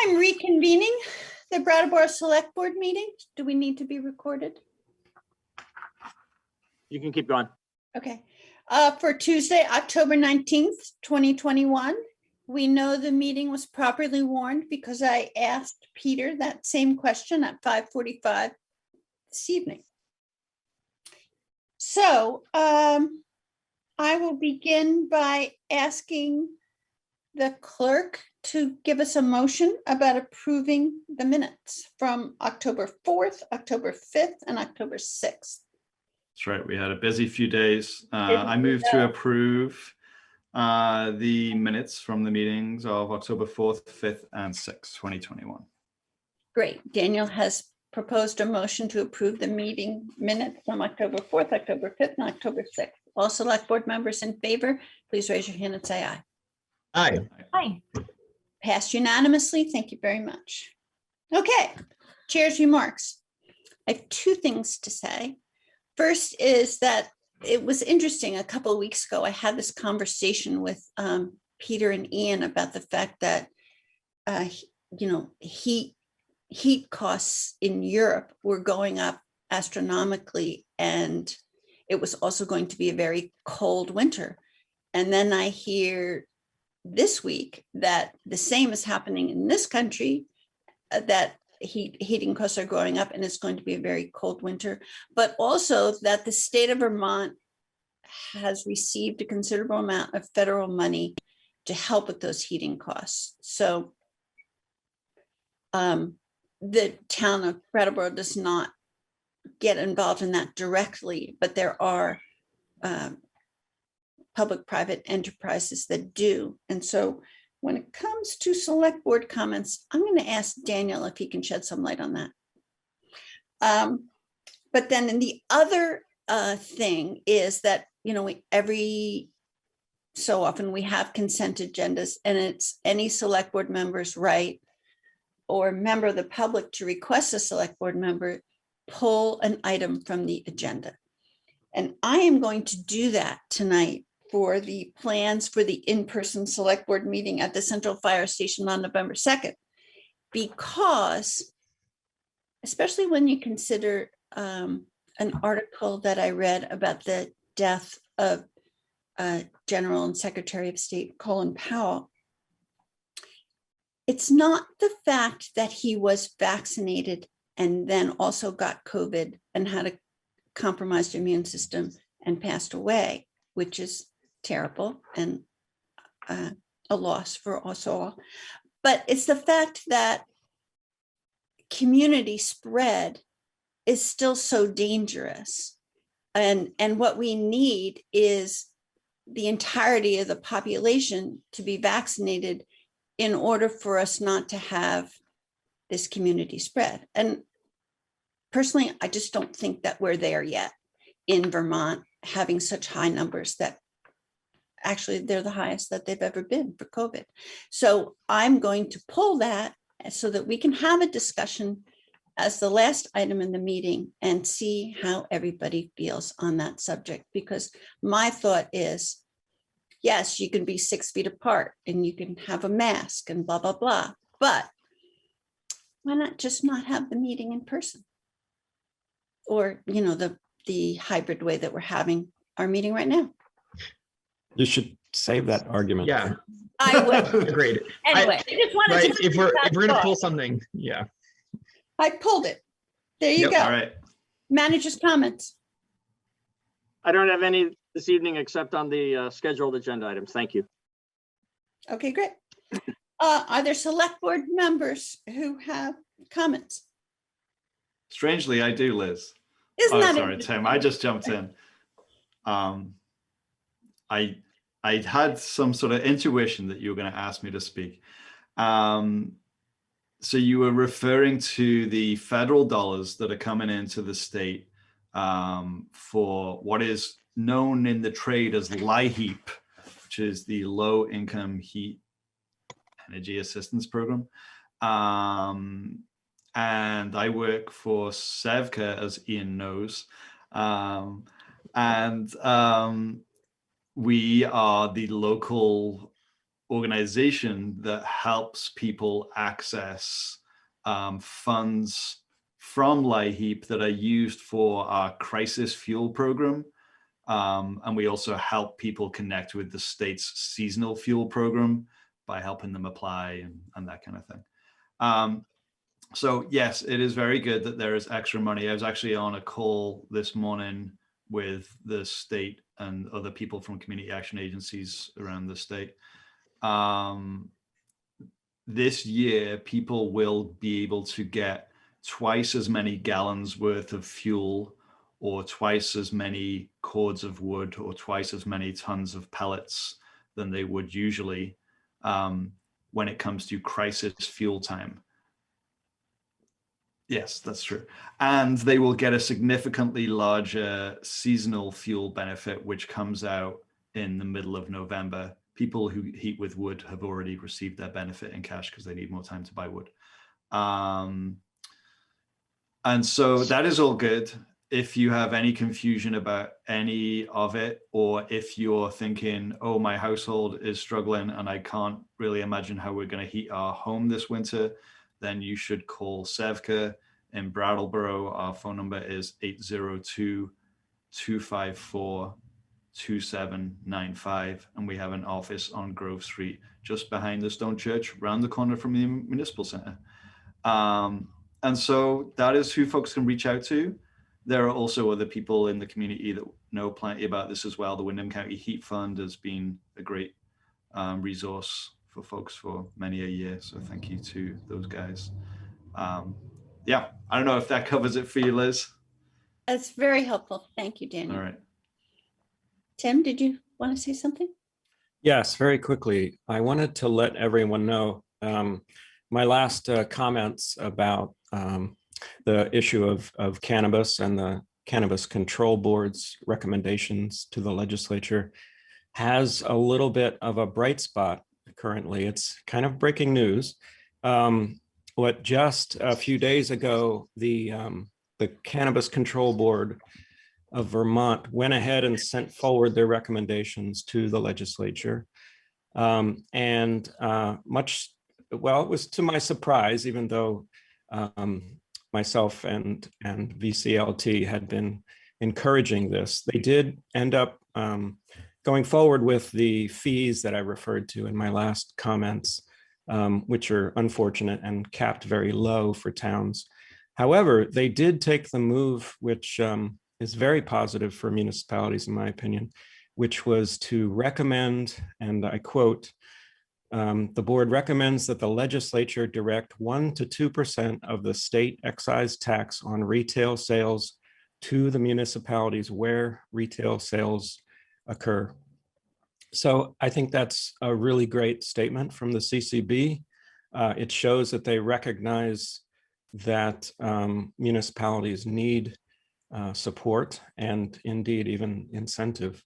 I'm reconvening the Brattleboro Selectboard meeting. Do we need to be recorded? You can keep going. Okay. For Tuesday, October 19th, 2021. We know the meeting was properly warned because I asked Peter that same question at 5:45 this evening. So I will begin by asking the clerk to give us a motion about approving the minutes from October 4th, October 5th, and October 6th. That's right. We had a busy few days. I move to approve the minutes from the meetings of October 4th, 5th, and 6th, 2021. Great. Daniel has proposed a motion to approve the meeting minutes from October 4th, October 5th, and October 6th. All select board members in favor, please raise your hand and say aye. Aye. Aye. Passed unanimously. Thank you very much. Okay, chair's remarks. I have two things to say. First is that it was interesting. A couple of weeks ago, I had this conversation with Peter and Ian about the fact that, heat costs in Europe were going up astronomically, and it was also going to be a very cold winter. And then I hear this week that the same is happening in this country, that heating costs are going up and it's going to be a very cold winter, but also that the state of Vermont has received a considerable amount of federal money to help with those heating costs. So the town of Brattleboro does not get involved in that directly, but there are public-private enterprises that do. And so when it comes to select board comments, I'm going to ask Daniel if he can shed some light on that. But then in the other thing is that, every so often we have consent agendas, and it's any select board member's right or member of the public to request a select board member pull an item from the agenda. And I am going to do that tonight for the plans for the in-person select board meeting at the Central Fire Station on November 2nd, because especially when you consider an article that I read about the death of General and Secretary of State Colin Powell, it's not the fact that he was vaccinated and then also got COVID and had a compromised immune system and passed away, which is terrible and a loss for us all. But it's the fact that community spread is still so dangerous. And what we need is the entirety of the population to be vaccinated in order for us not to have this community spread. And personally, I just don't think that we're there yet in Vermont, having such high numbers that actually they're the highest that they've ever been for COVID. So I'm going to pull that so that we can have a discussion as the last item in the meeting and see how everybody feels on that subject. Because my thought is, yes, you can be 6 feet apart and you can have a mask and blah, blah, blah, but why not just not have the meeting in person? Or, the hybrid way that we're having our meeting right now. You should save that argument. Yeah, I would. agreed. Anyway, I just wanted Right, to. if we're gonna pull something, yeah. I pulled it. There you Yep. go. All right. Manager's comments. I don't have any this evening except on the scheduled agenda items. Thank you. Okay, great. Are there select board members who have comments? Strangely, I do, Liz. Isn't that Sorry, interesting? Tim. I just jumped in. I had some sort of intuition that you were going to ask me to speak. So you were referring to the federal dollars that are coming into the state for what is known in the trade as LIHEAP, which is the Low Income Heat Energy Assistance Program. And I work for SEVCA, as Ian knows. We are the local organization that helps people access funds from LIHEAP that are used for our crisis fuel program. And we also help people connect with the state's seasonal fuel program by helping them apply and that kind of thing. So yes, it is very good that there is extra money. I was actually on a call this morning with the state and other people from community action agencies around the state. This year, people will be able to get twice as many gallons worth of fuel, or twice as many cords of wood, or twice as many tons of pellets than they would usually when it comes to crisis fuel time. Yes, that's true. And they will get a significantly larger seasonal fuel benefit, which comes out in the middle of November. People who heat with wood have already received their benefit in cash because they need more time to buy wood. And so that is all good. If you have any confusion about any of it, or if you're thinking, oh, my household is struggling and I can't really imagine how we're going to heat our home this winter, then you should call Sevka in Brattleboro. Our phone number is 802-254-2795. And we have an office on Grove Street, just behind the Stone Church, around the corner from the Municipal Center. And so that is who folks can reach out to. There are also other people in the community that know plenty about this as well. The Windham County Heat Fund has been a great resource for folks for many a year. So thank you to those guys. Yeah, I don't know if that covers it for you, Liz. That's very helpful. Thank you, Daniel. All right. Tim, did you want to say something? Yes, very quickly. I wanted to let everyone know my last comments about the issue of cannabis and the Cannabis Control Board's recommendations to the legislature has a little bit of a bright spot currently. It's kind of breaking news. What just a few days ago, the Cannabis Control Board of Vermont went ahead and sent forward their recommendations to the legislature. Well, it was to my surprise, even though myself and VCLT had been encouraging this, they did end up going forward with the fees that I referred to in my last comments, which are unfortunate and capped very low for towns. However, they did take the move, which is very positive for municipalities, in my opinion, which was to recommend, and I quote, the board recommends that the legislature direct 1% to 2% of the state excise tax on retail sales to the municipalities where retail sales occur. So I think that's a really great statement from the CCB. It shows that they recognize that municipalities need support and indeed even incentive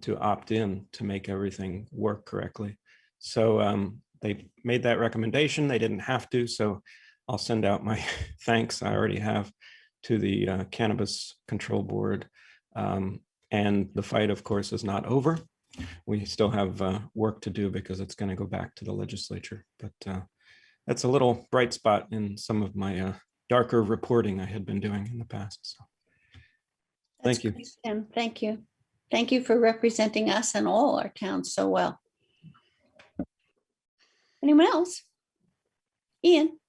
to opt in to make everything work correctly. So they made that recommendation. They didn't have to, so I'll send out my thanks. I already have to the Cannabis Control Board. And the fight, of course, is not over. We still have work to do because it's going to go back to the legislature. But that's a little bright spot in some of my darker reporting I had been doing in the past. So thank you. Great, Tim. Thank you. Thank you for representing us and all our towns so well. Anyone else? Ian?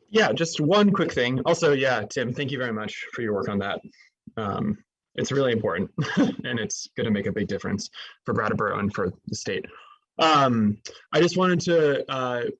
Yeah, just one quick thing. Also, yeah, Tim, thank you very much for your work on that. It's really important and it's going to make a big difference for Brattleboro and for the state. I just wanted to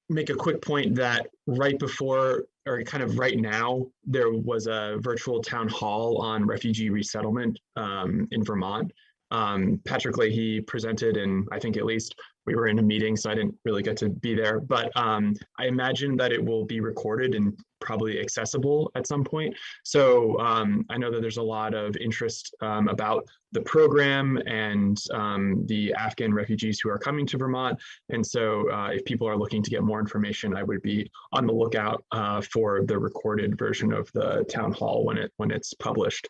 make a quick point that right before, or kind of right now, there was a virtual town hall on refugee resettlement in Vermont. Patrick Leahy presented, and I think at least we were in a meeting, so I didn't really get to be there, but I imagine that it will be recorded and probably accessible at some point. So I know that there's a lot of interest about the program and the Afghan refugees who are coming to Vermont. And so if people are looking to get more information, I would be on the lookout for the recorded version of the town hall when it's published.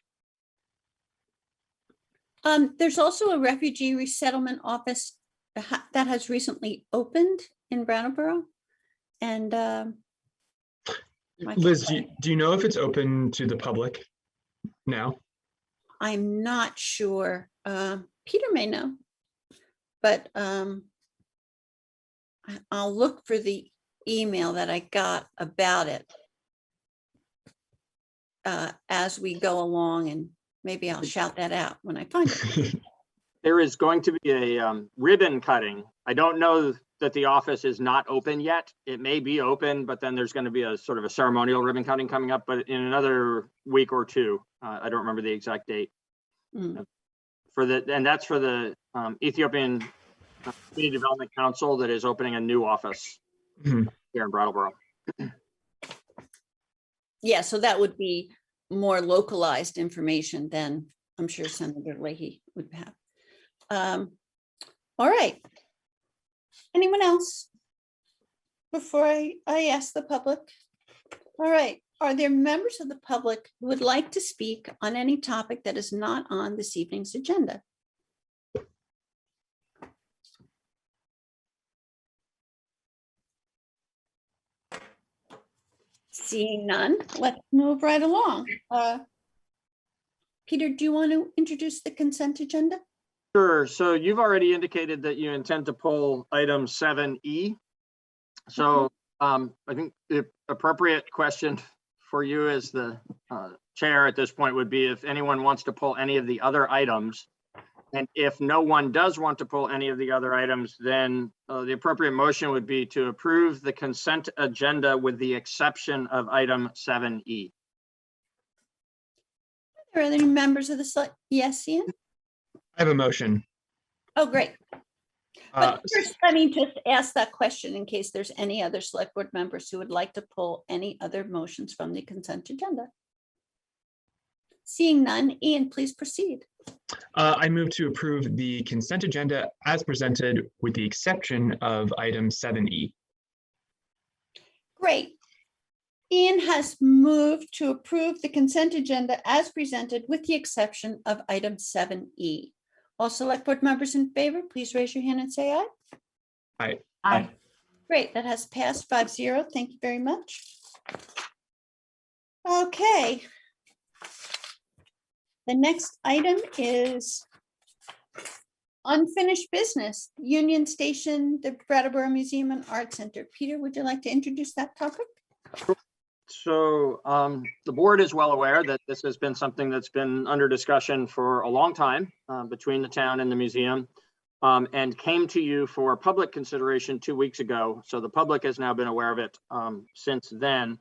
There's also a refugee resettlement office that has recently opened in Brattleboro. And Liz, do you know if it's open to the public now? I'm not sure. Peter may know, but I'll look for the email that I got about it as we go along, and maybe I'll shout that out when I find it. There is going to be a ribbon cutting. I don't know that the office is not open yet. It may be open, but then there's going to be a sort of a ceremonial ribbon cutting coming up, but in another week or two. I don't remember the exact date. Mm. And that's for the Ethiopian Community Development Council that is opening a new office Mhm. here in Brattleboro. Yeah, so that would be more localized information than I'm sure Senator Leahy would have. All right. Anyone else? Before I ask the public? All right. Are there members of the public who would like to speak on any topic that is not on this evening's agenda? Seeing none, let's move right along. Peter, do you want to introduce the consent agenda? Sure. So you've already indicated that you intend to pull item 7E. So I think the appropriate question for you as the chair at this point would be if anyone wants to pull any of the other items. And if no one does want to pull any of the other items, then the appropriate motion would be to approve the consent agenda with the exception of item 7E. Are there any members of the select? Yes, Ian? I have a motion. Oh, great. But first, let me just ask that question in case there's any other select board members who would like to pull any other motions from the consent agenda. Seeing none, Ian, please proceed. I move to approve the consent agenda as presented with the exception of item 7E. Great. Ian has moved to approve the consent agenda as presented with the exception of item 7E. All select board members in favor, please raise your hand and say aye. Aye. Aye. Great, that has passed 5-0. Thank you very much. Okay. The next item is unfinished business, Union Station, the Brattleboro Museum and Art Center. Peter, would you like to introduce that topic? So the board is well aware that this has been something that's been under discussion for a long time between the town and the museum and came to you for public consideration 2 weeks ago. So the public has now been aware of it since then.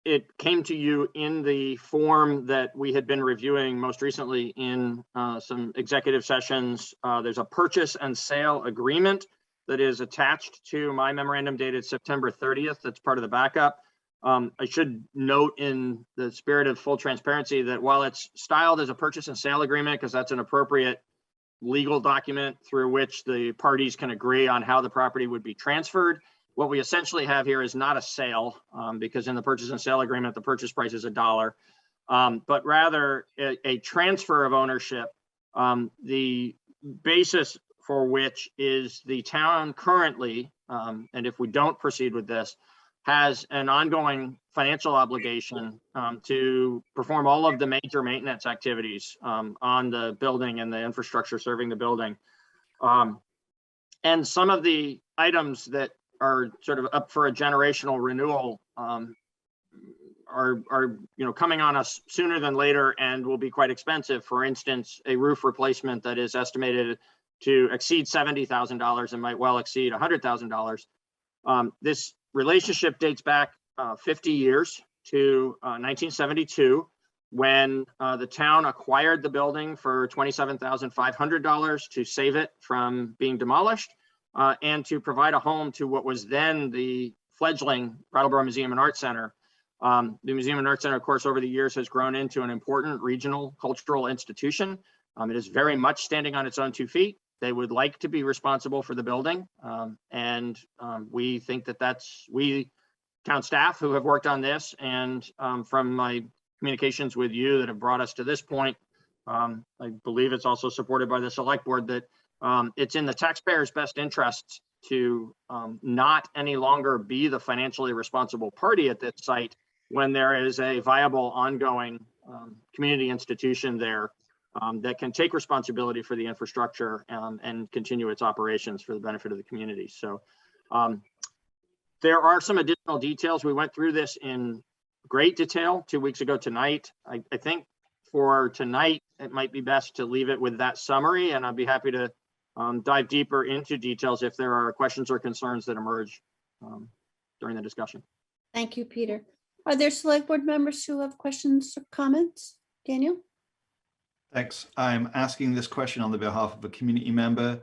It came to you in the form that we had been reviewing most recently in some executive sessions. There's a purchase and sale agreement that is attached to my memorandum dated September 30th. That's part of the backup. I should note in the spirit of full transparency that while it's styled as a purchase and sale agreement, because that's an appropriate legal document through which the parties can agree on how the property would be transferred, what we essentially have here is not a sale because in the purchase and sale agreement, the purchase price is $1, but rather a transfer of ownership. The basis for which is the town currently, and if we don't proceed with this, has an ongoing financial obligation to perform all of the major maintenance activities on the building and the infrastructure serving the building. And some of the items that are sort of up for a generational renewal are coming on us sooner than later and will be quite expensive. For instance, a roof replacement that is estimated to exceed $70,000 and might well exceed $100,000. This relationship dates back 50 years to 1972 when the town acquired the building for $27,500 to save it from being demolished and to provide a home to what was then the fledgling Brattleboro Museum and Art Center. The Museum and Art Center, of course, over the years has grown into an important regional cultural institution. It is very much standing on its own 2 feet. They would like to be responsible for the building. And we think that we town staff who have worked on this and from my communications with you that have brought us to this point, I believe it's also supported by the select board that It's in the taxpayer's best interests to not any longer be the financially responsible party at this site when there is a viable ongoing community institution there that can take responsibility for the infrastructure and continue its operations for the benefit of the community. So there are some additional details. We went through this in great detail 2 weeks ago tonight. I think for tonight, it might be best to leave it with that summary, and I'd be happy to dive deeper into details if there are questions or concerns that emerge during the discussion. Thank you, Peter. Are there select board members who have questions or comments? Daniel? Thanks. I'm asking this question on the behalf of a community member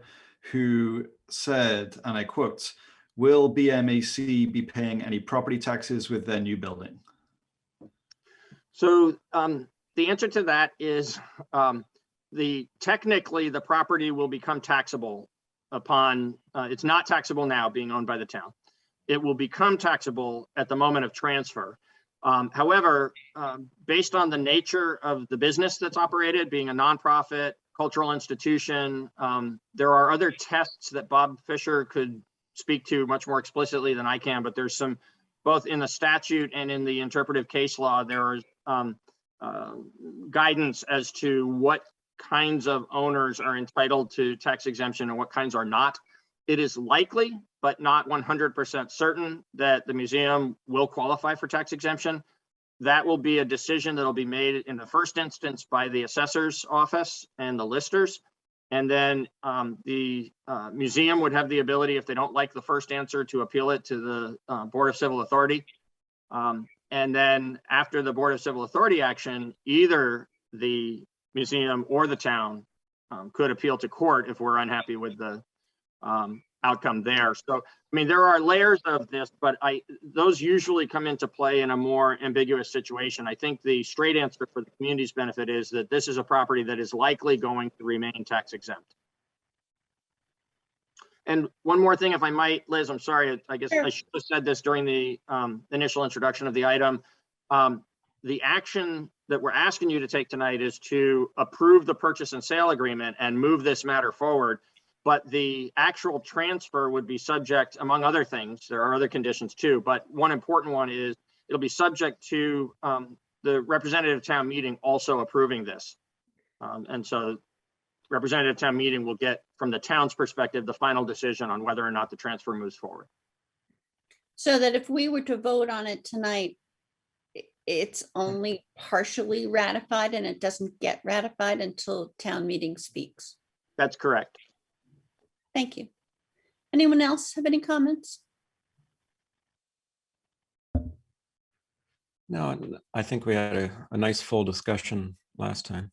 who said, and I quote, "Will BMAC be paying any property taxes with their new building?" So the answer to that is technically the property will become taxable upon, it's not taxable now being owned by the town. It will become taxable at the moment of transfer. However, based on the nature of the business that's operated, being a nonprofit cultural institution, there are other tests that Bob Fisher could speak to much more explicitly than I can, but there's some, both in the statute and in the interpretive case law, there is guidance as to what kinds of owners are entitled to tax exemption and what kinds are not. It is likely, but not 100% certain, that the museum will qualify for tax exemption. That will be a decision that will be made in the first instance by the assessor's office and the listers. And then the museum would have the ability, if they don't like the first answer, to appeal it to the Board of Civil Authority. And then after the Board of Civil Authority action, either the museum or the town could appeal to court if we're unhappy with the outcome there. So, I mean, there are layers of this, but those usually come into play in a more ambiguous situation. I think the straight answer for the community's benefit is that this is a property that is likely going to remain tax exempt. And one more thing, if I might, Liz, I'm sorry, I guess I should have said this during the initial introduction of the item. The action that we're asking you to take tonight is to approve the purchase and sale agreement and move this matter forward. But the actual transfer would be subject, among other things, there are other conditions too, but one important one is it'll be subject to the representative town meeting also approving this. And so representative town meeting will get, from the town's perspective, the final decision on whether or not the transfer moves forward. So that if we were to vote on it tonight, it's only partially ratified and it doesn't get ratified until town meeting speaks. That's correct. Thank you. Anyone else have any comments? No, I think we had a nice full discussion last time.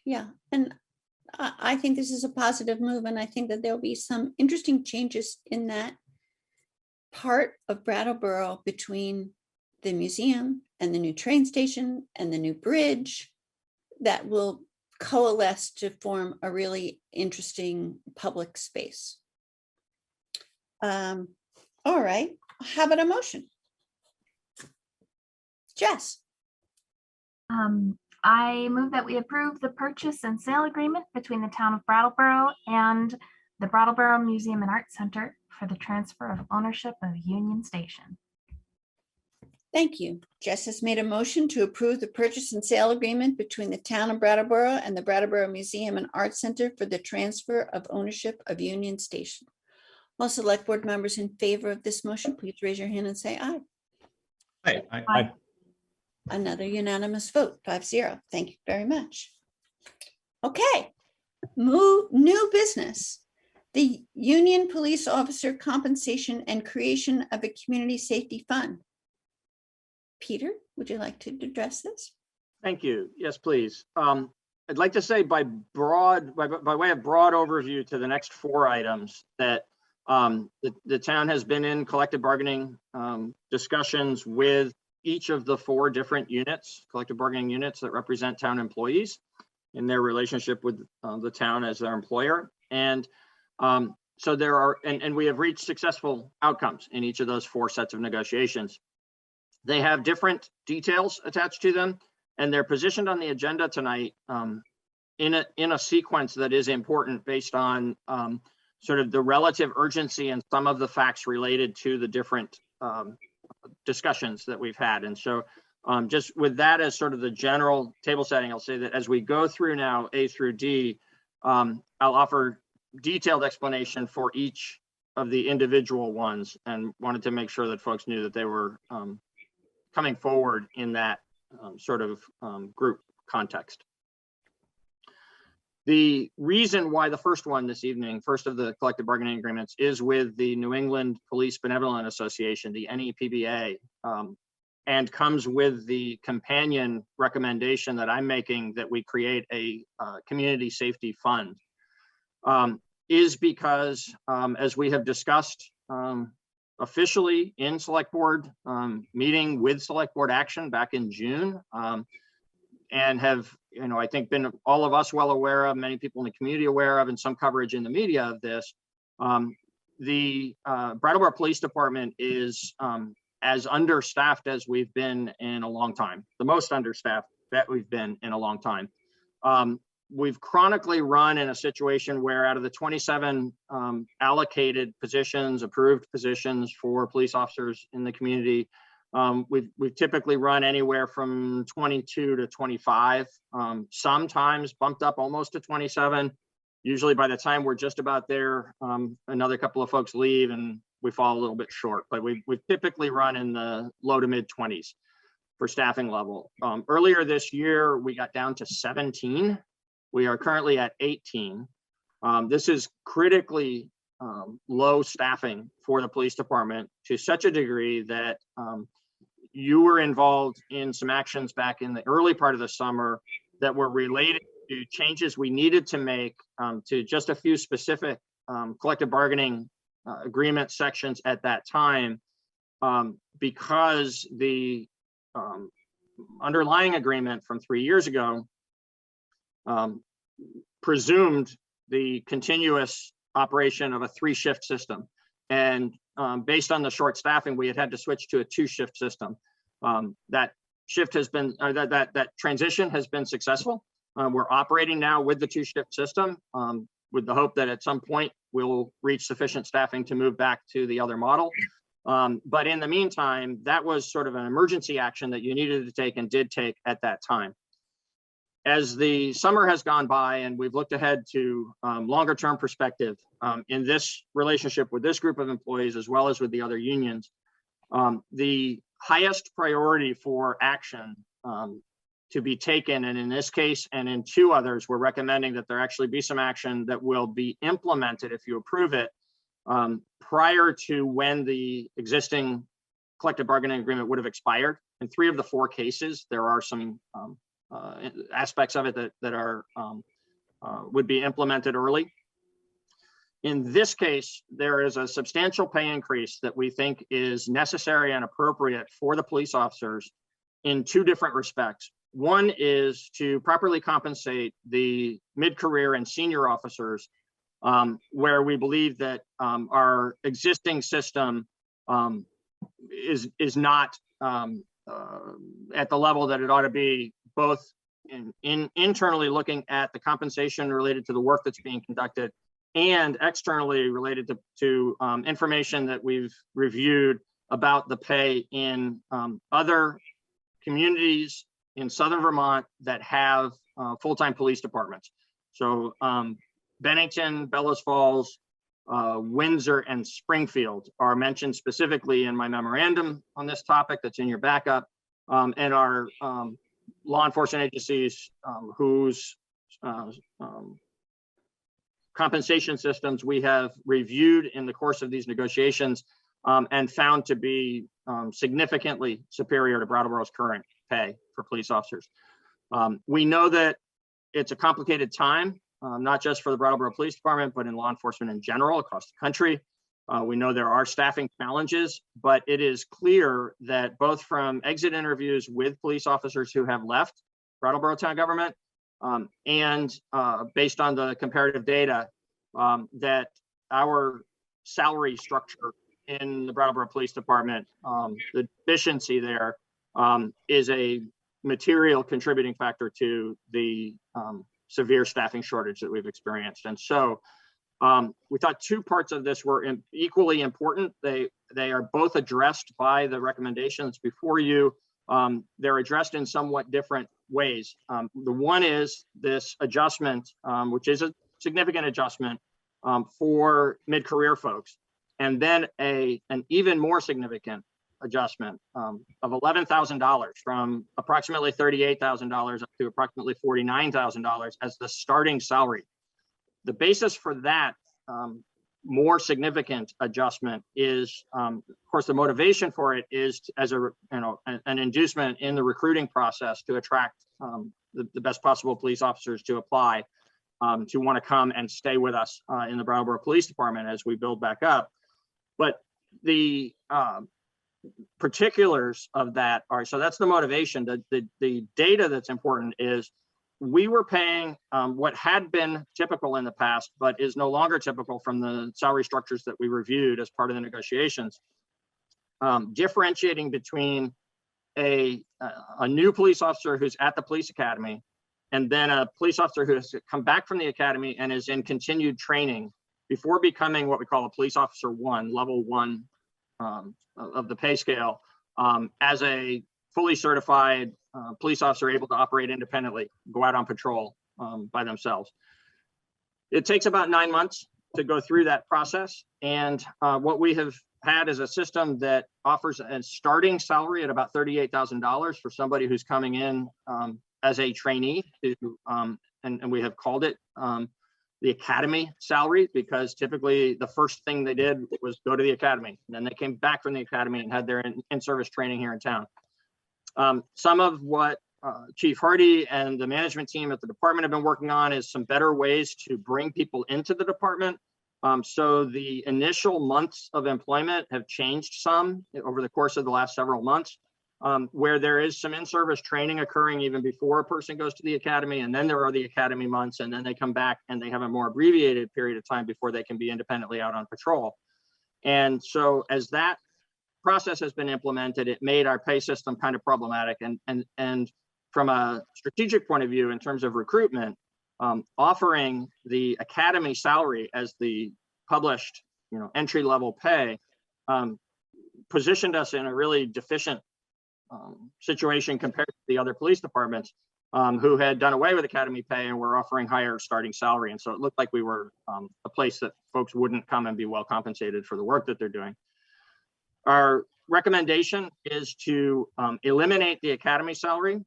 Yeah, and I think this is a positive move, and I think that there'll be some interesting changes in that part of Brattleboro between the museum and the new train station and the new bridge that will coalesce to form a really interesting public space. All right, how about a motion? Jess? I move that we approve the purchase and sale agreement between the town of Brattleboro and the Brattleboro Museum and Art Center for the transfer of ownership of Union Station. Thank you. Jess has made a motion to approve the purchase and sale agreement between the town of Brattleboro and the Brattleboro Museum and Art Center for the transfer of ownership of Union Station. All select board members in favor of this motion, please raise your hand and say aye. Hi. Aye. Another unanimous vote, 5-0. Thank you very much. Okay, new business. The Union Police Officer Compensation and Creation of a Community Safety Fund. Peter, would you like to address this? Thank you. Yes, please. I'd like to say by way of broad overview to the next 4 items that the town has been in collective bargaining discussions with each of the 4 different units, collective bargaining units that represent town employees in their relationship with the town as their employer. And so there are, and we have reached successful outcomes in each of those 4 sets of negotiations. They have different details attached to them, and they're positioned on the agenda tonight in a sequence that is important based on sort of the relative urgency and some of the facts related to the different discussions that we've had. And so just with that as sort of the general table setting, I'll say that as we go through now A through D, I'll offer detailed explanation for each of the individual ones, and wanted to make sure that folks knew that they were coming forward in that sort of group context. The reason why the first one this evening, first of the collective bargaining agreements, is with the New England Police Benevolent Association, the NEPBA, and comes with the companion recommendation that I'm making that we create a community safety fund, is because, as we have discussed officially in select board meeting with select board action back in June, and have, I think been all of us well aware of, many people in the community aware of, and some coverage in the media of this. The Brattleboro Police Department is as understaffed as we've been in a long time, the most understaffed that we've been in a long time. We've chronically run in a situation where out of the 27 allocated positions, approved positions for police officers in the community, we've typically run anywhere from 22 to 25, sometimes bumped up almost to 27. Usually by the time we're just about there, another couple of folks leave and we fall a little bit short, but we've typically run in the low to mid 20s for staffing level. Earlier this year, we got down to 17. We are currently at 18. This is critically low staffing for the police department to such a degree that you were involved in some actions back in the early part of the summer that were related to changes we needed to make to just a few specific collective bargaining agreement sections at that time, because the underlying agreement from 3 years ago presumed the continuous operation of a 3-shift system. And based on the short staffing, we had to switch to a 2-shift system. That shift has been, that transition has been successful. We're operating now with the 2-shift system with the hope that at some point we'll reach sufficient staffing to move back to the other model. But in the meantime, that was sort of an emergency action that you needed to take and did take at that time. As the summer has gone by and we've looked ahead to longer term perspective in this relationship with this group of employees, as well as with the other unions, the highest priority for action to be taken, and in this case and in 2 others, we're recommending that there actually be some action that will be implemented if you approve it prior to when the existing collective bargaining agreement would have expired. In 3 of the 4 cases, there are some aspects of it that are would be implemented early. In this case, there is a substantial pay increase that we think is necessary and appropriate for the police officers in 2 different respects. One is to properly compensate the mid-career and senior officers, where we believe that our existing system is not at the level that it ought to be, both in internally looking at the compensation related to the work that's being conducted, and externally related to information that we've reviewed about the pay in other communities in Southern Vermont that have full-time police departments. So Bennington, Bellows Falls, Windsor, and Springfield are mentioned specifically in my memorandum on this topic that's in your backup, and are law enforcement agencies whose compensation systems we have reviewed in the course of these negotiations and found to be significantly superior to Brattleboro's current pay for police officers. We know that it's a complicated time, not just for the Brattleboro Police Department, but in law enforcement in general across the country. We know there are staffing challenges, but it is clear that both from exit interviews with police officers who have left Brattleboro town government and based on the comparative data, that our salary structure in the Brattleboro Police Department, the deficiency there is a material contributing factor to the severe staffing shortage that we've experienced. And so we thought two parts of this were equally important. They are both addressed by the recommendations before you. They're addressed in somewhat different ways. The one is this adjustment, which is a significant adjustment for mid-career folks, and then an even more significant adjustment of $11,000 from approximately $38,000 up to approximately $49,000 as the starting salary. The basis for that more significant adjustment is, of course, the motivation for it is as an inducement in the recruiting process to attract the best possible police officers to apply, to want to come and stay with us in the Brattleboro Police Department as we build back up. But the particulars of that are, so that's the motivation. The data that's important is we were paying what had been typical in the past, but is no longer typical from the salary structures that we reviewed as part of the negotiations, differentiating between a new police officer who's at the police academy and then a police officer who has come back from the academy and is in continued training before becoming what we call a police officer one, level one of the pay scale, as a fully certified police officer able to operate independently, go out on patrol by themselves. It takes about 9 months to go through that process. And what we have had is a system that offers a starting salary at about $38,000 for somebody who's coming in as a trainee to, and we have called it the academy salary, because typically the first thing they did was go to the academy. And then they came back from the academy and had their in-service training here in town. Some of what Chief Hardy and the management team at the department have been working on is some better ways to bring people into the department. So the initial months of employment have changed some over the course of the last several months, where there is some in-service training occurring even before a person goes to the academy. And then there are the academy months, and then they come back and they have a more abbreviated period of time before they can be independently out on patrol. And so as that process has been implemented, it made our pay system kind of problematic. And from a strategic point of view, in terms of recruitment, offering the academy salary as the published, entry-level pay, positioned us in a really deficient situation compared to the other police departments who had done away with academy pay and were offering higher starting salary. And so it looked like we were a place that folks wouldn't come and be well compensated for the work that they're doing. Our recommendation is to eliminate the academy salary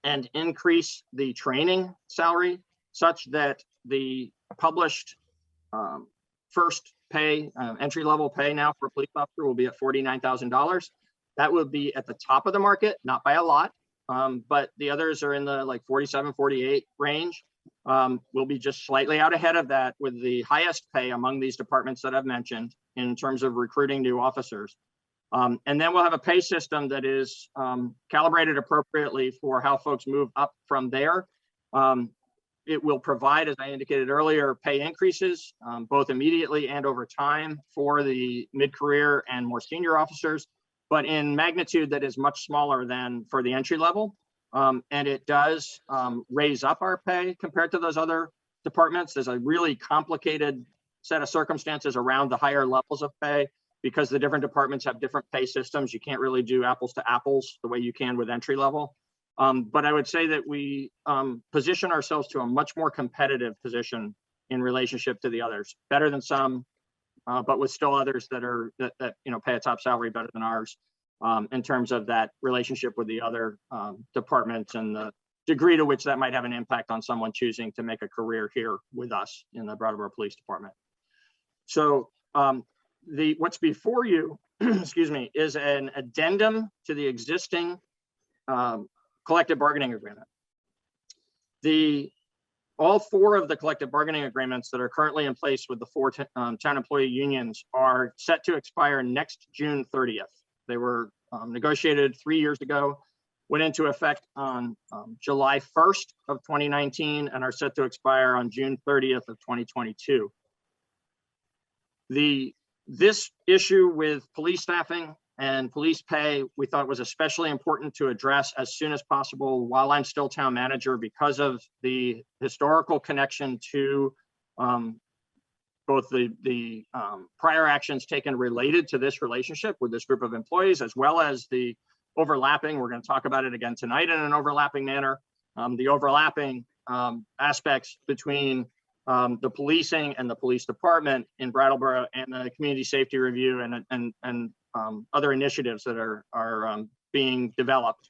and increase the training salary such that the published first pay, entry-level pay now for a police officer will be at $49,000. That would be at the top of the market, not by a lot, but the others are in the 47, 48 range. We'll be just slightly out ahead of that with the highest pay among these departments that I've mentioned in terms of recruiting new officers. And then we'll have a pay system that is calibrated appropriately for how folks move up from there. It will provide, as I indicated earlier, pay increases, both immediately and over time for the mid-career and more senior officers, but in magnitude that is much smaller than for the entry level. And it does raise up our pay compared to those other departments. There's a really complicated set of circumstances around the higher levels of pay because the different departments have different pay systems. You can't really do apples to apples the way you can with entry level. But I would say that we position ourselves to a much more competitive position in relationship to the others, better than some, but with still others that pay a top salary better than ours in terms of that relationship with the other departments and the degree to which that might have an impact on someone choosing to make a career here with us in the Brattleboro Police Department. So what's before you, excuse me, is an addendum to the existing collective bargaining agreement. All four of the collective bargaining agreements that are currently in place with the four town employee unions are set to expire next June 30th. They were negotiated 3 years ago, went into effect on July 1st of 2019, and are set to expire on June 30th of 2022. This issue with police staffing and police pay, we thought was especially important to address as soon as possible while I'm still town manager, because of the historical connection to both the prior actions taken related to this relationship with this group of employees, as well as the overlapping. We're going to talk about it again tonight in an overlapping manner. The overlapping aspects between the policing and the police department in Brattleboro and the community safety review and other initiatives that are being developed,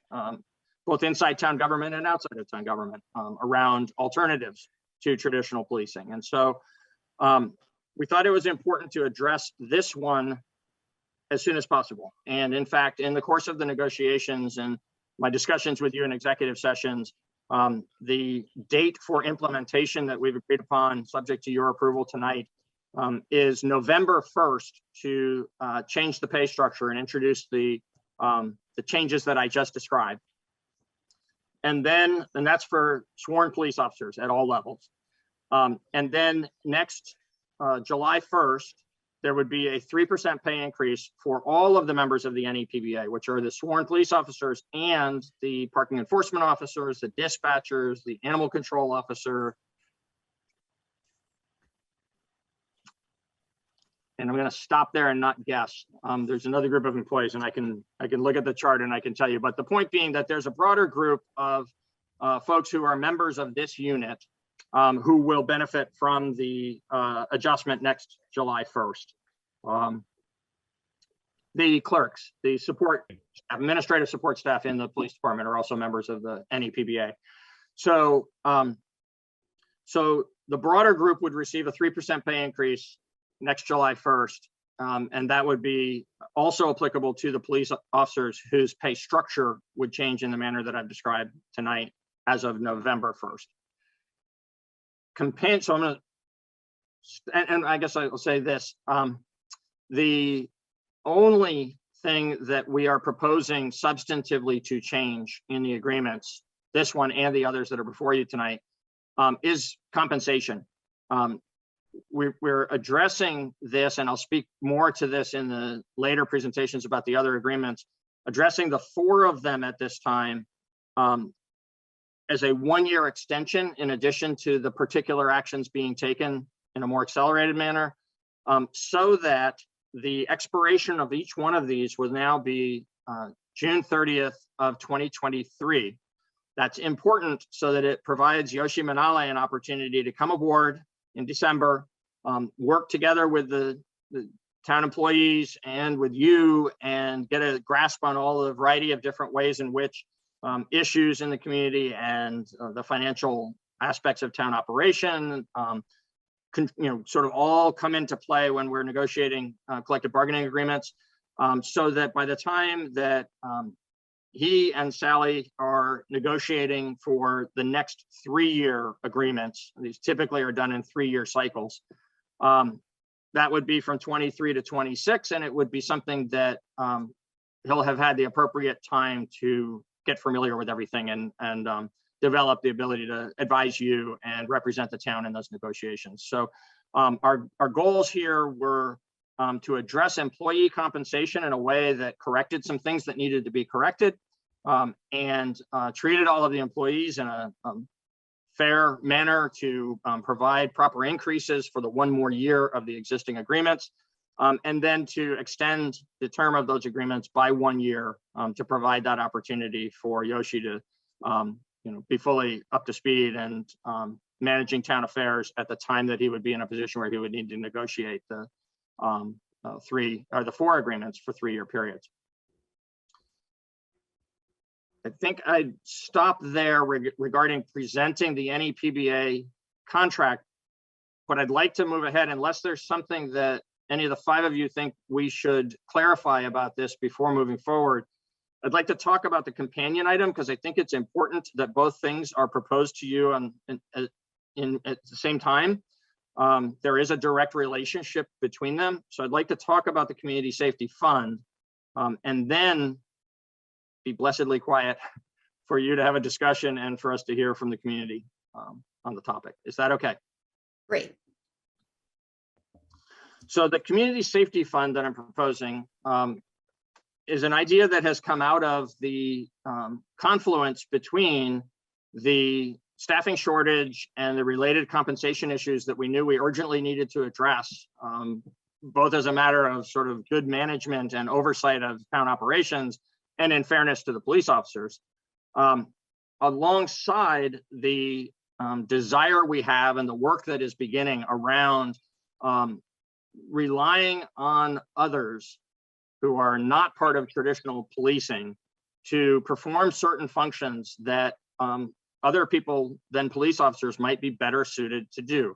both inside town government and outside of town government, around alternatives to traditional policing. And so we thought it was important to address this one as soon as possible. And in fact, in the course of the negotiations and my discussions with you in executive sessions, the date for implementation that we've agreed upon, subject to your approval tonight, is November 1st to change the pay structure and introduce the changes that I just described. And that's for sworn police officers at all levels. And then next July 1st, there would be a 3% pay increase for all of the members of the NEPBA, which are the sworn police officers and the parking enforcement officers, the dispatchers, the animal control officer. And I'm going to stop there and not guess. There's another group of employees, and I can look at the chart and I can tell you. But the point being that there's a broader group of folks who are members of this unit who will benefit from the adjustment next July 1st. The clerks, the support, administrative support staff in the police department are also members of the NEPBA. So, so the broader group would receive a 3% pay increase next July 1st. And that would be also applicable to the police officers whose pay structure would change in the manner that I've described tonight as of November 1st. So I'm going to, and I guess I'll say this, the only thing that we are proposing substantively to change in the agreements, this one and the others that are before you tonight, is compensation. We're addressing this, and I'll speak more to this in the later presentations about the other agreements, addressing the 4 of them at this time as a 1-year extension, in addition to the particular actions being taken in a more accelerated manner, so that the expiration of each one of these will now be June 30th of 2023. That's important so that it provides Yoshi Manale an opportunity to come aboard in December, work together with the town employees and with you, and get a grasp on all the variety of different ways in which issues in the community and the financial aspects of town operation sort of all come into play when we're negotiating collective bargaining agreements, so that by the time that he and Sally are negotiating for the next 3-year agreements, these typically are done in 3-year cycles, that would be from 23 to 26, and it would be something that he'll have had the appropriate time to get familiar with everything and develop the ability to advise you and represent the town in those negotiations. So our goals here were to address employee compensation in a way that corrected some things that needed to be corrected, and treated all of the employees in a fair manner to provide proper increases for the 1 more year of the existing agreements, and then to extend the term of those agreements by 1 year to provide that opportunity for Yoshi to be fully up to speed and managing town affairs at the time that he would be in a position where he would need to negotiate the 4 agreements for 3-year periods. I think I'd stop there regarding presenting the NEPBA contract, but I'd like to move ahead unless there's something that any of the 5 of you think we should clarify about this before moving forward. I'd like to talk about the companion item because I think it's important that both things are proposed to you at the same time. There is a direct relationship between them. So I'd like to talk about the Community Safety Fund and then be blessedly quiet for you to have a discussion and for us to hear from the community on the topic. Is that okay? Great. So the Community Safety Fund that I'm proposing is an idea that has come out of the confluence between the staffing shortage and the related compensation issues that we knew we urgently needed to address, both as a matter of sort of good management and oversight of town operations, and in fairness to the police officers, alongside the desire we have and the work that is beginning around relying on others who are not part of traditional policing to perform certain functions that other people than police officers might be better suited to do.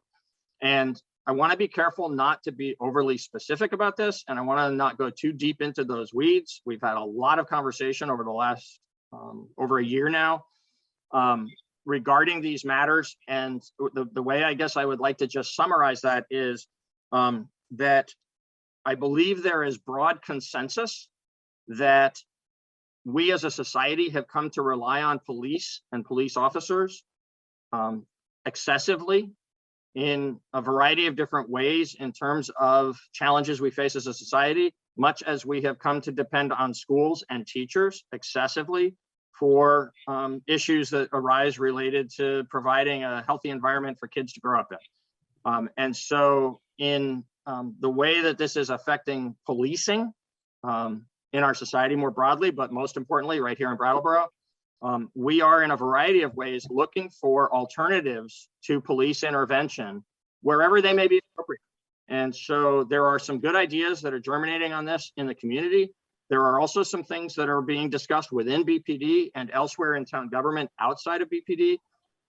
And I want to be careful not to be overly specific about this, and I want to not go too deep into those weeds. We've had a lot of conversation over the last over a year now regarding these matters, and the way I guess I would like to just summarize that is that I believe there is broad consensus that we as a society have come to rely on police and police officers excessively in a variety of different ways in terms of challenges we face as a society, much as we have come to depend on schools and teachers excessively for issues that arise related to providing a healthy environment for kids to grow up in. And so in the way that this is affecting policing in our society more broadly, but most importantly, right here in Brattleboro, we are in a variety of ways looking for alternatives to police intervention wherever they may be appropriate. And so there are some good ideas that are germinating on this in the community. There are also some things that are being discussed within BPD and elsewhere in town government outside of BPD.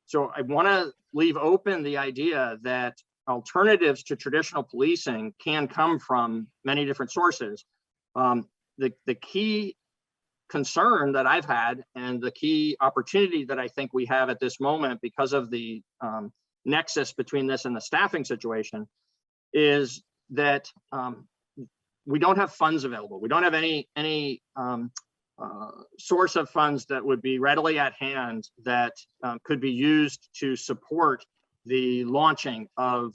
So I want to leave open the idea that alternatives to traditional policing can come from many different sources. The key concern that I've had and the key opportunity that I think we have at this moment because of the nexus between this and the staffing situation is that we don't have funds available. We don't have any source of funds that would be readily at hand that could be used to support the launching of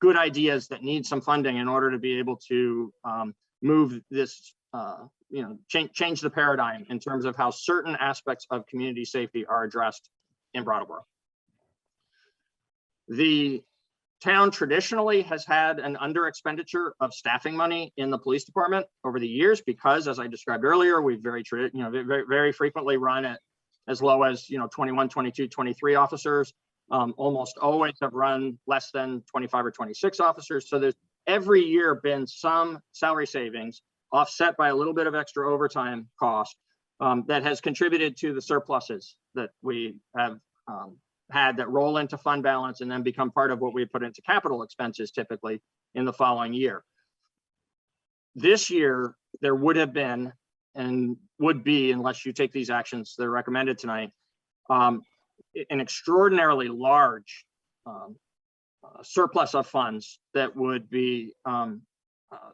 good ideas that need some funding in order to be able to move this, change the paradigm in terms of how certain aspects of community safety are addressed in Brattleboro. The town traditionally has had an under expenditure of staffing money in the police department over the years because, as I described earlier, we've very frequently run at as low as 21, 22, 23 officers. Almost always have run less than 25 or 26 officers. So there's every year been some salary savings offset by a little bit of extra overtime cost that has contributed to the surpluses that we have had that roll into fund balance and then become part of what we put into capital expenses typically in the following year. This year, there would have been and would be, unless you take these actions that are recommended tonight, an extraordinarily large surplus of funds that would be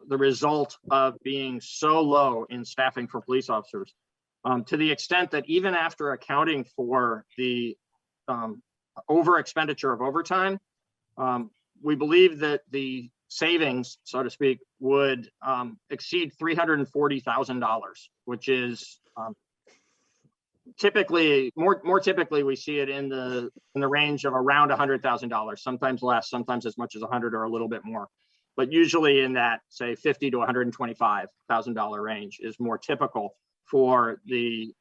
the result of being so low in staffing for police officers, to the extent that even after accounting for the over expenditure of overtime, we believe that the savings, so to speak, would exceed $340,000, which is typically more typically we see it in the range of around $100,000, sometimes less, sometimes as much as 100 or a little bit more, but usually in that say $50,000 to $125,000 range is more typical for the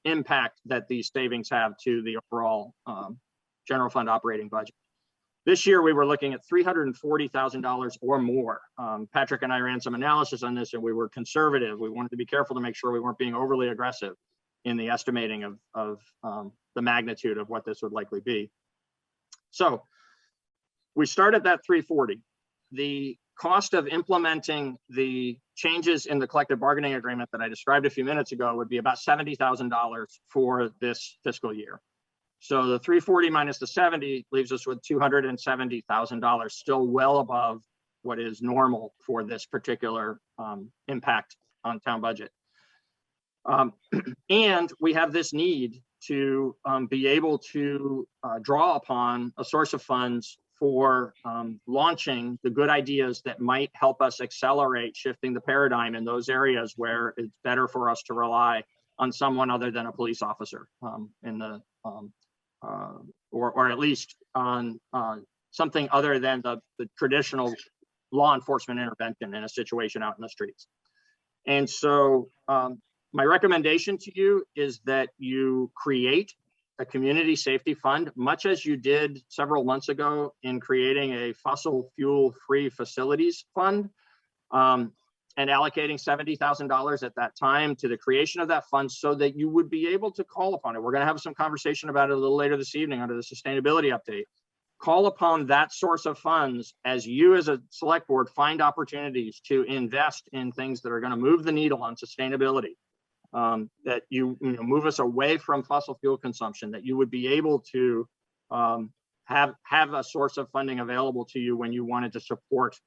impact that these savings have to the overall general fund operating budget. This year, we were looking at $340,000 or more. Patrick and I ran some analysis on this and we were conservative. We wanted to be careful to make sure we weren't being overly aggressive in the estimating of the magnitude of what this would likely be. So we start at that 340. The cost of implementing the changes in the collective bargaining agreement that I described a few minutes ago would be about $70,000 for this fiscal year. So the 340 minus the 70 leaves us with $270,000, still well above what is normal for this particular impact on town budget. And we have this need to be able to draw upon a source of funds for launching the good ideas that might help us accelerate shifting the paradigm in those areas where it's better for us to rely on someone other than a police officer or at least on something other than the traditional law enforcement intervention in a situation out in the streets. And so my recommendation to you is that you create a community safety fund, much as you did several months ago in creating a fossil fuel free facilities fund, and allocating $70,000 at that time to the creation of that fund so that you would be able to call upon it. We're going to have some conversation about it a little later this evening under the sustainability update. Call upon that source of funds as you as a select board find opportunities to invest in things that are going to move the needle on sustainability, that you move us away from fossil fuel consumption, that you would be able to have a source of funding available to you when you wanted to support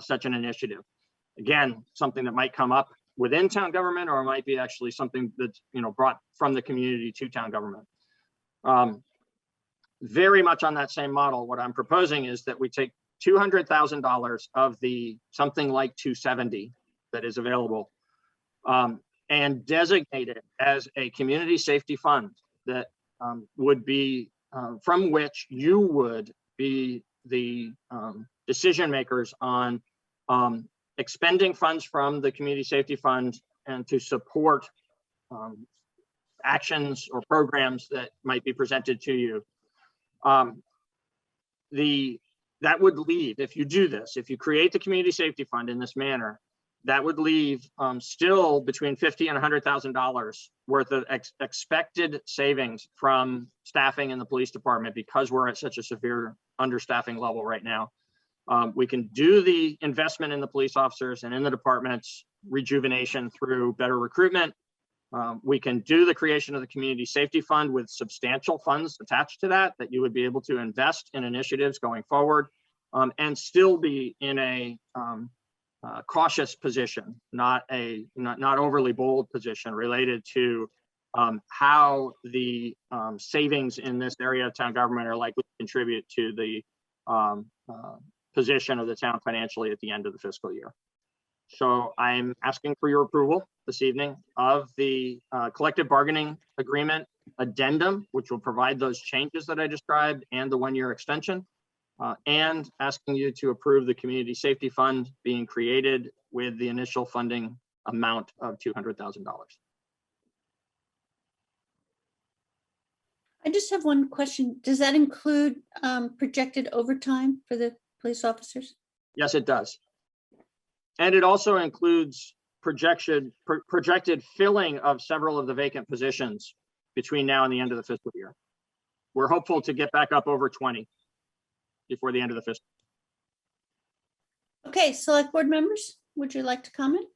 such an initiative. Again, something that might come up within town government, or it might be actually something that's brought from the community to town government. Very much on that same model, what I'm proposing is that we take $200,000 of the something like 270 that is available and designate it as a community safety fund that would be from which you would be the decision makers on expending funds from the community safety fund and to support actions or programs that might be presented to you. That would leave, if you do this, if you create the community safety fund in this manner, that would leave still between $50,000 and $100,000 worth of expected savings from staffing in the police department, because we're at such a severe understaffing level right now. We can do the investment in the police officers and in the department's rejuvenation through better recruitment. We can do the creation of the community safety fund with substantial funds attached to that you would be able to invest in initiatives going forward, and still be in a cautious position, not overly bold position related to how the savings in this area of town government are likely to contribute to the position of the town financially at the end of the fiscal year. So I'm asking for your approval this evening of the collective bargaining agreement addendum, which will provide those changes that I described and the one-year extension, and asking you to approve the community safety fund being created with the initial funding amount of $200,000. I just have one question. Does that include projected overtime for the police officers? Yes, it does. And it also includes projected filling of several of the vacant positions between now and the end of the fiscal year. We're hopeful to get back up over 20 before the end of the fiscal. Okay, select board members, would you like to comment?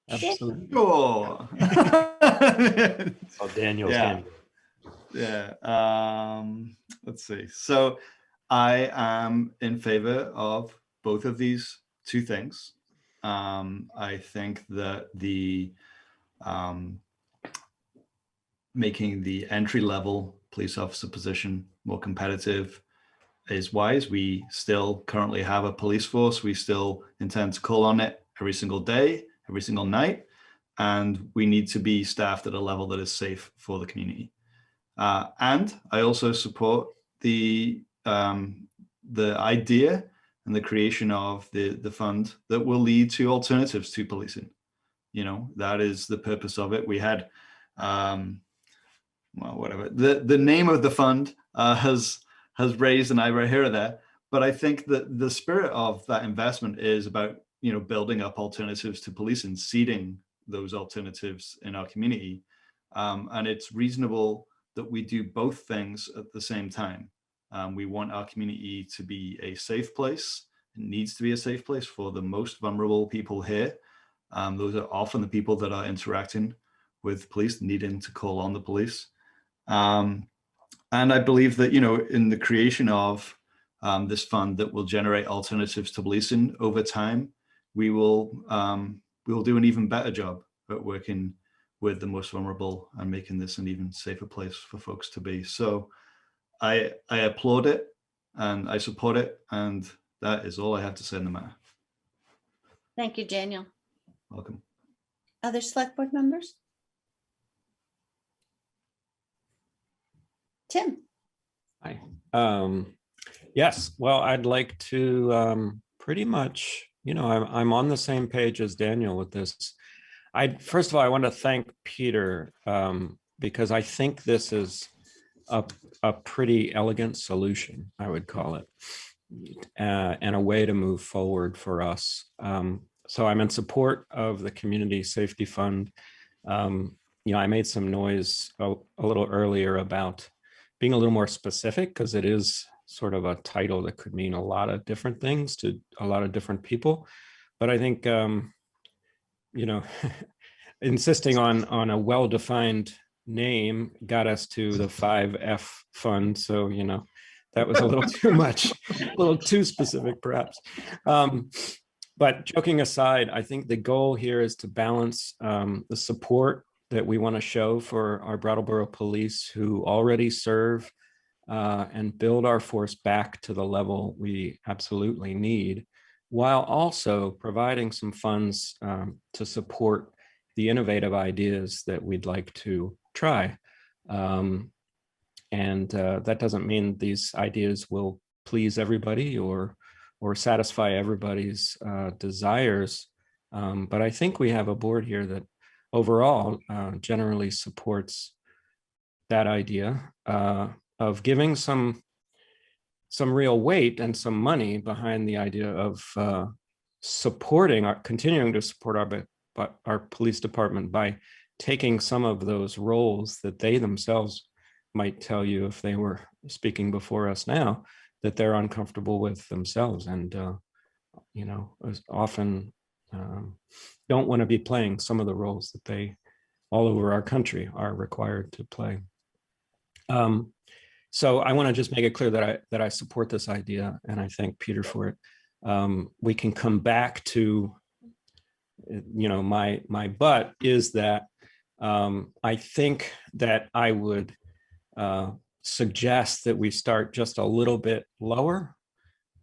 Absolutely. Sure. Oh, Daniel's Yeah. hand. Yeah. Let's see. So I am in favor of both of these two things. I think that the making the entry-level police officer position more competitive is wise. We still currently have a police force. We still intend to call on it every single day, every single night, and we need to be staffed at a level that is safe for the community. And I also support the idea and the creation of the fund that will lead to alternatives to policing. That is the purpose of it. We had, well, whatever. The name of the fund has raised an eyebrow here or there, but I think that the spirit of that investment is about building up alternatives to policing, seeding those alternatives in our community, and it's reasonable that we do both things at the same time. We want our community to be a safe place. It needs to be a safe place for the most vulnerable people here. Those are often the people that are interacting with police, needing to call on the police. And I believe that, in the creation of this fund that will generate alternatives to policing over time, we will do an even better job at working with the most vulnerable and making this an even safer place for folks to be. So I applaud it and I support it, and that is all I have to say on the matter. Thank you, Daniel. Welcome. Other select board members? Tim? Hi. Yes, well, I'd like to pretty much, I'm on the same page as Daniel with this. First of all, I want to thank Peter because I think this is a pretty elegant solution, I would call it, and a way to move forward for us. So I'm in support of the Community Safety Fund. I made some noise a little earlier about being a little more specific, because it is sort of a title that could mean a lot of different things to a lot of different people. But I think, insisting on a well-defined name got us to the 5F fund. So, that was a little too much, a little too specific, perhaps. But joking aside, I think the goal here is to balance the support that we want to show for our Brattleboro police who already serve and build our force back to the level we absolutely need, while also providing some funds to support the innovative ideas that we'd like to try. And that doesn't mean these ideas will please everybody or satisfy everybody's desires. But I think we have a board here that overall generally supports that idea of giving some real weight and some money behind the idea of continuing to support our police department by taking some of those roles that they themselves might tell you, if they were speaking before us now, that they're uncomfortable with themselves and often don't want to be playing some of the roles that they all over our country are required to play. So I want to just make it clear that I support this idea, and I thank Peter for it. We can come back to, my but is that I think that I would suggest that we start just a little bit lower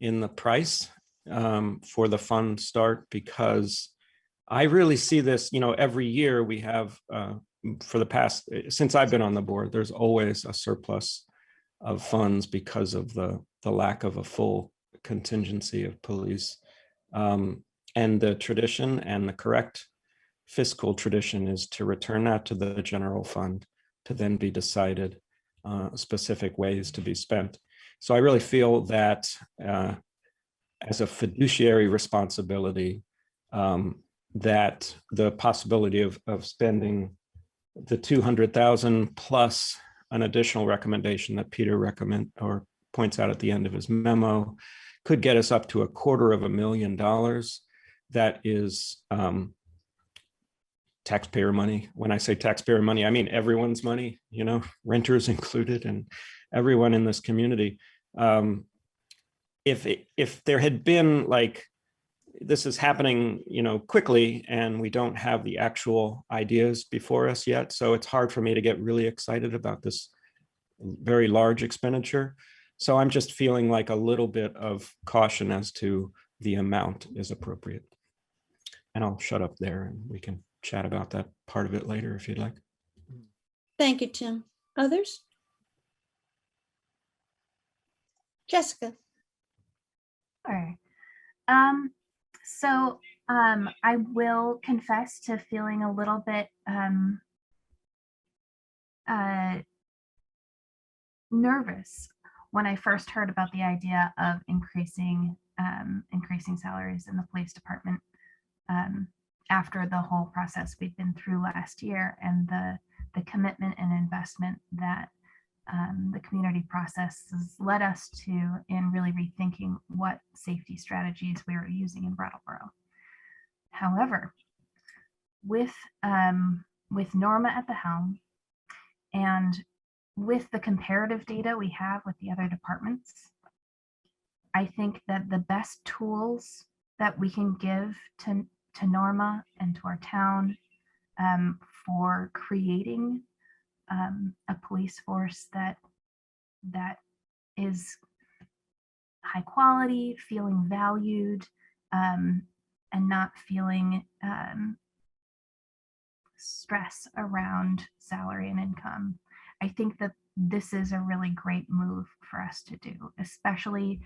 in the price for the fund start, because I really see this, every year we have, for the past, since I've been on the board, there's always a surplus of funds because of the lack of a full contingency of police. And the tradition and the correct fiscal tradition is to return that to the general fund to then be decided specific ways to be spent. So I really feel that as a fiduciary responsibility, that the possibility of spending the 200,000 plus an additional recommendation that Peter points out at the end of his memo could get us up to $250,000. That is taxpayer money. When I say taxpayer money, I mean everyone's money, renters included and everyone in this community. If there had been this is happening, quickly, and we don't have the actual ideas before us yet. So it's hard for me to get really excited about this very large expenditure. So I'm just feeling like a little bit of caution as to the amount is appropriate. And I'll shut up there and we can chat about that part of it later if you'd like. Thank you, Tim. Others? Jessica? Sure. So I will confess to feeling a little bit nervous when I first heard about the idea of increasing salaries in the police department after the whole process we've been through last year, and the commitment and investment that the community process has led us to in really rethinking what safety strategies we are using in Brattleboro. However, with Norma at the helm and with the comparative data we have with the other departments, I think that the best tools that we can give to Norma and to our town for creating a police force that is high quality, feeling valued, and not feeling stress around salary and income. I think that this is a really great move for us to do, especially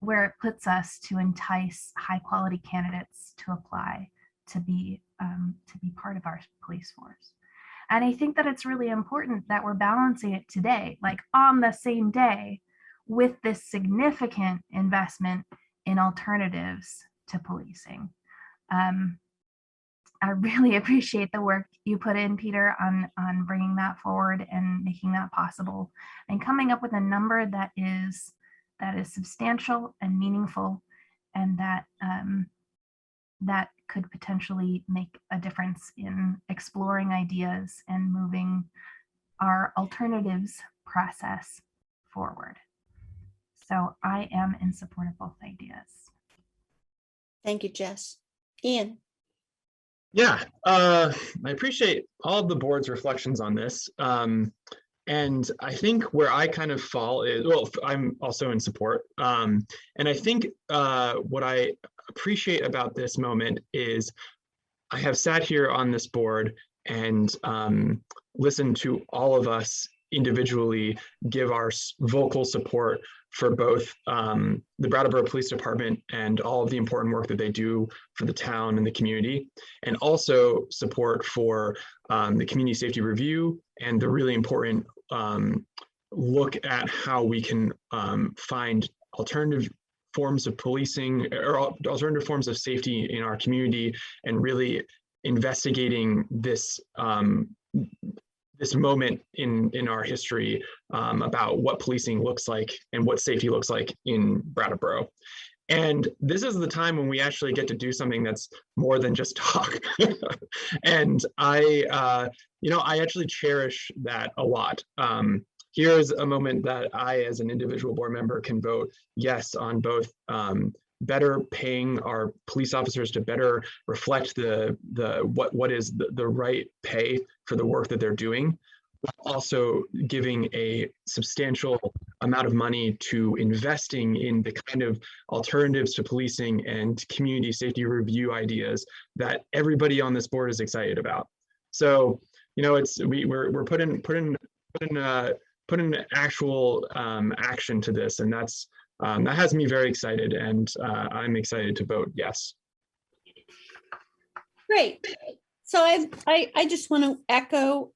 where it puts us to entice high quality candidates to apply to be part of our police force. And I think that it's really important that we're balancing it today, like on the same day, with this significant investment in alternatives to policing. I really appreciate the work you put in, Peter, on bringing that forward and making that possible, and coming up with a number that is substantial and meaningful, and that that could potentially make a difference in exploring ideas and moving our alternatives process forward. So I am in support of both ideas. Thank you, Jess. Ian. Yeah, I appreciate all of the board's reflections on this. And I think where I kind of fall is, well, I'm also in support. And I think what I appreciate about this moment is I have sat here on this board and listened to all of us individually give our vocal support for both the Brattleboro Police Department and all of the important work that they do for the town and the community, and also support for the Community Safety Review and the really important look at how we can find alternative forms of policing or alternative forms of safety in our community, and really investigating this this moment in our history about what policing looks like and what safety looks like in Brattleboro. And this is the time when we actually get to do something that's more than just talk. And I actually cherish that a lot. Here's a moment that I, as an individual board member, can vote yes on both better paying our police officers to better reflect what is the right pay for the work that they're doing, but also giving a substantial amount of money to investing in the kind of alternatives to policing and community safety review ideas that everybody on this board is excited about. So, we're putting actual action to this, and that has me very excited, and I'm excited to vote yes. Great. So I just want to echo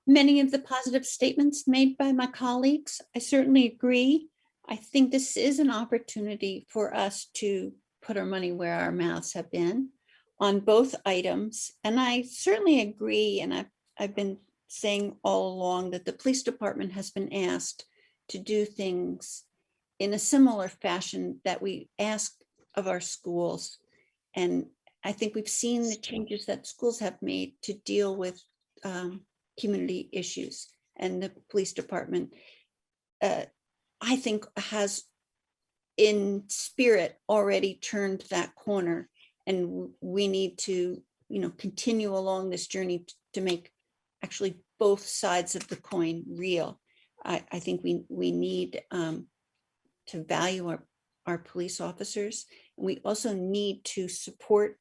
many of the positive statements made by my colleagues. I certainly agree. I think this is an opportunity for us to put our money where our mouths have been on both items. And I certainly agree, and I've been saying all along that the police department has been asked to do things in a similar fashion that we ask of our schools. And I think we've seen the changes that schools have made to deal with community issues, and the police department, I think, has in spirit already turned that corner, and we need to, continue along this journey to make actually both sides of the coin real. I think we need to value our police officers. And we also need to support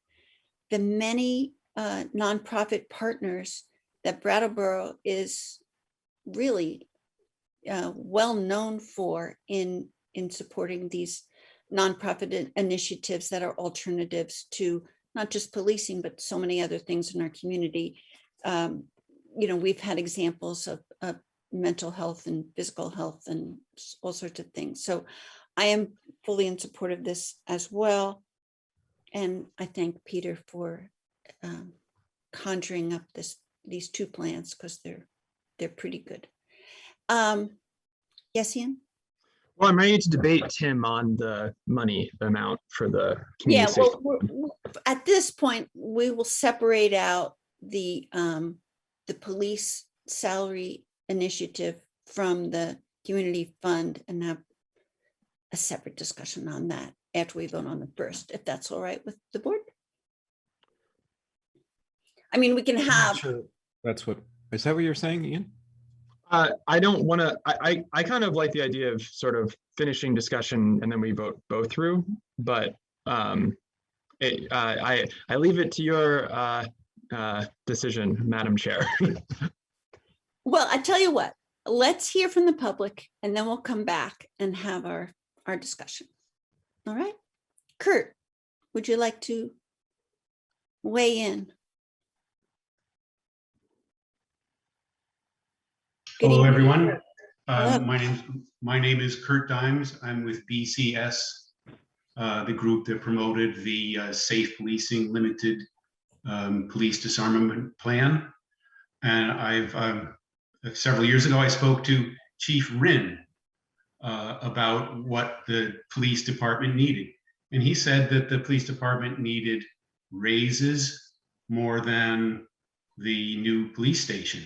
the many nonprofit partners that Brattleboro is really well known for in supporting these nonprofit initiatives that are alternatives to not just policing, but so many other things in our community. We've had examples of mental health and physical health and all sorts of things. So I am fully in support of this as well. And I thank Peter for conjuring up these two plans, because they're pretty good. Yes, Ian? Well, I'm ready to debate Tim on the money amount for the community Yeah, safety. well, at this point, we will separate out the police salary initiative from the community fund and have a separate discussion on that after we vote on the first, if that's all right with the board. I mean, we can I'm not have, sure that's what, is that what you're saying, Ian? I don't want to, I kind of like the idea of sort of finishing discussion and then we vote both through, but I leave it to your decision, Madam Chair. well, I tell you what, let's hear from the public and then we'll come back and have our discussion. All right. Kurt, would you like to weigh in? Good Hello, evening. everyone. Hello. My name is Kurt Dimes. I'm with BCS, the group that promoted the Safe Policing Limited Police Disarmament Plan. And several years ago, I spoke to Chief Rinn about what the police department needed. And he said that the police department needed raises more than the new police station.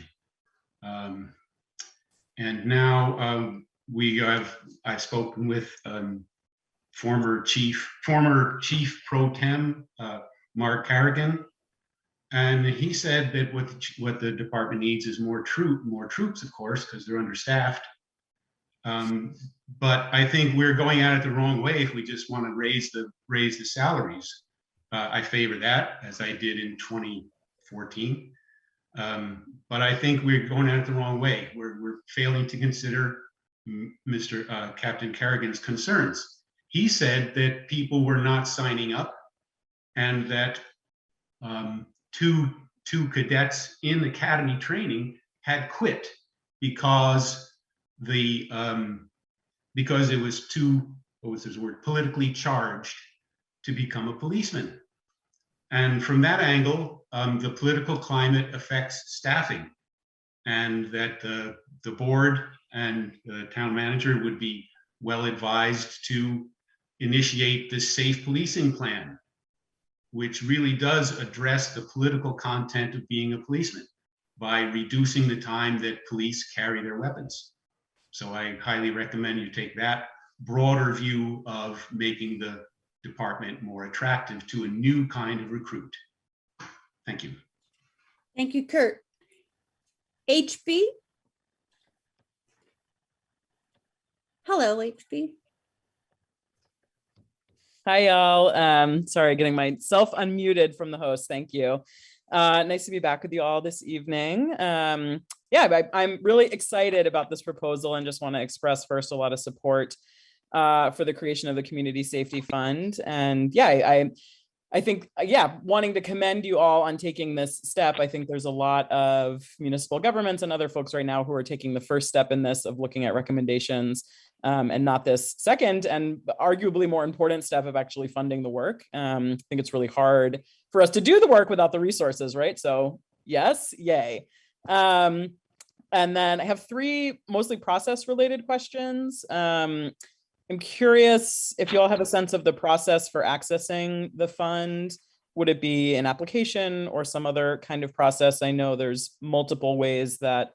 And now I've spoken with former chief pro tem, Mark Carrigan, and he said that what the department needs is more troops, of course, because they're understaffed. But I think we're going at it the wrong way if we just want to raise the salaries. I favor that, as I did in 2014. But I think we're going at it the wrong way. We're failing to consider Captain Carrigan's concerns. He said that people were not signing up and that two cadets in academy training had quit because it was too, what was his word, politically charged to become a policeman. And from that angle, the political climate affects staffing, and that the board and the town manager would be well advised to initiate this safe policing plan, which really does address the political content of being a policeman by reducing the time that police carry their weapons. So I highly recommend you take that broader view of making the department more attractive to a new kind of recruit. Thank you. Thank you, Kurt. HB? Hello, HB. Hi, y'all. Sorry, getting myself unmuted from the host. Thank you. Nice to be back with you all this evening. Yeah, I'm really excited about this proposal and just want to express first a lot of support for the creation of the Community Safety Fund. And yeah, I think, yeah, wanting to commend you all on taking this step. I think there's a lot of municipal governments and other folks right now who are taking the first step in this of looking at recommendations and not this second and arguably more important step of actually funding the work. I think it's really hard for us to do the work without the resources, right? So yes, yay. And then I have three mostly process related questions. I'm curious if you all have a sense of the process for accessing the fund. Would it be an application or some other kind of process? I know there's multiple ways that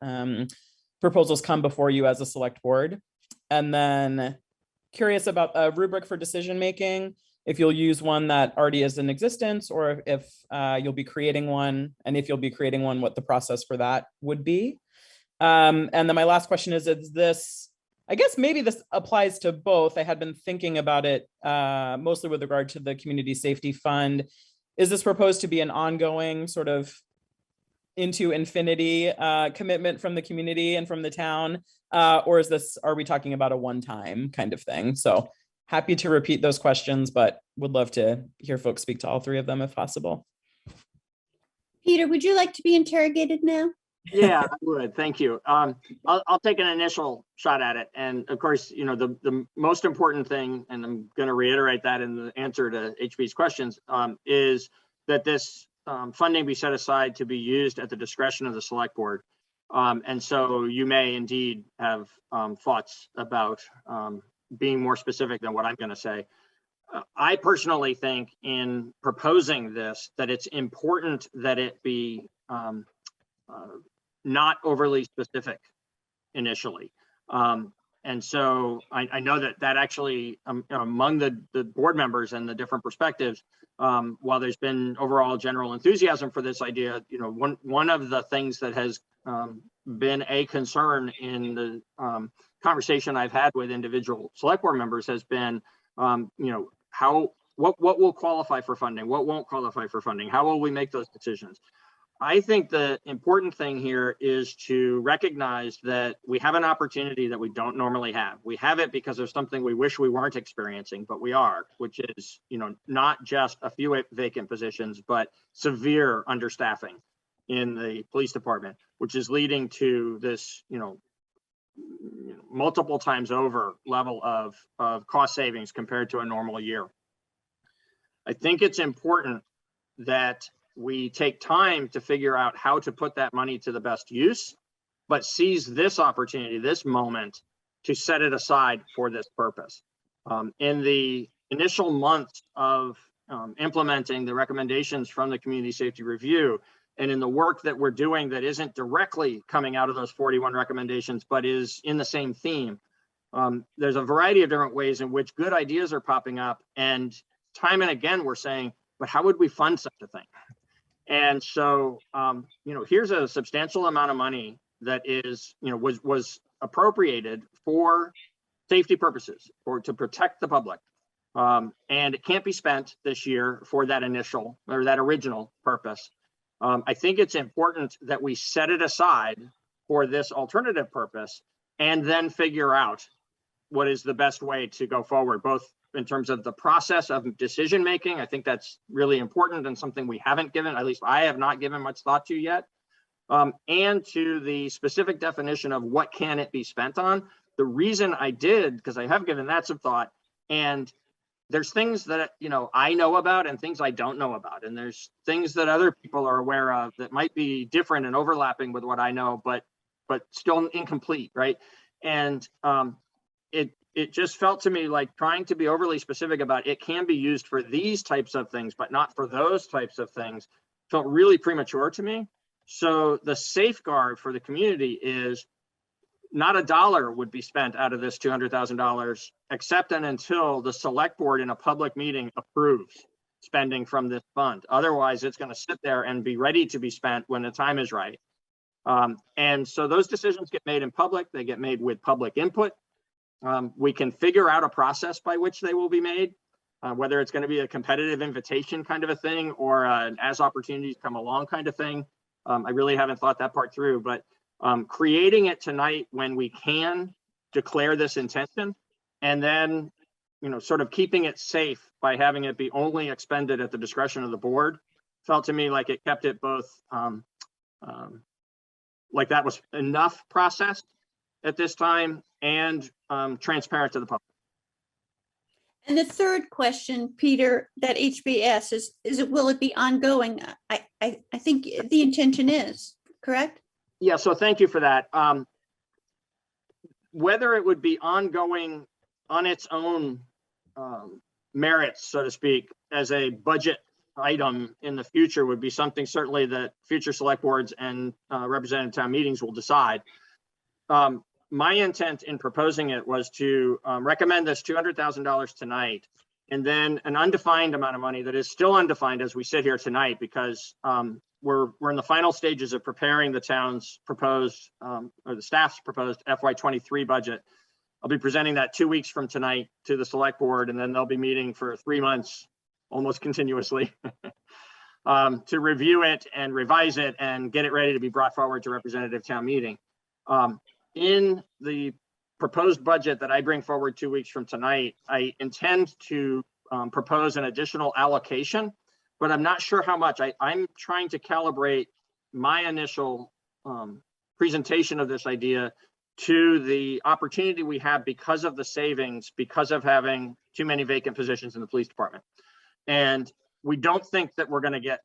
proposals come before you as a select board. And then curious about a rubric for decision making, if you'll use one that already is in existence or if you'll be creating one, and if you'll be creating one, what the process for that would be. And then my last question is this, I guess maybe this applies to both. I had been thinking about it mostly with regard to the Community Safety Fund. Is this proposed to be an ongoing sort of into infinity commitment from the community and from the town? Or are we talking about a one-time kind of thing? So happy to repeat those questions, but would love to hear folks speak to all three of them if possible. Peter, would you like to be interrogated now? Yeah, I would. Thank you. I'll take an initial shot at it. And of course, you know, the most important thing, and I'm going to reiterate that in the answer to HB's questions, is that this funding be set aside to be used at the discretion of the select board. And so you may indeed have thoughts about being more specific than what I'm going to say. I personally think in proposing this, that it's important that it be not overly specific initially. And so I know that actually among the board members and the different perspectives, while there's been overall general enthusiasm for this idea, one of the things that has been a concern in the conversation I've had with individual select board members has been, what will qualify for funding, what won't qualify for funding, how will we make those decisions? I think the important thing here is to recognize that we have an opportunity that we don't normally have. We have it because of something we wish we weren't experiencing, but we are, which is, not just a few vacant positions, but severe understaffing in the police department, which is leading to this, multiple times over level of cost savings compared to a normal year. I think it's important that we take time to figure out how to put that money to the best use, but seize this opportunity, this moment, to set it aside for this purpose. In the initial months of implementing the recommendations from the Community Safety Review, and in the work that we're doing that isn't directly coming out of those 41 recommendations, but is in the same theme, there's a variety of different ways in which good ideas are popping up, and time and again we're saying, but how would we fund such a thing? And so, here's a substantial amount of money that is, was appropriated for safety purposes or to protect the public. And it can't be spent this year for that initial or that original purpose. I think it's important that we set it aside for this alternative purpose and then figure out what is the best way to go forward, both in terms of the process of decision making. I think that's really important and something we haven't given, at least I have not given much thought to yet, and to the specific definition of what can it be spent on. The reason I did, because I have given that some thought, and there's things that I know about and things I don't know about, and there's things that other people are aware of that might be different and overlapping with what I know, but still incomplete, right? And it just felt to me like trying to be overly specific about it can be used for these types of things, but not for those types of things, felt really premature to me. So the safeguard for the community is not a dollar would be spent out of this $200,000, except and until the select board in a public meeting approves spending from this fund. Otherwise, it's going to sit there and be ready to be spent when the time is right. And so those decisions get made in public. They get made with public input. We can figure out a process by which they will be made, whether it's going to be a competitive invitation kind of a thing or an as opportunities come along kind of thing. I really haven't thought that part through, but creating it tonight when we can declare this intention and then, sort of keeping it safe by having it be only expended at the discretion of the board felt to me like it kept it both like that was enough processed at this time and transparent to the public. And the third question, Peter, that HBS is will it be ongoing? I think the intention is, correct? Yeah, so thank you for that. Whether it would be ongoing on its own merits, so to speak, as a budget item in the future would be something certainly that future select boards and representative town meetings will decide. My intent in proposing it was to recommend this $200,000 tonight, and then an undefined amount of money that is still undefined as we sit here tonight, because we're in the final stages of preparing the town's proposed or the staff's proposed FY23 budget. I'll be presenting that 2 weeks from tonight to the select board, and then they'll be meeting for 3 months almost continuously to review it and revise it and get it ready to be brought forward to representative town meeting. In the proposed budget that I bring forward 2 weeks from tonight, I intend to propose an additional allocation, but I'm not sure how much. I'm trying to calibrate my initial presentation of this idea to the opportunity we have because of the savings, because of having too many vacant positions in the police department. And we don't think that we're going to get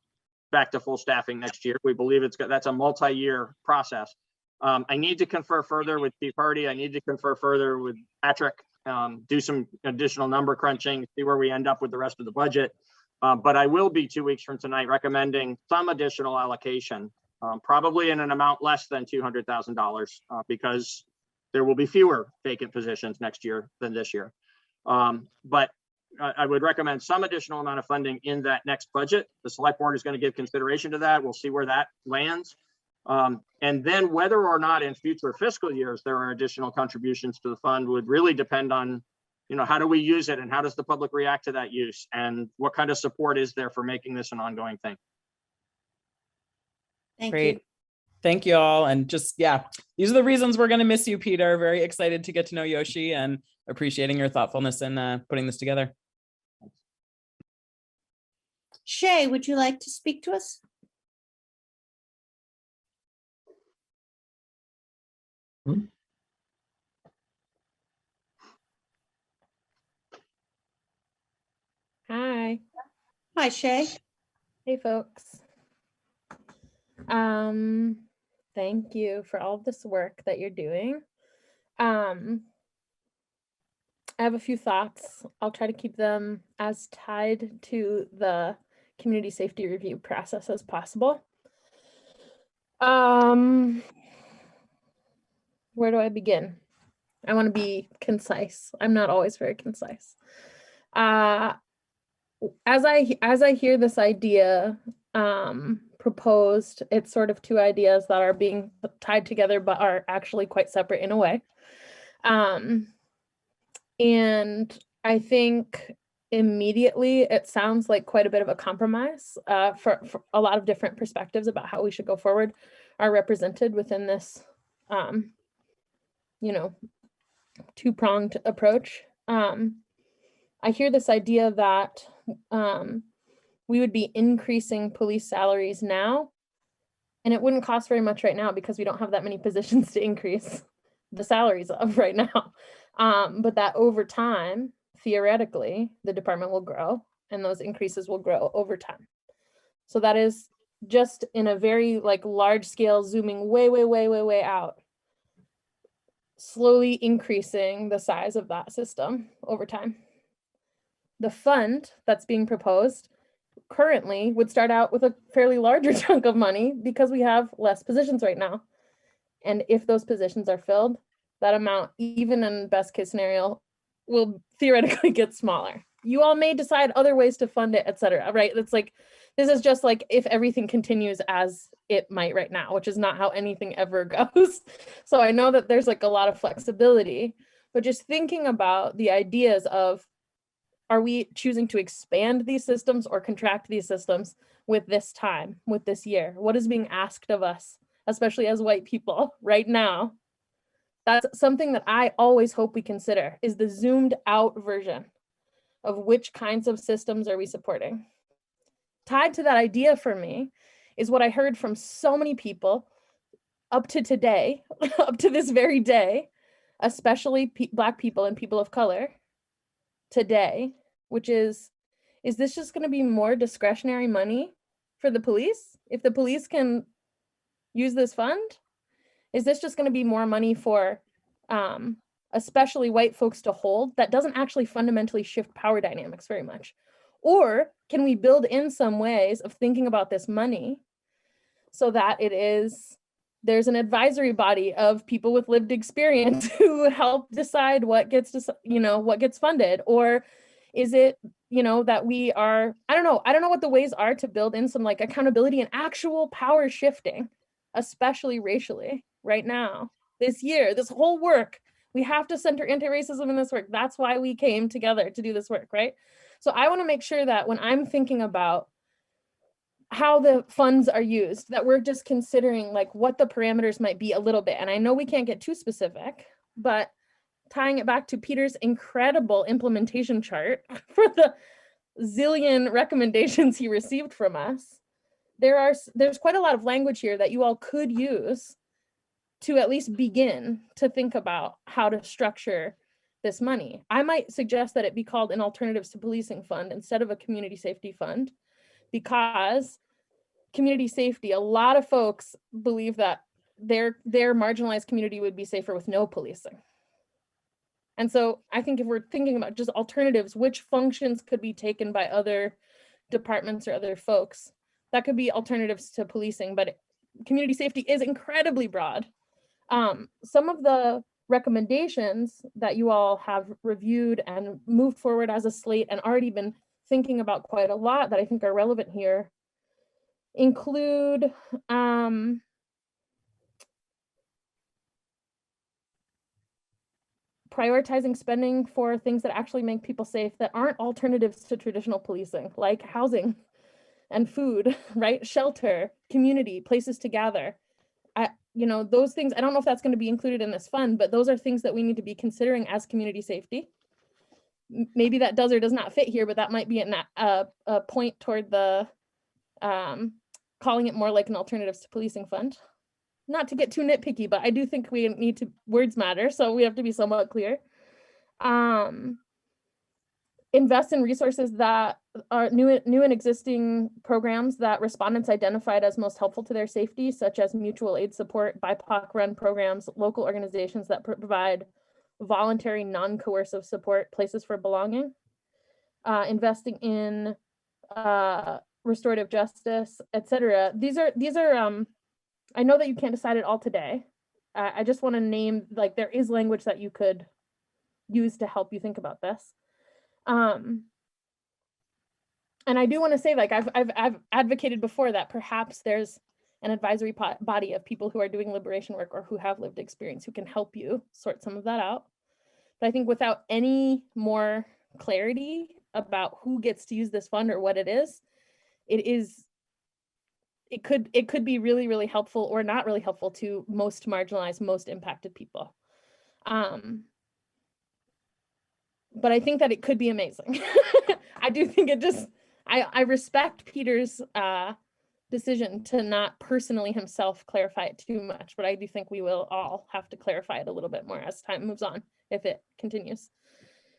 back to full staffing next year. We believe that's a multi-year process. I need to confer further with Chief Hardy. I need to confer further with Patrick, do some additional number crunching, see where we end up with the rest of the budget. But I will be 2 weeks from tonight recommending some additional allocation, probably in an amount less than $200,000, because there will be fewer vacant positions next year than this year. But I would recommend some additional amount of funding in that next budget. The select board is going to give consideration to that. We'll see where that lands. And then whether or not in future fiscal years there are additional contributions to the fund would really depend on, how do we use it and how does the public react to that use and what kind of support is there for making this an ongoing thing. Thank Great. you. Thank you all. And just, yeah, these are the reasons we're going to miss you, Peter. Very excited to get to know Yoshi and appreciating your thoughtfulness in putting this together. Shay, would you like to speak to us? Hi. Hi, Shay. Hey, folks. Thank you for all of this work that you're doing. I have a few thoughts. I'll try to keep them as tied to the community safety review process as possible. Where do I begin? I want to be concise. I'm not always very concise. As I hear this idea proposed, it's sort of two ideas that are being tied together but are actually quite separate in a way. And I think immediately it sounds like quite a bit of a compromise for a lot of different perspectives about how we should go forward are represented within this two-pronged approach. I hear this idea that we would be increasing police salaries now, and it wouldn't cost very much right now because we don't have that many positions to increase the salaries of right now. But that over time, theoretically, the department will grow and those increases will grow over time. So that is just in a very large scale, zooming way out, slowly increasing the size of that system over time. The fund that's being proposed currently would start out with a fairly larger chunk of money because we have less positions right now. And if those positions are filled, that amount, even in best case scenario, will theoretically get smaller. You all may decide other ways to fund it, etc. Right? It's this is just if everything continues as it might right now, which is not how anything ever goes. So I know that there's a lot of flexibility, but just thinking about the ideas of, are we choosing to expand these systems or contract these systems with this time, with this year? What is being asked of us, especially as white people right now? That's something that I always hope we consider, is the zoomed out version of which kinds of systems are we supporting. Tied to that idea for me is what I heard from so many people up to today, up to this very day, especially Black people and people of color today, which is this just going to be more discretionary money for the police? If the police can use this fund, is this just going to be more money for especially white folks to hold that doesn't actually fundamentally shift power dynamics very much? Or can we build in some ways of thinking about this money so that there's an advisory body of people with lived experience who help decide what gets what gets funded? Or is it that we are, I don't know what the ways are to build in some accountability and actual power shifting, especially racially right now, this year, this whole work. We have to center anti-racism in this work. That's why we came together to do this work, right? So I want to make sure that when I'm thinking about how the funds are used, that we're just considering what the parameters might be a little bit. And I know we can't get too specific, but tying it back to Peter's incredible implementation chart for the zillion recommendations he received from us, there's quite a lot of language here that you all could use to at least begin to think about how to structure this money. I might suggest that it be called an Alternatives to Policing Fund instead of a community safety fund, because community safety, a lot of folks believe that their marginalized community would be safer with no policing. And so I think if we're thinking about just alternatives, which functions could be taken by other departments or other folks, that could be alternatives to policing, but community safety is incredibly broad. Some of the recommendations that you all have reviewed and moved forward as a slate and already been thinking about quite a lot that I think are relevant here include prioritizing spending for things that actually make people safe that aren't alternatives to traditional policing, like housing and food, right? Shelter, community, places to gather. You know, those things, I don't know if that's going to be included in this fund, but those are things that we need to be considering as community safety. Maybe that does or does not fit here, but that might be a point toward the calling it more like an alternatives to policing fund. Not to get too nitpicky, but I do think we need to, words matter, so we have to be somewhat clear. Invest in resources that are new and existing programs that respondents identified as most helpful to their safety, such as mutual aid support, BIPOC run programs, local organizations that provide voluntary non-coercive support, places for belonging, investing in restorative justice, etc. These are I know that you can't decide it all today. I just want to name, like, there is language that you could use to help you think about this. And I do want to say, like, I've advocated before that perhaps there's an advisory body of people who are doing liberation work or who have lived experience who can help you sort some of that out. But I think without any more clarity about who gets to use this fund or what it is, it could be really, really helpful or not really helpful to most marginalized, most impacted people. But I think that it could be amazing. I do think it just, I respect Peter's decision to not personally himself clarify it too much, but I do think we will all have to clarify it a little bit more as time moves on, if it continues.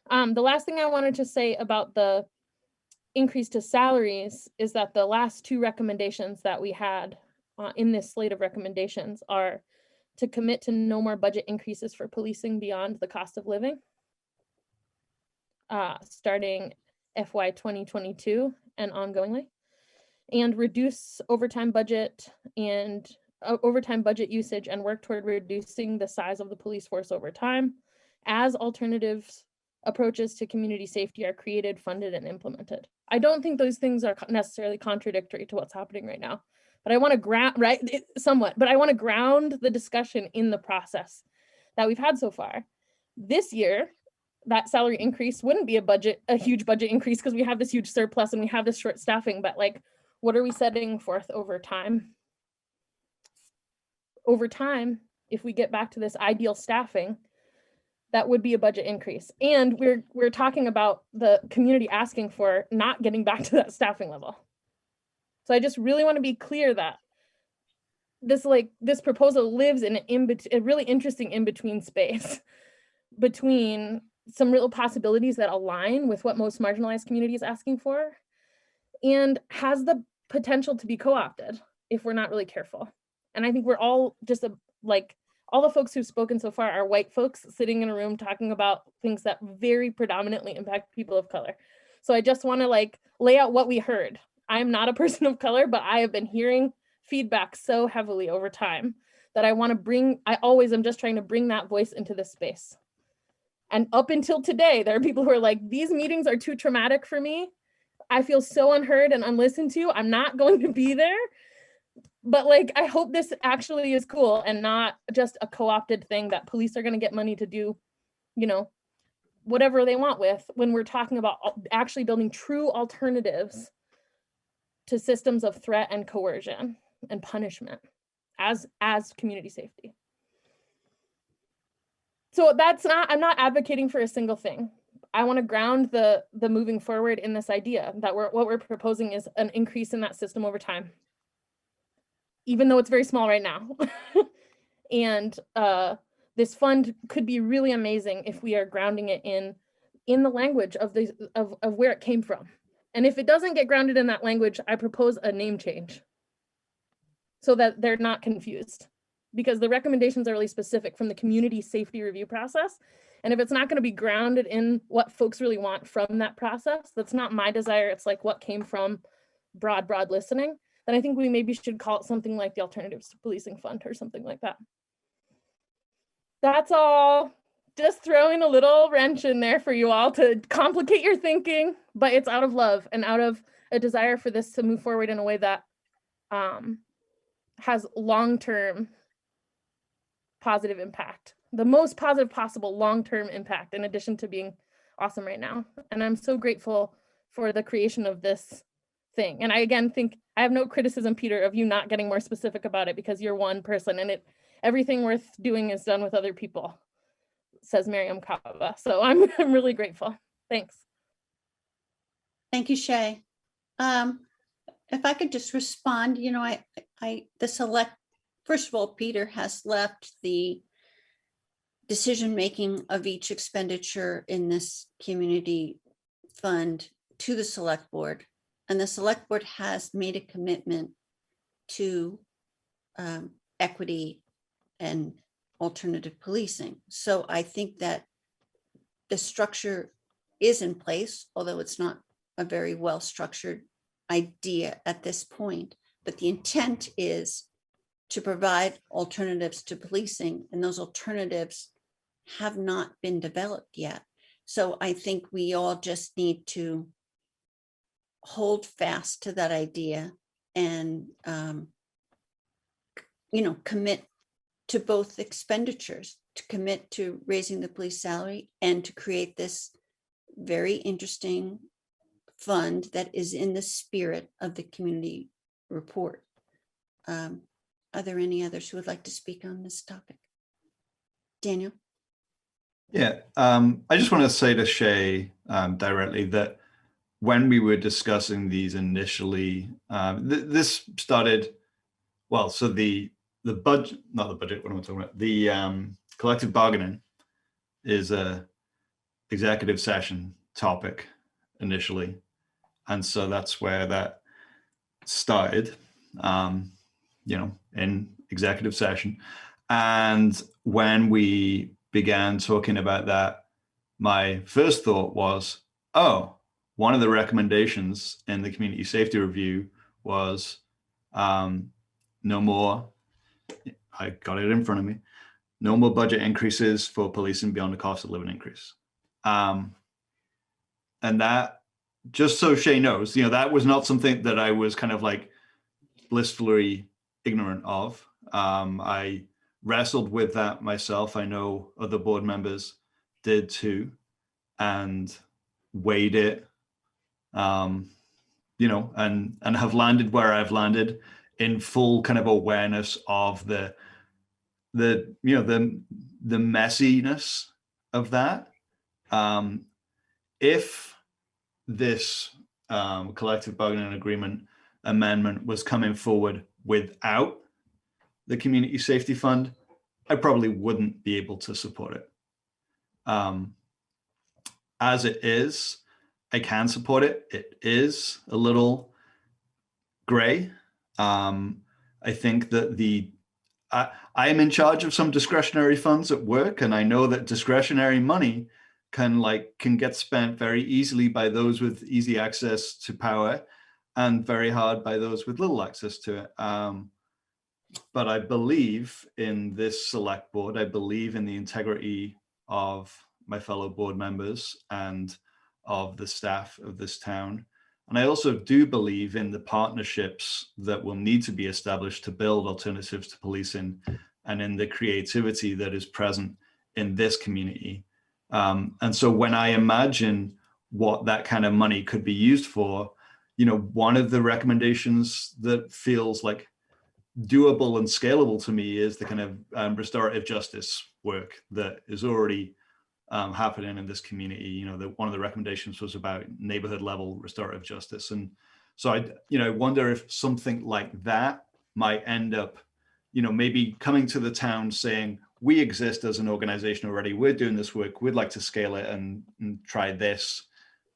The last thing I wanted to say about the increase to salaries is that the last two recommendations that we had in this slate of recommendations are to commit to no more budget increases for policing beyond the cost of living, starting FY 2022 and ongoingly, and reduce overtime budget usage and work toward reducing the size of the police force over time as alternatives approaches to community safety are created, funded, and implemented. I don't think those things are necessarily contradictory to what's happening right now, but I want to ground, but I want to ground the discussion in the process that we've had so far. This year, that salary increase wouldn't be a huge budget increase because we have this huge surplus and we have this short staffing, but like, what are we setting forth over time? Over time, if we get back to this ideal staffing, that would be a budget increase. And we're talking about the community asking for not getting back to that staffing level. So I just really want to be clear that this proposal lives in a really interesting in-between space between some real possibilities that align with what most marginalized community is asking for and has the potential to be co-opted if we're not really careful. And I think we're all just all the folks who've spoken so far are white folks sitting in a room talking about things that very predominantly impact people of color. So I just want to lay out what we heard. I'm not a person of color, but I have been hearing feedback so heavily over time that I always am just trying to bring that voice into this space. And up until today, there are people who are like, these meetings are too traumatic for me. I feel so unheard and unlistened to. I'm not going to be there. But I hope this actually is cool and not just a co-opted thing that police are going to get money to do, whatever they want with, when we're talking about actually building true alternatives to systems of threat and coercion and punishment as community safety. So I'm not advocating for a single thing. I want to ground the moving forward in this idea that what we're proposing is an increase in that system over time, even though it's very small right now. And this fund could be really amazing if we are grounding it in the language of where it came from. And if it doesn't get grounded in that language, I propose a name change so that they're not confused, because the recommendations are really specific from the community safety review process. And if it's not going to be grounded in what folks really want from that process, that's not my desire. It's what came from broad listening. Then I think we maybe should call it something like the Alternatives to Policing Fund or something like that. That's all. Just throwing a little wrench in there for you all to complicate your thinking, but it's out of love and out of a desire for this to move forward in a way that has long-term positive impact, the most positive possible long-term impact, in addition to being awesome right now. And I'm so grateful for the creation of this thing. And I again think I have no criticism, Peter, of you not getting more specific about it, because you're one person and everything worth doing is done with other people, says Miriam Kava. So I'm really grateful. Thanks. Thank you, Shay. If I could just respond, you know, first of all, Peter has left the decision-making of each expenditure in this community fund to the select board. And the select board has made a commitment to equity and alternative policing. So I think that the structure is in place, although it's not a very well-structured idea at this point. But the intent is to provide alternatives to policing, and those alternatives have not been developed yet. So I think we all just need to hold fast to that idea and, you know, commit to both expenditures, to commit to raising the police salary and to create this very interesting fund that is in the spirit of the community report. Are there any others who would like to speak on this topic? Daniel? Yeah, I just want to say to Shay directly that when we were discussing these initially, this started, well, so the budget, not the budget, what am I talking about? The collective bargaining is a executive session topic initially. And so that's where that started, you know, in executive session. And when we began talking about that, my first thought was, oh, one of the recommendations in the community safety review was no more, I got it in front of me, no more budget increases for policing beyond the cost of living increase. And that, just so Shay knows, you know, that was not something that I was kind of like blissfully ignorant of. I wrestled with that myself. I know other board members did too, and weighed it, you know, and have landed where I've landed in full kind of awareness of the you know, the messiness of that. If this collective bargaining agreement amendment was coming forward without the community safety fund, I probably wouldn't be able to support it. As it is, I can support it. It is a little gray. I think that I am in charge of some discretionary funds at work, and I know that discretionary money can get spent very easily by those with easy access to power and very hard by those with little access to it. But I believe in this select board. I believe in the integrity of my fellow board members and of the staff of this town. And I also do believe in the partnerships that will need to be established to build alternatives to policing, and in the creativity that is present in this community. And so when I imagine what that kind of money could be used for, you know, one of the recommendations that feels like doable and scalable to me is the kind of restorative justice work that is already happening in this community. You know, one of the recommendations was about neighborhood level restorative justice. And so I wonder if something like that might end up, you know, maybe coming to the town saying, we exist as an organization already, we're doing this work, we'd like to scale it and try this.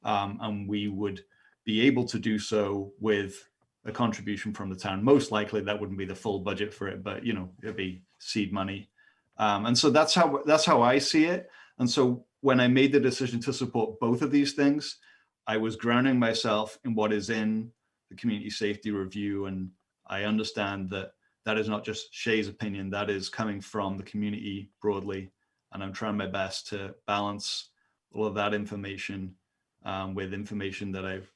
And we would be able to do so with a contribution from the town. Most likely that wouldn't be the full budget for it, but, you know, it'd be seed money. And so that's how I see it. And so when I made the decision to support both of these things, I was grounding myself in what is in the community safety review. And I understand that that is not just Shay's opinion, that is coming from the community broadly. And I'm trying my best to balance all of that information with information that I've,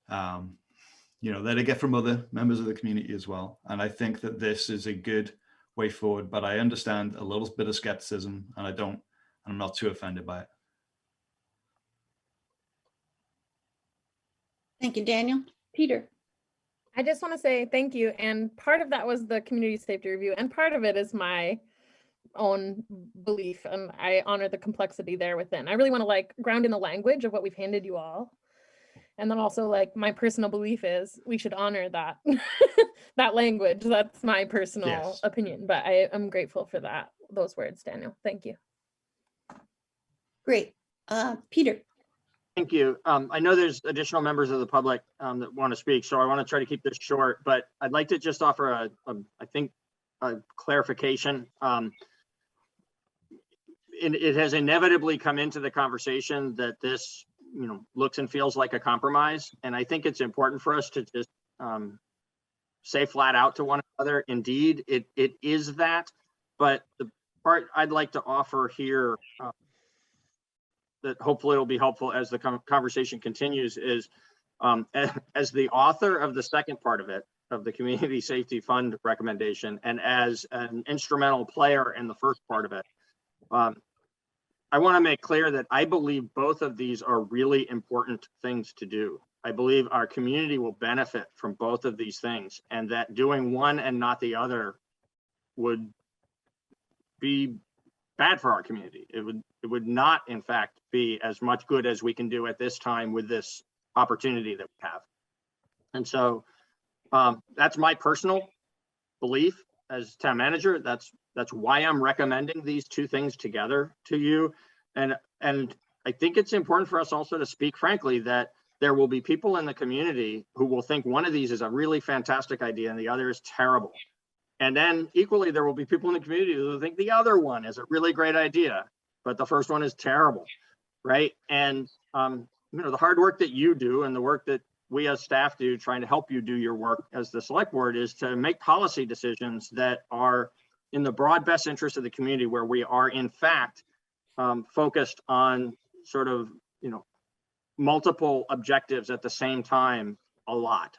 that I get from other members of the community as well. And I think that this is a good way forward, but I understand a little bit of skepticism, and I'm not too offended by it. Thank you, Daniel. Peter. I just want to say thank you. And part of that was the community safety review, and part of it is my own belief, and I honor the complexity there within. I really want to like ground in the language of what we've handed you all. And then also like my personal belief is we should honor that, that language. That's my personal opinion, but I am grateful for those words, Daniel. Thank you. Great. Peter. Thank you. I know there's additional members of the public that want to speak, so I want to try to keep this short, but I'd like to just offer a clarification. It has inevitably come into the conversation that this, looks and feels like a compromise. And I think it's important for us to just say flat out to one another, indeed, it is that. But the part I'd like to offer here that hopefully will be helpful as the conversation continues is, as the author of the second part of it, of the Community Safety Fund recommendation, and as an instrumental player in the first part of it, I want to make clear that I believe both of these are really important things to do. I believe our community will benefit from both of these things, and that doing one and not the other would be bad for our community. It would not, in fact, be as much good as we can do at this time with this opportunity that we have. And so that's my personal belief as town manager. That's why I'm recommending these two things together to you. And I think it's important for us also to speak frankly that there will be people in the community who will think one of these is a really fantastic idea and the other is terrible. And then equally, there will be people in the community who think the other one is a really great idea, but the first one is terrible, right? And the hard work that you do and the work that we as staff do trying to help you do your work as the select board is to make policy decisions that are in the broad best interest of the community, where we are in fact focused on sort of, multiple objectives at the same time a lot.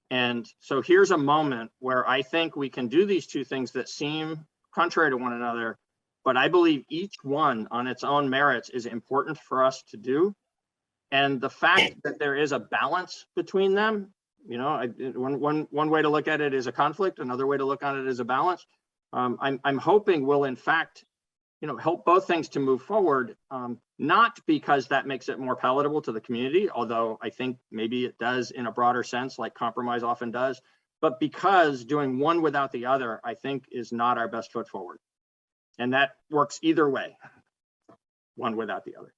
And so here's a moment where I think we can do these two things that seem contrary to one another, but I believe each one on its own merits is important for us to do. And the fact that there is a balance between them, one way to look at it is a conflict, another way to look at it is a balance. I'm hoping will in fact, help both things to move forward, not because that makes it more palatable to the community, although I think maybe it does in a broader sense, like compromise often does, but because doing one without the other, I think is not our best foot forward. And that works either way, one without the other.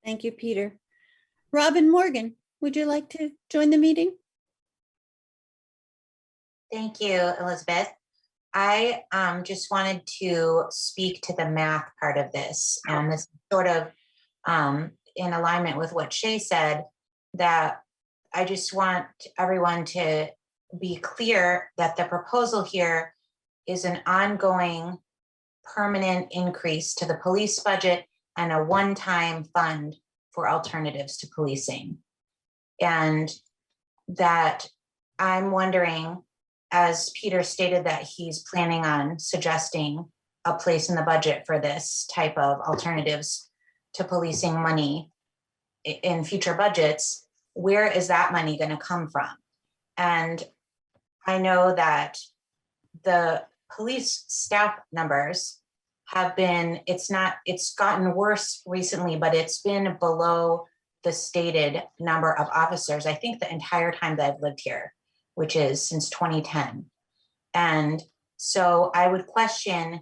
Thank you, Peter. Robin Morgan, would you like to join the meeting? Thank you, Elizabeth. I just wanted to speak to the math part of this, and this sort of in alignment with what Shay said, that I just want everyone to be clear that the proposal here is an ongoing permanent increase to the police budget and a one-time fund for alternatives to policing. And that I'm wondering, as Peter stated that he's planning on suggesting a place in the budget for this type of alternatives to policing money in future budgets, where is that money going to come from? And I know that the police staff numbers have been, it's gotten worse recently, but it's been below the stated number of officers, I think the entire time that I've lived here, which is since 2010. And so I would question,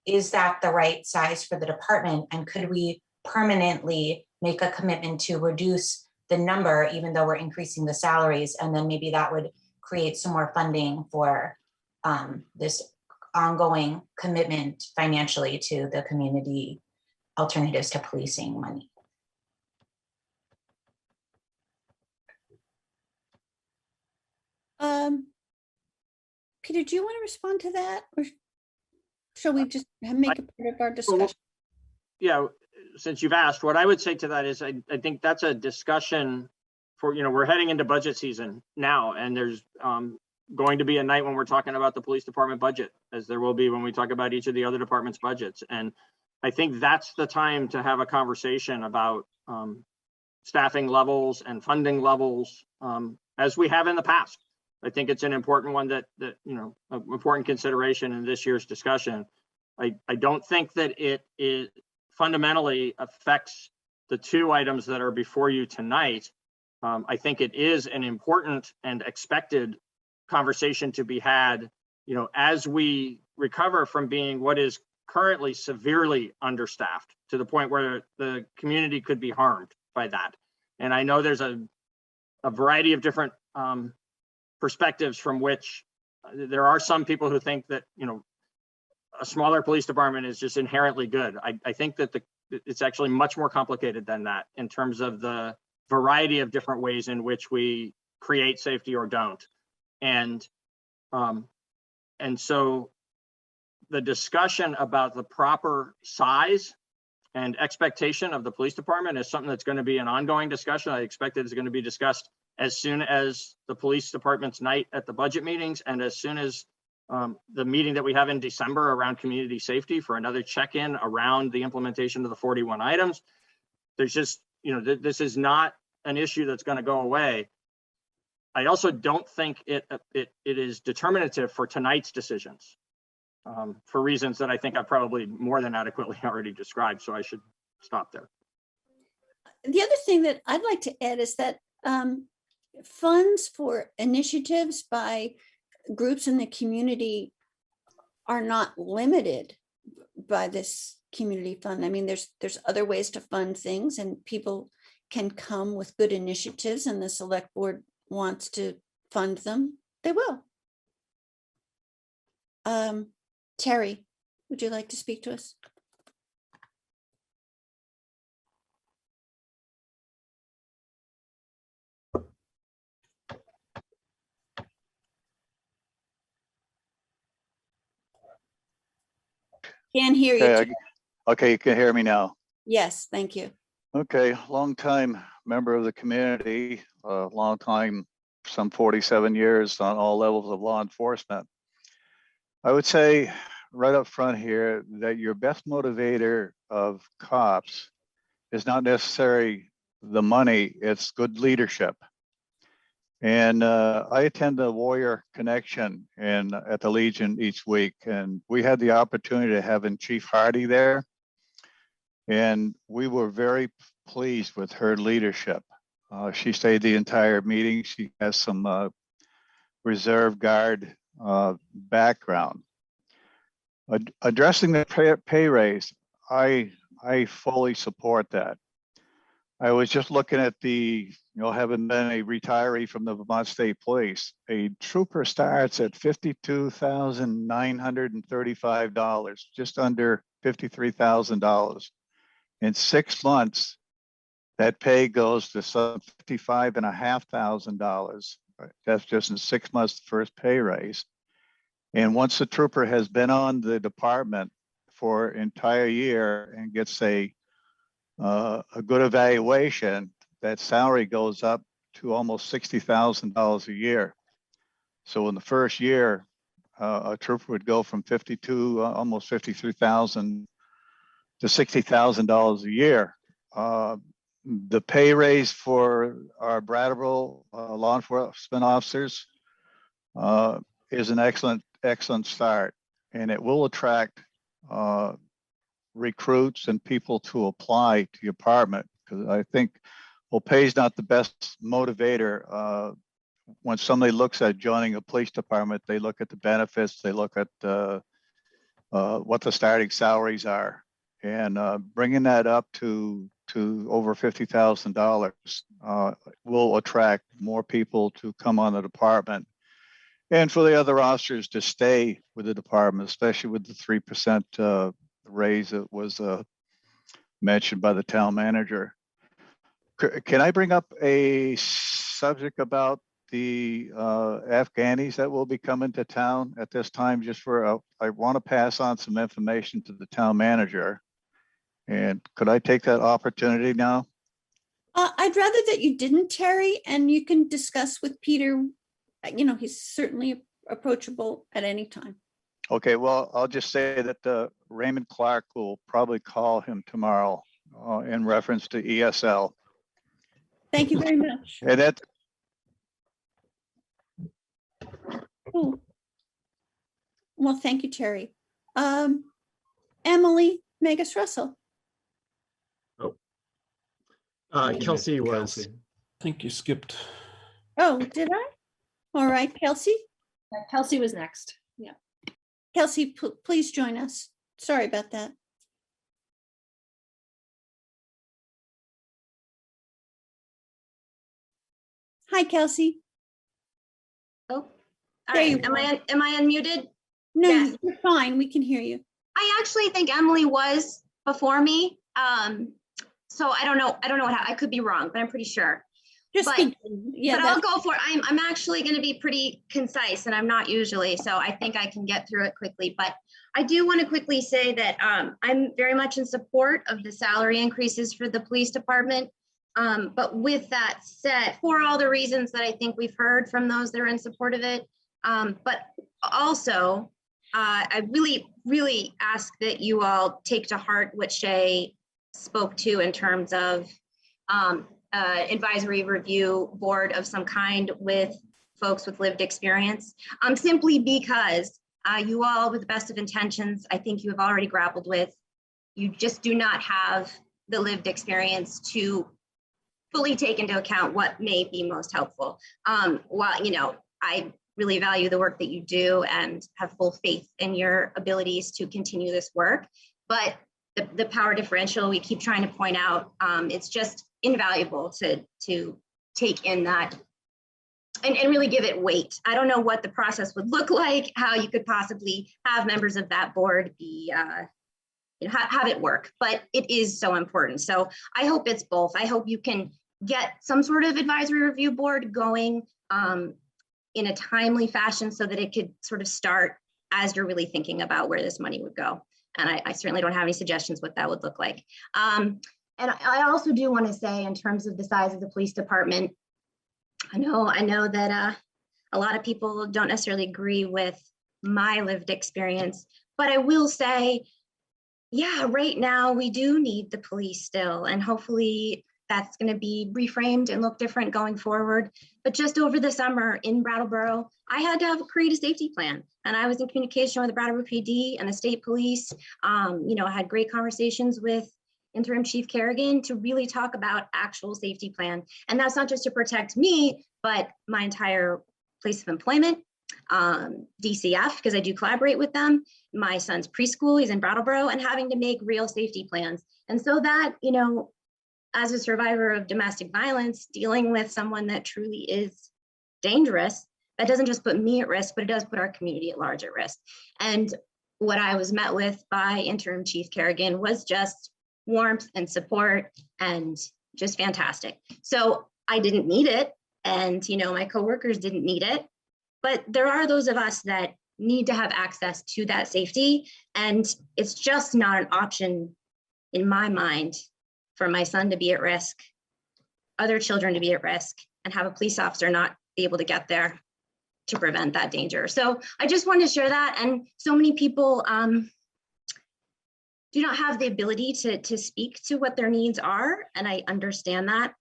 is that the right size for the department? And could we permanently make a commitment to reduce the number, even though we're increasing the salaries? And then maybe that would create some more funding for this ongoing commitment financially to the community alternatives to policing money. Peter, do you want to respond to that? Or shall we just make it part of our discussion? Yeah, since you've asked, what I would say to that is I think that's a discussion for, we're heading into budget season now, and there's going to be a night when we're talking about the police department budget, as there will be when we talk about each of the other departments' budgets. And I think that's the time to have a conversation about staffing levels and funding levels, as we have in the past. I think it's an important one that an important consideration in this year's discussion. I don't think that it fundamentally affects the two items that are before you tonight. I think it is an important and expected conversation to be had, as we recover from being what is currently severely understaffed to the point where the community could be harmed by that. And I know there's a variety of different perspectives from which there are some people who think that, a smaller police department is just inherently good. I think that it's actually much more complicated than that in terms of the variety of different ways in which we create safety or don't. And so the discussion about the proper size and expectation of the police department is something that's going to be an ongoing discussion. I expect it's going to be discussed as soon as the police department's night at the budget meetings, and as soon as the meeting that we have in December around community safety for another check-in around the implementation of the 41 items. There's just, this is not an issue that's going to go away. I also don't think it is determinative for tonight's decisions, for reasons that I think I've probably more than adequately already described, so I should stop there. The other thing that I'd like to add is that funds for initiatives by groups in the community are not limited by this community fund. I mean, there's other ways to fund things, and people can come with good initiatives, and the select board wants to fund them, they will. Terry, would you like to speak to us? Can't hear you. Okay, okay, you can hear me now. Yes, thank you. Okay, long time member of the community, long time, some 47 years on all levels of law enforcement. I would say right up front here that your best motivator of cops is not necessarily the money, it's good leadership. And I attend the Warrior Connection at the Legion each week, and we had the opportunity of having Chief Hardy there. And we were very pleased with her leadership. She stayed the entire meeting. She has some reserve guard background. Addressing the pay raise, I fully support that. I was just looking at having been a retiree from the Vermont State Police, a trooper starts at $52,935, just under $53,000. In 6 months, that pay goes to some $55,500. That's just in 6 months, the first pay raise. And once the trooper has been on the department for an entire year and gets a good evaluation, that salary goes up to almost $60,000 a year. So in the first year, a trooper would go from almost $53,000 to $60,000 a year. The pay raise for our Brattleboro law enforcement officers is an excellent start, and it will attract recruits and people to apply to your department, because I think, well, pay is not the best motivator. When somebody looks at joining a police department, they look at the benefits, they look at what the starting salaries are, and bringing that up to over $50,000 will attract more people to come on the department, and for the other officers to stay with the department, especially with the 3% raise that was mentioned by the town manager. Can I bring up a subject about the Afghanis that will be coming to town at this time, just for, I want to pass on some information to the town manager. And could I take that opportunity now? I'd rather that you didn't, Terry, and you can discuss with Peter. He's certainly approachable at any time. Okay, well, I'll just say that Raymond Clark will probably call him tomorrow in reference to ESL. Thank you very much. And that, Cool. Well, thank you, Terry. Emily Megas Russell. Kelsey was. Kelsey. I think you skipped. Oh, did I? All right, Kelsey. Kelsey was next. Yeah. Kelsey, please join us. Sorry about that. Hi, Kelsey. Oh, all There you right. Am I unmuted? No, Yes. you're fine. We can hear you. I actually think Emily was before me. So I don't know what happened. I could be wrong, but I'm pretty sure. Just But- begin. Yeah, But I'll that's go for it. I'm actually going to be pretty concise, and I'm not usually, so I think I can get through it quickly. But I do want to quickly say that I'm very much in support of the salary increases for the police department. But with that said, for all the reasons that I think we've heard from those that are in support of it, but also I really, really ask that you all take to heart what Shay spoke to in terms of advisory review board of some kind with folks with lived experience, simply because you all, with the best of intentions, I think you have already grappled with, you just do not have the lived experience to fully take into account what may be most helpful. While, I really value the work that you do and have full faith in your abilities to continue this work, but the power differential we keep trying to point out, it's just invaluable to take in that and really give it weight. I don't know what the process would look like, how you could possibly have members of that board be, have it work, but it is so important. So I hope it's both. I hope you can get some sort of advisory review board going in a timely fashion so that it could sort of start as you're really thinking about where this money would go. And I certainly don't have any suggestions what that would look like. And I also do want to say, in terms of the size of the police department, I know that a lot of people don't necessarily agree with my lived experience, but I will say, yeah, right now we do need the police still, and hopefully that's going to be reframed and look different going forward. But just over the summer in Brattleboro, I had to create a safety plan, and I was in communication with the Brattleboro PD and the state police. I had great conversations with Interim Chief Kerrigan to really talk about actual safety plan. And that's not just to protect me, but my entire place of employment, DCF, because I do collaborate with them, my son's preschool, he's in Brattleboro, and having to make real safety plans. And so that, as a survivor of domestic violence, dealing with someone that truly is dangerous, that doesn't just put me at risk, but it does put our community at large at risk. And what I was met with by Interim Chief Kerrigan was just warmth and support and just fantastic. So I didn't need it, and my coworkers didn't need it, but there are those of us that need to have access to that safety, and it's just not an option in my mind for my son to be at risk, other children to be at risk, and have a police officer not be able to get there to prevent that danger. So I just wanted to share that. And so many people do not have the ability to speak to what their needs are. And I understand that,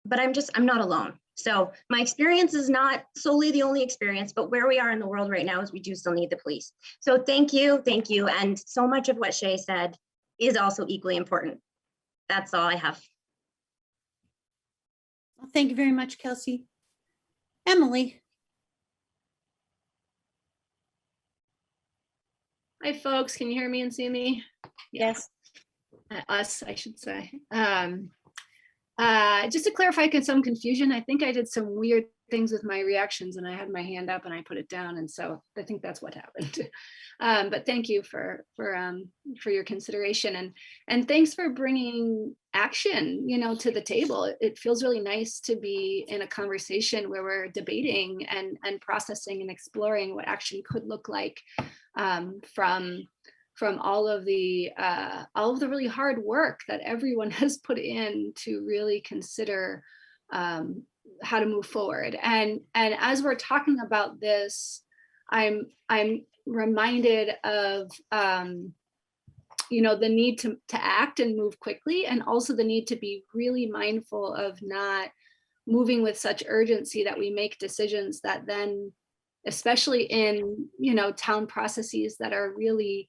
but I'm not alone. So my experience is not solely the only experience, but where we are in the world right now is we do still need the police. So thank you. And so much of what Shay said is also equally important. That's all I have. Well, thank you very much, Kelsey. Emily. Hi, folks. Can you hear me and see me? Yes. Us, I should say. Just to clarify some confusion, I think I did some weird things with my reactions and I had my hand up and I put it down. And so I think that's what happened. But thank you for your consideration and thanks for bringing action, to the table. It feels really nice to be in a conversation where we're debating and processing and exploring what action could look like from all of the really hard work that everyone has put in to really consider how to move forward. And as we're talking about this, I'm reminded of the need to act and move quickly, and also the need to be really mindful of not moving with such urgency that we make decisions that then, especially in town processes that are really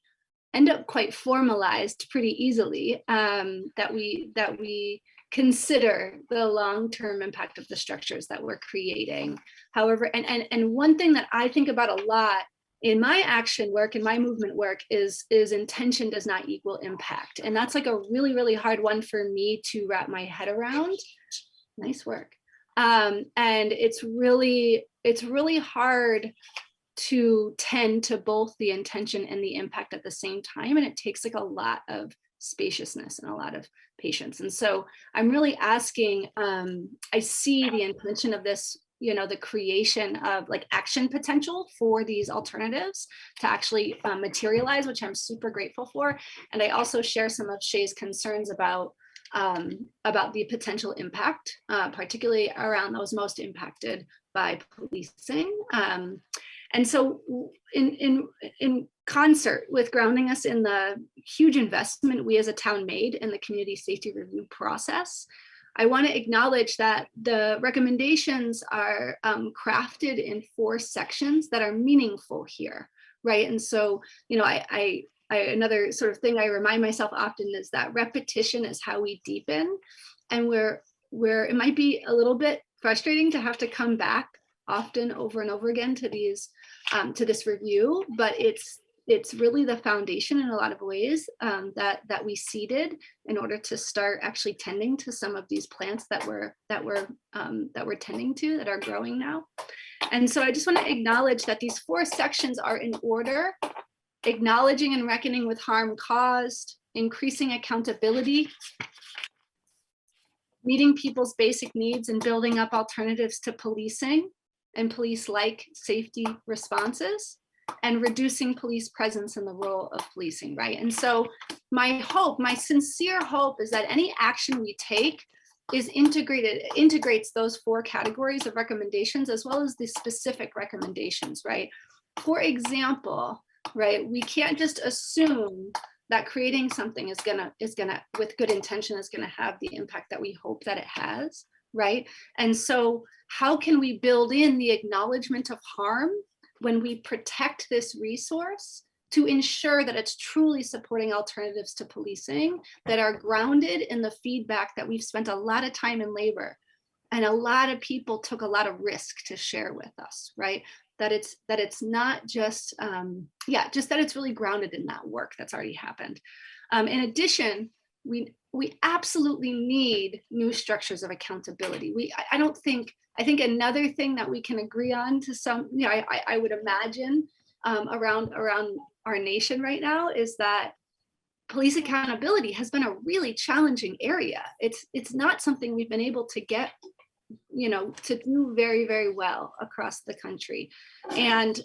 end up quite formalized pretty easily, that we consider the long-term impact of the structures that we're creating. However, and one thing that I think about a lot in my action work, in my movement work, is intention does not equal impact. And that's like a really, really hard one for me to wrap my head around. Nice work. And it's really hard to tend to both the intention and the impact at the same time. And it takes like a lot of spaciousness and a lot of patience. And so I'm really asking, I see the intention of this, the creation of like action potential for these alternatives to actually materialize, which I'm super grateful for. And I also share some of Shay's concerns about the potential impact, particularly around those most impacted by policing. And so in concert with grounding us in the huge investment we as a town made in the community safety review process, I want to acknowledge that the recommendations are crafted in 4 sections that are meaningful here, right? And so, I another sort of thing I remind myself often is that repetition is how we deepen, and where it might be a little bit frustrating to have to come back often over and over again to these to this review, but it's really the foundation in a lot of ways that we seeded in order to start actually tending to some of these plants that we're tending to, that are growing now. And so I just want to acknowledge that these 4 sections are in order: acknowledging and reckoning with harm caused, increasing accountability, meeting people's basic needs and building up alternatives to policing and police-like safety responses, and reducing police presence in the role of policing, right? And so my sincere hope is that any action we take integrates those 4 categories of recommendations as well as the specific recommendations, right? For example, right, we can't just assume that creating something is gonna with good intention is gonna have the impact that we hope that it has, right? And so how can we build in the acknowledgement of harm when we protect this resource to ensure that it's truly supporting alternatives to policing that are grounded in the feedback that we've spent a lot of time and labor and a lot of people took a lot of risk to share with us, right? That it's not just, just that it's really grounded in that work that's already happened. In addition, we absolutely need new structures of accountability. I think another thing that we can agree on to some, I would imagine around our nation right now is that police accountability has been a really challenging area. It's not something we've been able to get, to do very, very well across the country. And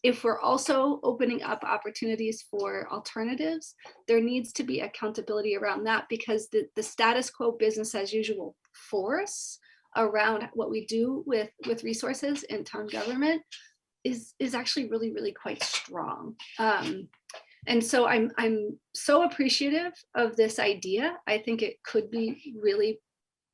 if we're also opening up opportunities for alternatives, there needs to be accountability around that, because the status quo business as usual force around what we do with resources in town government is actually really, really quite strong. And so I'm so appreciative of this idea. I think it could be really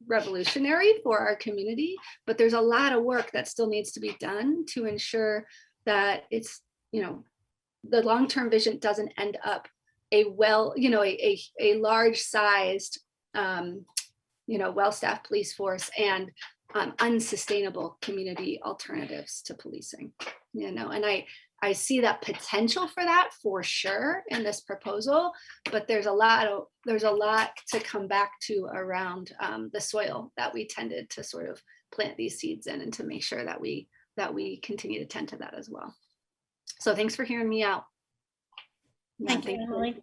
revolutionary for our community, but there's a lot of work that still needs to be done to ensure that it's, the long-term vision doesn't end up a large sized, well-staffed police force and unsustainable community alternatives to policing, and I see that potential for that for sure in this proposal, but there's a lot to come back to around the soil that we tended to sort of plant these seeds in, and to make sure that we continue to tend to that as well. So thanks for hearing me out. Thank you, you. Emily.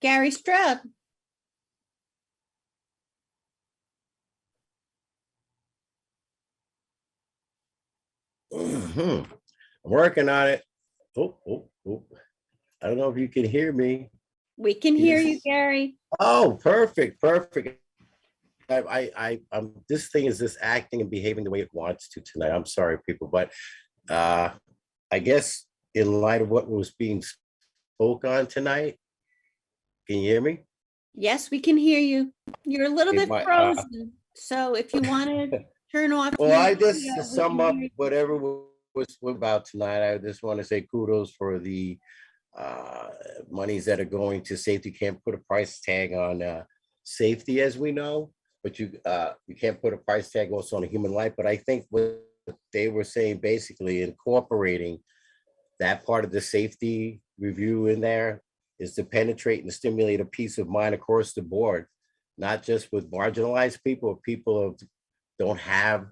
Gary Stroud. I'm working on it. Oh. I don't know if you can hear me. We can hear you, Gary. Oh, perfect. This thing is just acting and behaving the way it wants to tonight. I'm sorry, people, but I guess in light of what was being spoke on tonight, can you hear me? Yes, we can hear you. You're a little Okay, bit frozen. So if you want to turn off. Well, your I just video, we sum can up hear you. whatever was about tonight. I just want to say kudos for the monies that are going to safety. Can't put a price tag on safety, as we know, but you can't put a price tag also on a human life. But I think what they were saying, basically incorporating that part of the safety review in there, is to penetrate and stimulate a peace of mind across the board, not just with marginalized people or people who don't have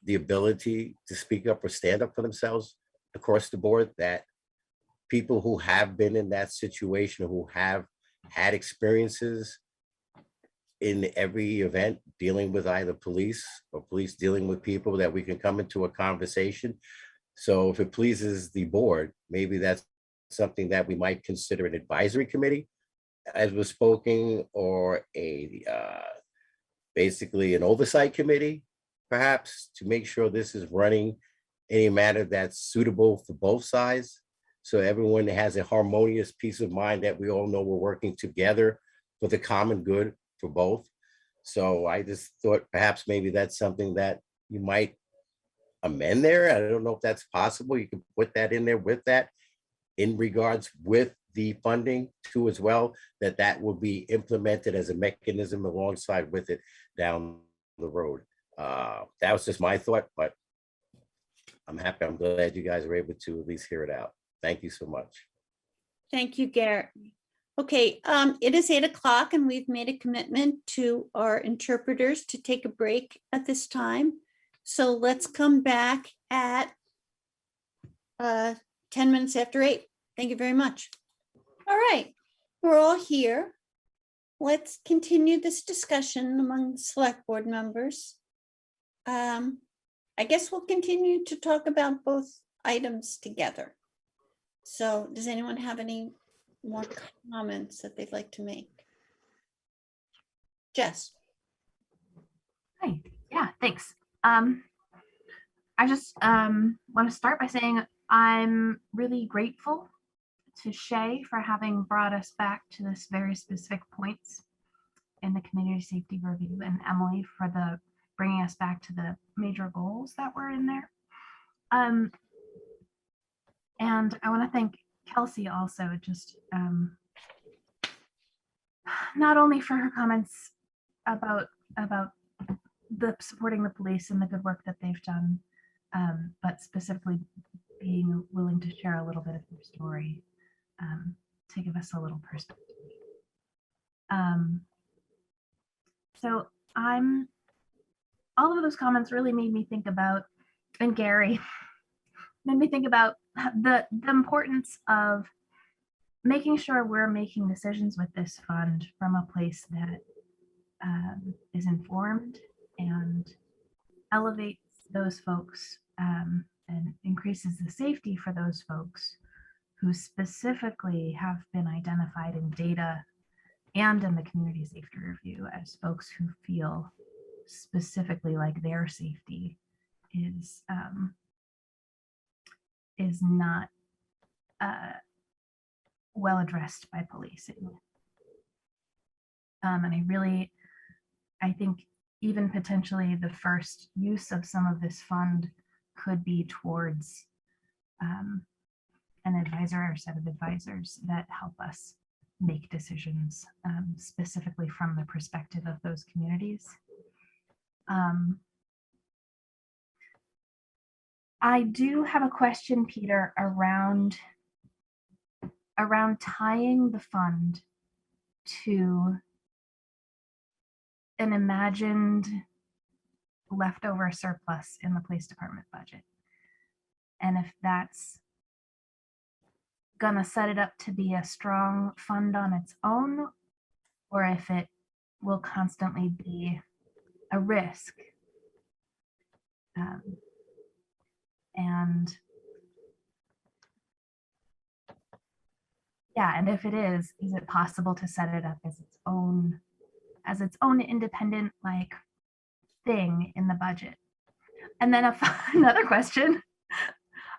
the ability to speak up or stand up for themselves across the board, that people who have been in that situation, who have had experiences in every event dealing with either police or police dealing with people, that we can come into a conversation. So if it pleases the board, maybe that's something that we might consider an advisory committee, as was spoken, or a basically an oversight committee, perhaps, to make sure this is running in a manner that's suitable for both sides, so everyone has a harmonious peace of mind that we all know we're working together for the common good for both. So I just thought perhaps maybe that's something that you might amend there. I don't know if that's possible. You can put that in there with that, in regards with the funding too as well, that will be implemented as a mechanism alongside with it down the road. That was just my thought, but I'm happy. I'm glad you guys were able to at least hear it out. Thank you so much. Thank you, Gary. Okay, it is 8 o'clock and we've made a commitment to our interpreters to take a break at this time. So let's come back at 10 minutes after 8. Thank you very much. All right, we're all here. Let's continue this discussion among the select board members. I guess we'll continue to talk about both items together. So does anyone have any more comments that they'd like to make? Jess. Hi, yeah, thanks. I just want to start by saying I'm really grateful to Shay for having brought us back to this very specific points in the community safety review, and Emily for the bringing us back to the major goals that were in there. And I want to thank Kelsey also, just not only for her comments about the supporting the police and the good work that they've done, but specifically being willing to share a little bit of their story to give us a little perspective. So all of those comments really made me think about, and Gary made me think about the importance of making sure we're making decisions with this fund from a place that is informed and elevates those folks and increases the safety for those folks who specifically have been identified in data and in the community safety review as folks who feel specifically like their safety is not well addressed by policing. And I think even potentially the first use of some of this fund could be towards an advisor or set of advisors that help us make decisions specifically from the perspective of those communities. I do have a question, Peter, around tying the fund to an imagined leftover surplus in the police department budget. And if that's gonna set it up to be a strong fund on its own, or if it will constantly be a risk. And yeah, and if it is it possible to set it up as its own independent like thing in the budget? And then another question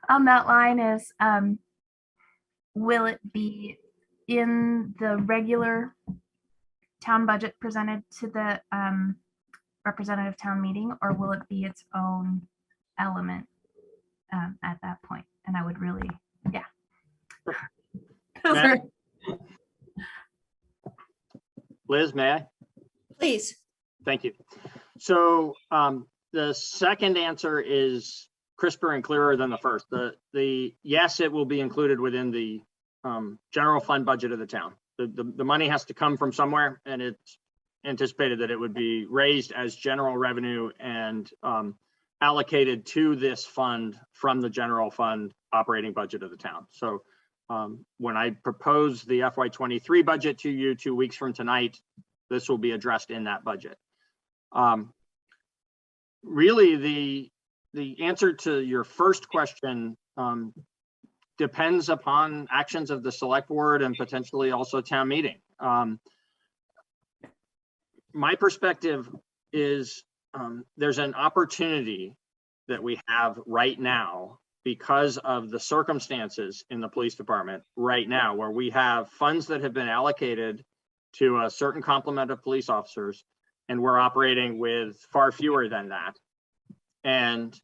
on that line is, will it be in the regular town budget presented to the representative town meeting, or will it be its own element at that point? And I would really, yeah. Liz, may I? Please. Thank you. So the second answer is crisper and clearer than the first. The yes, it will be included within the general fund budget of the town. The money has to come from somewhere, and it's anticipated that it would be raised as general revenue and allocated to this fund from the general fund operating budget of the town. So when I propose the FY23 budget to you 2 weeks from tonight, this will be addressed in that budget. Really, the answer to your first question depends upon actions of the select board and potentially also town meeting. My perspective is there's an opportunity that we have right now because of the circumstances in the police department right now, where we have funds that have been allocated to a certain complement of police officers, and we're operating with far fewer than that. And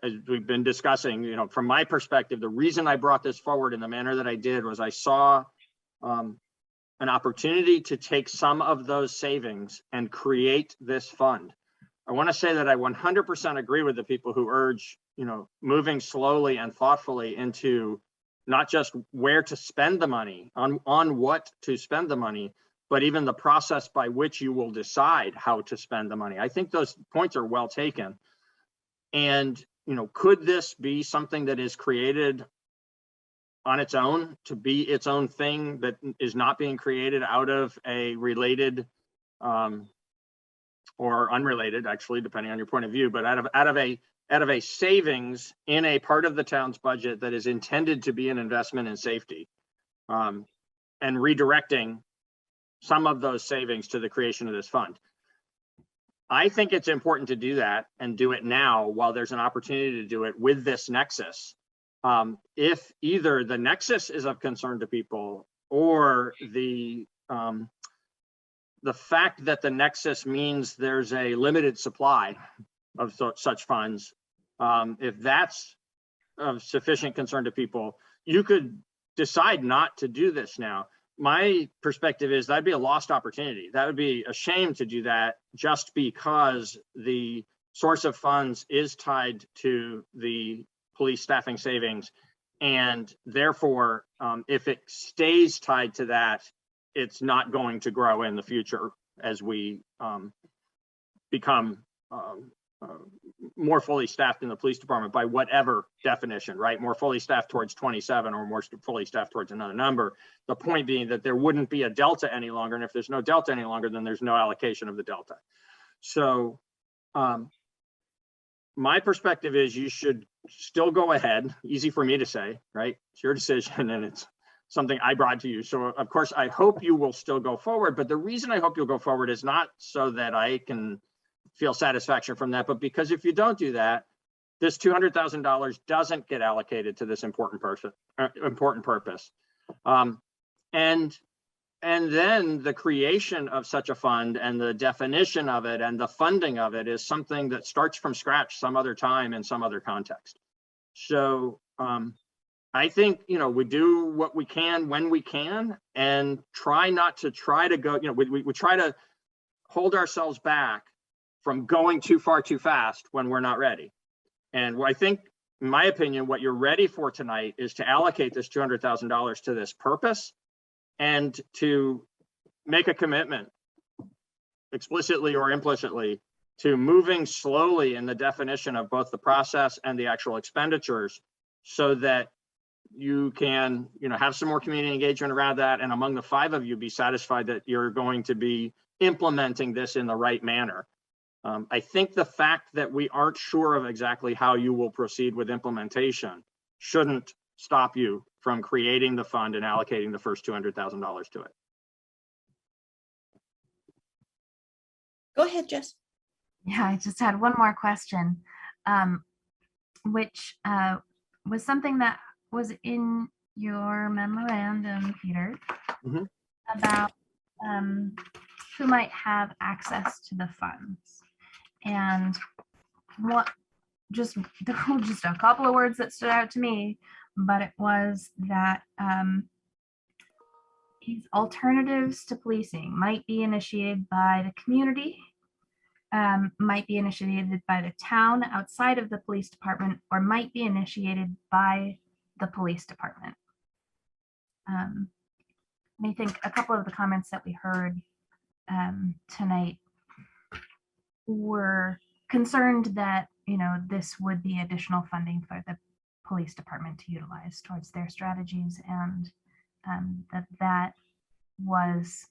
as we've been discussing, from my perspective, the reason I brought this forward in the manner that I did was I saw an opportunity to take some of those savings and create this fund. I want to say that I 100% agree with the people who urge, moving slowly and thoughtfully into not just where to spend the money, on what to spend the money, but even the process by which you will decide how to spend the money. I think those points are well taken. And, could this be something that is created on its own to be its own thing that is not being created out of a related or unrelated, actually, depending on your point of view, but out of a savings in a part of the town's budget that is intended to be an investment in safety, and redirecting some of those savings to the creation of this fund. I think it's important to do that and do it now while there's an opportunity to do it with this nexus. If either the nexus is of concern to people or the fact that the nexus means there's a limited supply of such funds, if that's of sufficient concern to people, you could decide not to do this now. My perspective is that'd be a lost opportunity. That would be a shame to do that just because the source of funds is tied to the police staffing savings. And therefore, if it stays tied to that, it's not going to grow in the future as we become more fully staffed in the police department by whatever definition, right? More fully staffed towards 27 or more fully staffed towards another number. The point being that there wouldn't be a delta any longer. And if there's no delta any longer, then there's no allocation of the delta. So my perspective is you should still go ahead. Easy for me to say, right? It's your decision and it's something I brought to you. So of course, I hope you will still go forward. But the reason I hope you'll go forward is not so that I can feel satisfaction from that, but because if you don't do that, this $200,000 doesn't get allocated to this important purpose. And then the creation of such a fund and the definition of it and the funding of it is something that starts from scratch some other time in some other context. So I think, we do what we can when we can and try not to try to go, we try to hold ourselves back from going too far too fast when we're not ready. And I think, in my opinion, what you're ready for tonight is to allocate this $200,000 to this purpose and to make a commitment, explicitly or implicitly, to moving slowly in the definition of both the process and the actual expenditures, so that you can, have some more community engagement around that, and among the 5 of you, be satisfied that you're going to be implementing this in the right manner. I think the fact that we aren't sure of exactly how you will proceed with implementation shouldn't stop you from creating the fund and allocating the first $200,000 to it. Go ahead, Jess. Yeah, I just had one more question, which was something that was in your memorandum, Peter, about who might have access to the funds. And what just a couple of words that stood out to me, but it was that these alternatives to policing might be initiated by the community, might be initiated by the town outside of the police department, or might be initiated by the police department. I think a couple of the comments that we heard tonight were concerned that, this would be additional funding for the police department to utilize towards their strategies, and that was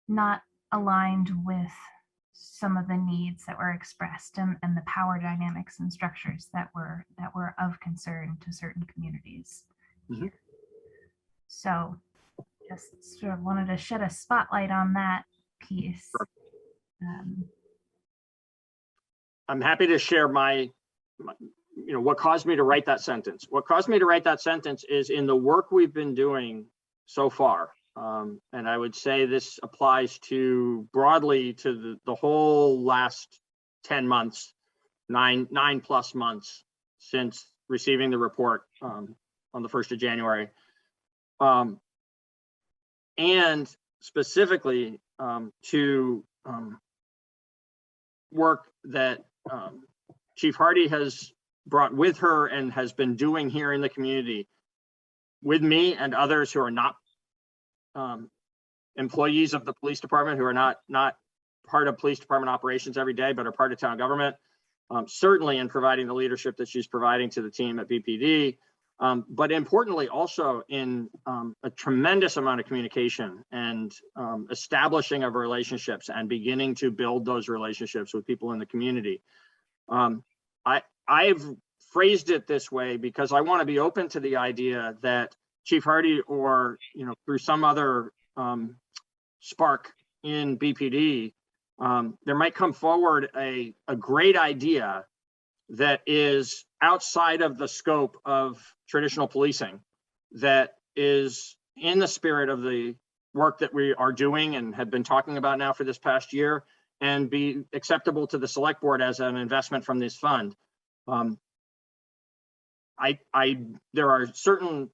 not aligned with some of the needs that were expressed and the power dynamics and structures that were of concern to certain communities. So just sort of wanted to shed a spotlight on that piece. I'm happy to share what caused me to write that sentence. What caused me to write that sentence is in the work we've been doing so far. And I would say this applies to broadly to the whole last 10 months, nine plus months since receiving the report on the 1st of January. And specifically to work that Chief Hardy has brought with her and has been doing here in the community with me and others who are not employees of the police department, who are not part of police department operations every day, but are part of town government, certainly in providing the leadership that she's providing to the team at BPD, but importantly also in a tremendous amount of communication and establishing of relationships and beginning to build those relationships with people in the community. I've phrased it this way because I want to be open to the idea that Chief Hardy or, through some other spark in BPD, there might come forward a great idea that is outside of the scope of traditional policing, that is in the spirit of the work that we are doing and have been talking about now for this past year, and be acceptable to the select board as an investment from this fund. There are certain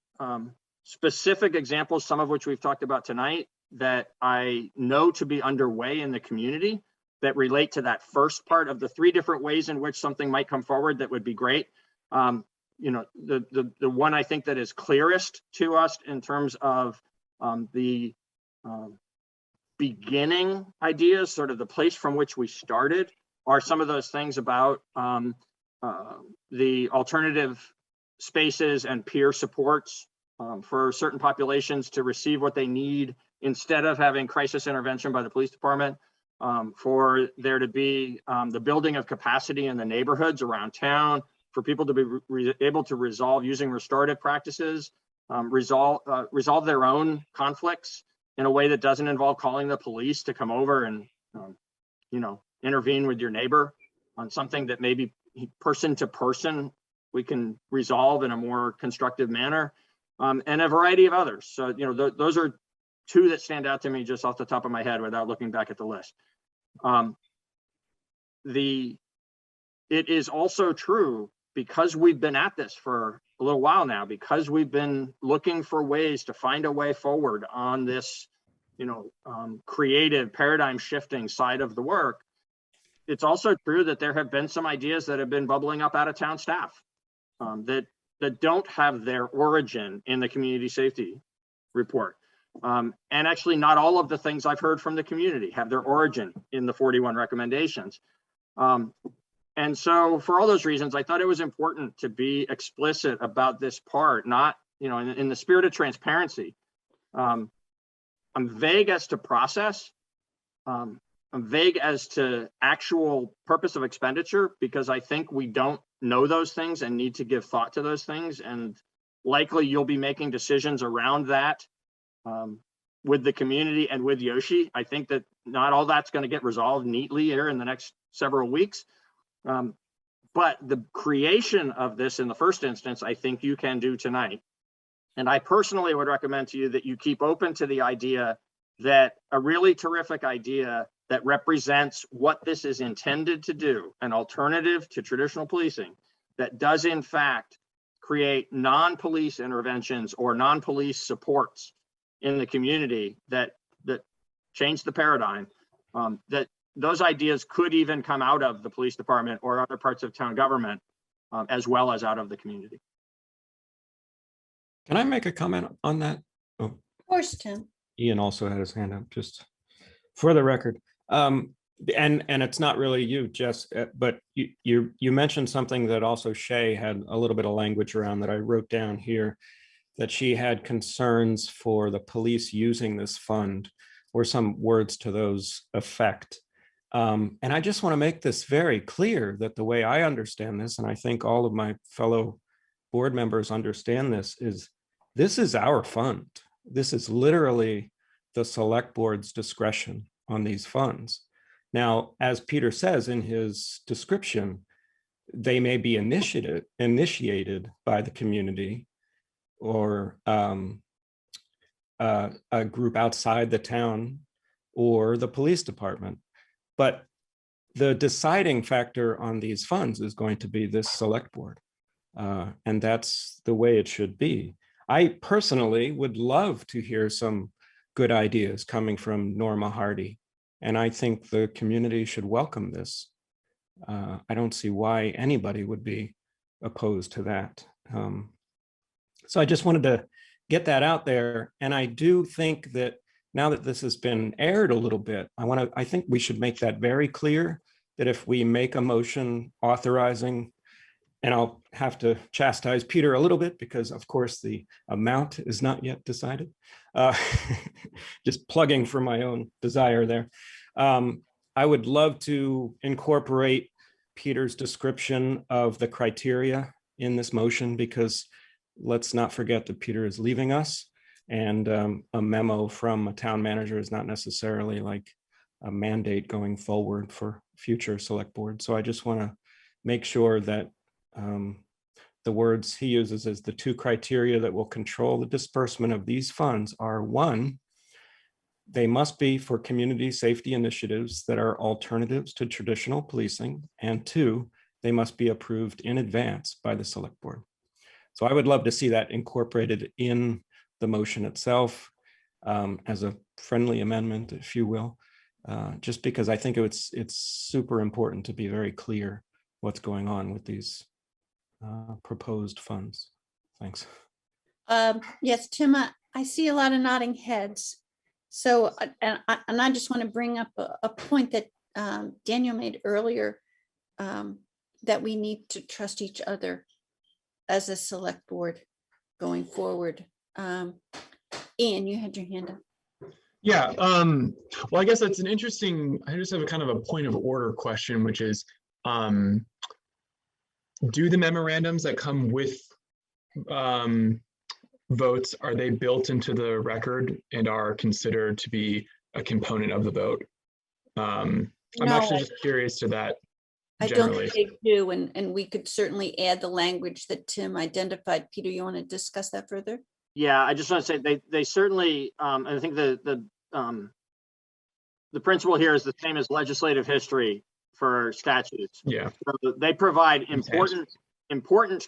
specific examples, some of which we've talked about tonight, that I know to be underway in the community that relate to that first part of the 3 different ways in which something might come forward that would be great. The one I think that is clearest to us in terms of the beginning ideas, sort of the place from which we started, are some of those things about the alternative spaces and peer supports for certain populations to receive what they need instead of having crisis intervention by the police department, for there to be the building of capacity in the neighborhoods around town, for people to be able to resolve using restorative practices, resolve their own conflicts in a way that doesn't involve calling the police to come over and intervene with your neighbor on something that maybe person to person we can resolve in a more constructive manner, and a variety of others. So those are 2 that stand out to me just off the top of my head without looking back at the list. It is also true, because we've been at this for a little while now, because we've been looking for ways to find a way forward on this, creative paradigm shifting side of the work. it's also true that there have been some ideas that have been bubbling up out of town staff that don't have their origin in the community safety report. And actually not all of the things I've heard from the community have their origin in the 41 recommendations. And so for all those reasons, I thought it was important to be explicit about this part, not, you know, in the spirit of transparency. I'm vague as to process. I'm vague as to actual purpose of expenditure, because I think we don't know those things and need to give thought to those things. And likely you'll be making decisions around that with the community and with Yoshi. I think that not all that's going to get resolved neatly here in the next several weeks. But the creation of this in the first instance, I think you can do tonight. And I personally would recommend to you that you keep open to the idea that a really terrific idea that represents what this is intended to do, an alternative to traditional policing, that does in fact create non-police interventions or non-police supports in the community that change the paradigm, that those ideas could even come out of the police department or other parts of town government, as well as out of the community. Can I make a comment on that? Oh, Of course, Tim. Ian also had his hand up, just for the record. And it's not really you, Jess, but you mentioned something that also Shay had a little bit of language around that I wrote down here, that she had concerns for the police using this fund, or some words to those effect. And I just want to make this very clear that the way I understand this, and I think all of my fellow board members understand this is our fund. This is literally the select board's discretion on these funds. Now, as Peter says in his description, they may be initiated by the community or a group outside the town or the police department. But the deciding factor on these funds is going to be this select board. And that's the way it should be. I personally would love to hear some good ideas coming from Norma Hardy. And I think the community should welcome this. I don't see why anybody would be opposed to that. So I just wanted to get that out there. And I do think that now that this has been aired a little bit, I think we should make that very clear, that if we make a motion authorizing, and I'll have to chastise Peter a little bit because of course the amount is not yet decided. Just plugging for my own desire there. I would love to incorporate Peter's description of the criteria in this motion, because let's not forget that Peter is leaving us, and a memo from a town manager is not necessarily like a mandate going forward for future select board. So I just want to make sure that the words he uses as the two criteria that will control the disbursement of these funds are: one, they must be for community safety initiatives that are alternatives to traditional policing, and two, they must be approved in advance by the select board. So I would love to see that incorporated in the motion itself as a friendly amendment, if you will, just because I think it's super important to be very clear what's going on with these proposed funds. Thanks. Yes, Tim, I see a lot of nodding heads. So, and I just want to bring up a point that Daniel made earlier, that we need to trust each other as a select board going forward. Ian, you had your hand up. Yeah, well, I guess that's an interesting, I just have a kind of a point of order question, which is, do the memorandums that come with votes, are they built into the record and are considered to be a component of the vote? I'm actually just curious to that. I don't think they do, and we could certainly add the language that Tim identified. Peter, you want to discuss that further? Yeah, I just want to say they certainly, I think the principle here is the same as legislative history for statutes. Yeah. So they provide important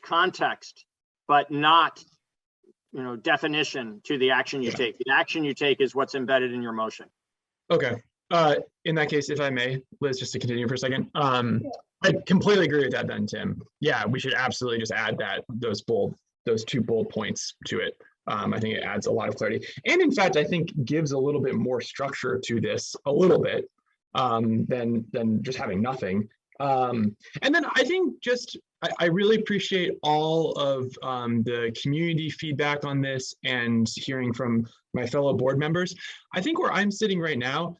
context, but not, you know, definition to the action you take. The action you take is what's embedded in your motion. Okay. In that case, if I may, Liz, just to continue for a second. I completely agree with that then, Tim. Yeah, we should absolutely just add those two bold points to it. I think it adds a lot of clarity. And in fact, I think gives a little bit more structure to this a little bit than just having nothing. And then I think I really appreciate all of the community feedback on this and hearing from my fellow board members. I think where I'm sitting right now,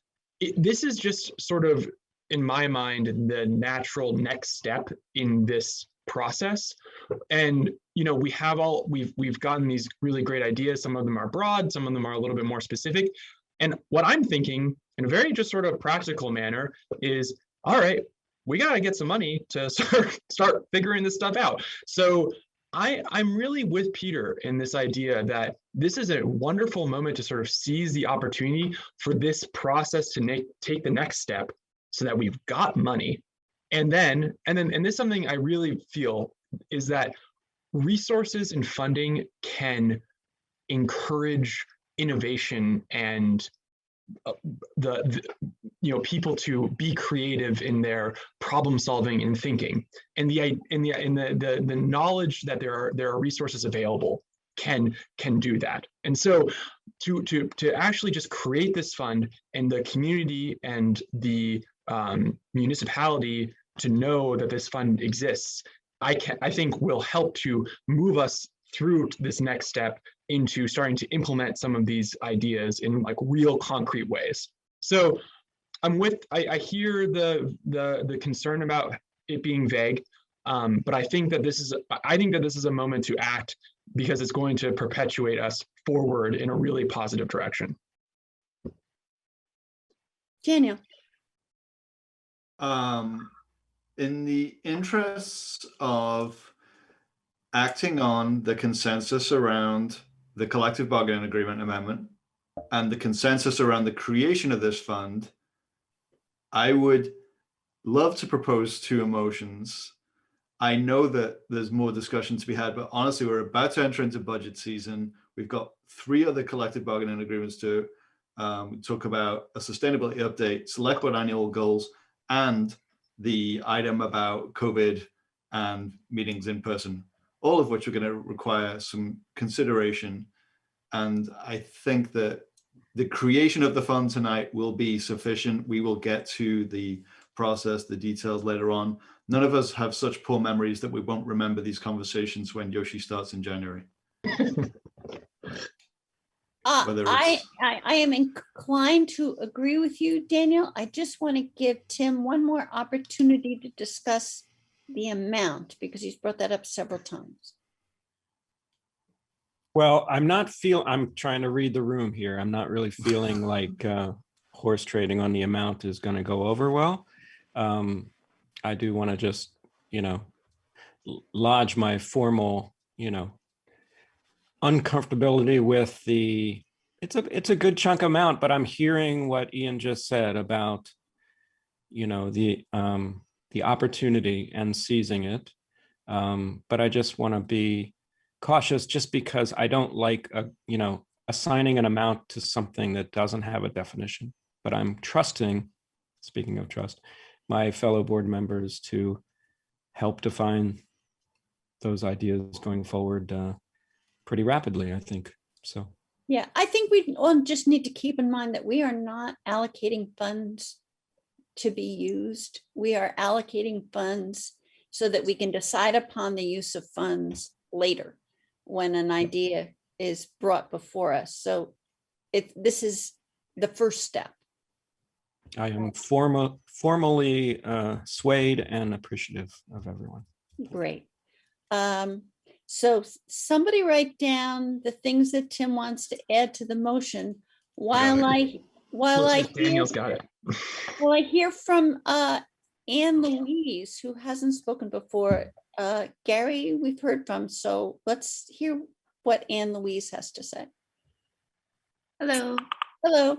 this is just sort of, in my mind, the natural next step in this process. And we've gotten these really great ideas. Some of them are broad, some of them are a little bit more specific. And what I'm thinking in a very just sort of practical manner is, all right, we got to get some money to start figuring this stuff out. So I'm really with Peter in this idea that this is a wonderful moment to sort of seize the opportunity for this process to take the next step so that we've got money. And this is something I really feel is that resources and funding can encourage innovation and people to be creative in their problem solving and thinking, and the knowledge that there are resources available can do that. And so to actually just create this fund and the community and the municipality to know that this fund exists, I think will help to move us through this next step into starting to implement some of these ideas in like real concrete ways. So I hear the concern about it being vague, but I think that this is a moment to act because it's going to perpetuate us forward in a really positive direction. Daniel. In the interests of acting on the consensus around the collective bargaining agreement amendment and the consensus around the creation of this fund, I would love to propose two motions. I know that there's more discussion to be had, but honestly, we're about to enter into budget season. We've got 3 other collective bargaining agreements to talk about: a sustainability update, select board annual goals, and the item about COVID and meetings in person, all of which are going to require some consideration. And I think that the creation of the fund tonight will be sufficient. We will get to the process, the details later on. None of us have such poor memories that we won't remember these conversations when Yoshi starts in January. I am inclined to agree with you, Daniel. I just want to give Tim one more opportunity to discuss the amount because he's brought that up several times. Well, I'm trying to read the room here. I'm not really feeling like horse trading on the amount is going to go over well. I do want to just, lodge my formal, uncomfortability with it's a good chunk amount, but I'm hearing what Ian just said about, the opportunity and seizing it. But I just want to be cautious just because I don't like, assigning an amount to something that doesn't have a definition. But I'm trusting, speaking of trust, my fellow board members to help define those ideas going forward pretty rapidly, I think. So. Yeah, I think we all just need to keep in mind that we are not allocating funds to be used. We are allocating funds so that we can decide upon the use of funds later when an idea is brought before us. So this is the first step. I am formally swayed and appreciative of everyone. Great. So somebody write down the things that Tim wants to add to the motion while Daniel's got it. Well, I hear from Anne Louise, who hasn't spoken before. Gary, we've heard from, so let's hear what Anne Louise has to say. Hello. Hello.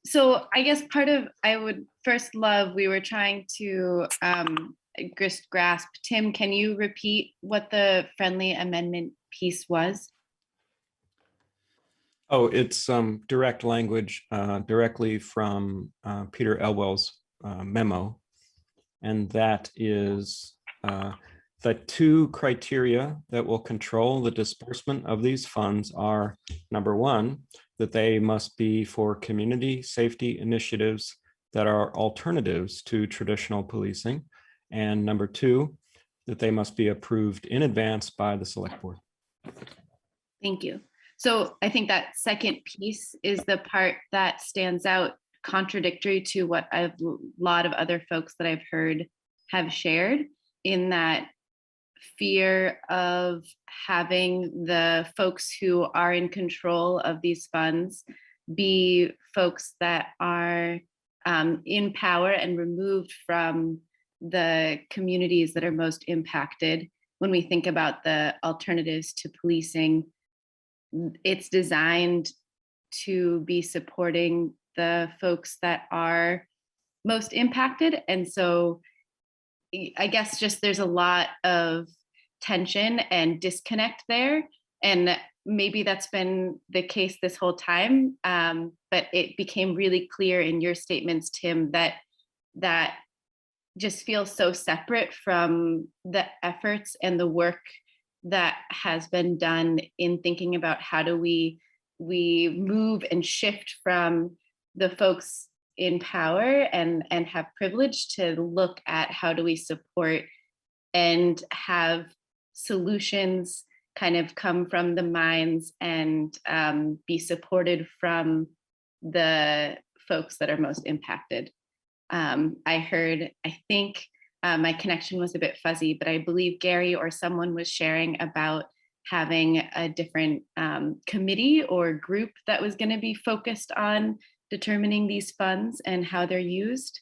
So I guess I would first love, we were trying to just grasp. Tim, can you repeat what the friendly amendment piece was? Oh, it's direct language directly from Peter Elwell's memo. And that is the two criteria that will control the disbursement of these funds are, number one, that they must be for community safety initiatives that are alternatives to traditional policing. And number two, that they must be approved in advance by the select board. Thank you. So I think that second piece is the part that stands out, contradictory to what a lot of other folks that I've heard have shared, in that fear of having the folks who are in control of these funds be folks that are in power and removed from the communities that are most impacted. When we think about the alternatives to policing, it's designed to be supporting the folks that are most impacted. And so I guess just there's a lot of tension and disconnect there. And maybe that's been the case this whole time. But it became really clear in your statements, Tim, that just feels so separate from the efforts and the work that has been done in thinking about how do we move and shift from the folks in power and have privilege to look at how do we support and have solutions kind of come from the minds and be supported from the folks that are most impacted. I think my connection was a bit fuzzy, but I believe Gary or someone was sharing about having a different committee or group that was going to be focused on determining these funds and how they're used.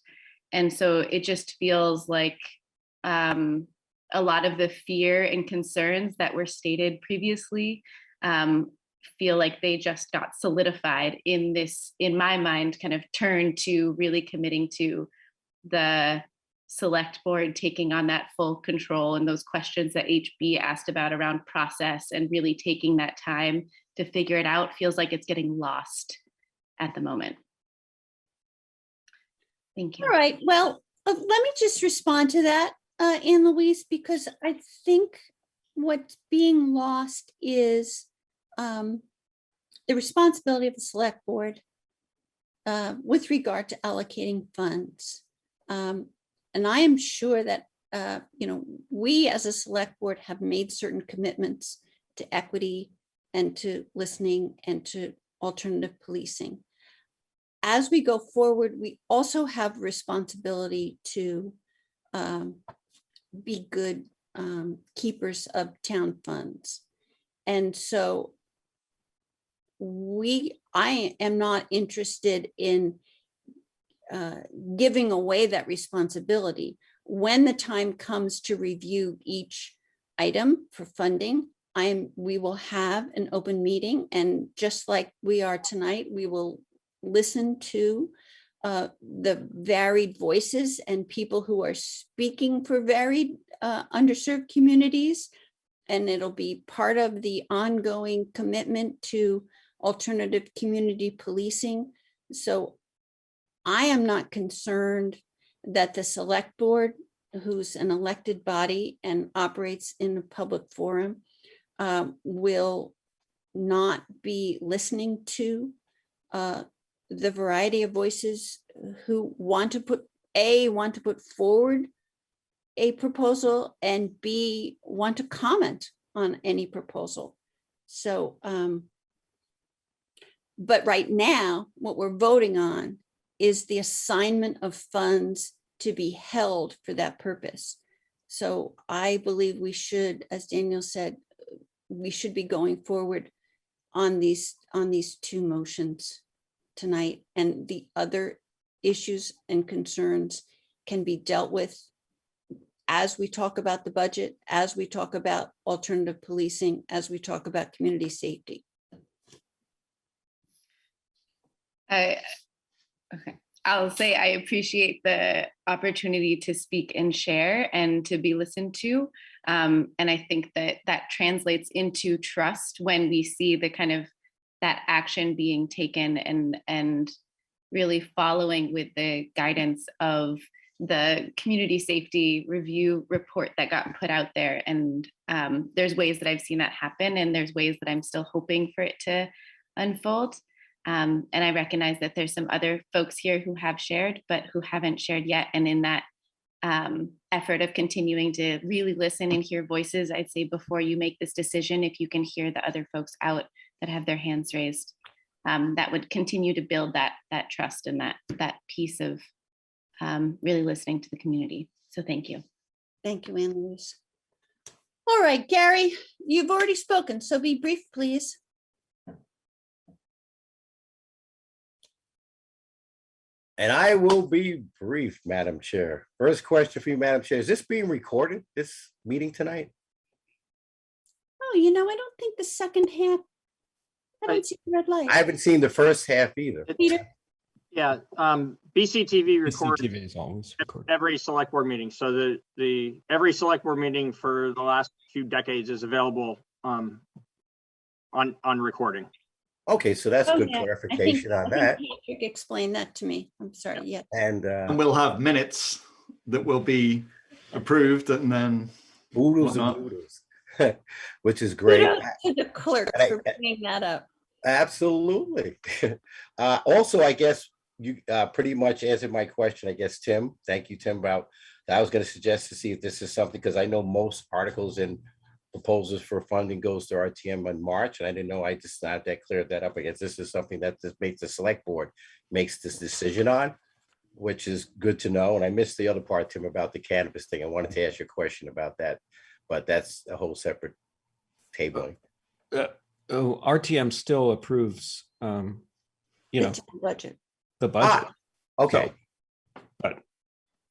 And so it just feels like a lot of the fear and concerns that were stated previously feel like they just got solidified in this, in my mind, kind of turn to really committing to the select board taking on that full control, and those questions that HB asked about around process and really taking that time to figure it out feels like it's getting lost at the moment. Thank you. All right, well, let me just respond to that, Anne Louise, because I think what's being lost is the responsibility of the select board with regard to allocating funds. And I am sure that, we as a select board have made certain commitments to equity and to listening and to alternative policing. As we go forward, we also have responsibility to be good keepers of town funds. And so I am not interested in giving away that responsibility. When the time comes to review each item for funding, we will have an open meeting, and just like we are tonight, we will listen to the varied voices and people who are speaking for varied underserved communities, and it'll be part of the ongoing commitment to alternative community policing. So I am not concerned that the select board, who's an elected body and operates in a public forum, will not be listening to the variety of voices who want to put forward a proposal, and B, want to comment on any proposal. So, but right now, what we're voting on is the assignment of funds to be held for that purpose. So I believe we should, as Daniel said, we should be going forward on these two motions tonight, and the other issues and concerns can be dealt with as we talk about the budget, as we talk about alternative policing, as we talk about community safety. Okay, I'll say I appreciate the opportunity to speak and share and to be listened to. And I think that translates into trust when we see the kind of that action being taken and really following with the guidance of the community safety review report that got put out there. And there's ways that I've seen that happen, and there's ways that I'm still hoping for it to unfold. And I recognize that there's some other folks here who have shared, but who haven't shared yet. And in that effort of continuing to really listen and hear voices, I'd say before you make this decision, if you can hear the other folks out that have their hands raised, that would continue to build that trust and that piece of really listening to the community. So thank you. Thank you, Anne Louise. All right, Gary, you've already spoken, so be brief, please. And I will be brief, Madam Chair. First question for you, Madam Chair. Is this being recorded, this meeting tonight? Oh, you know, I don't think the second half, I don't see the red light. I haven't seen the first half either. Peter? Yeah, BCTV records CCTV is always recorded. every select board meeting. So every select board meeting for the last few decades is available on recording. Okay, so that's Oh, good yeah. clarification on I think that. Patrick explained that to me. I'm sorry, yeah. And we'll have minutes that will be approved and then oodles whatnot. and oodles, which is great. Kudos to the clerk And for bringing that up. Absolutely. Also, I guess you pretty much answered my question, I guess, Tim. Thank you, Tim, about that. I was going to suggest to see if this is something, because I know most articles and proposals for funding goes to RTM in March, and I didn't know. I just not that cleared that up. I guess this is something that makes the select board makes this decision on, which is good to know. And I missed the other part, Tim, about the cannabis thing. I wanted to ask you a question about that, but that's a whole separate tabling. RTM still approves, It's a budget. the budget. Okay. So, but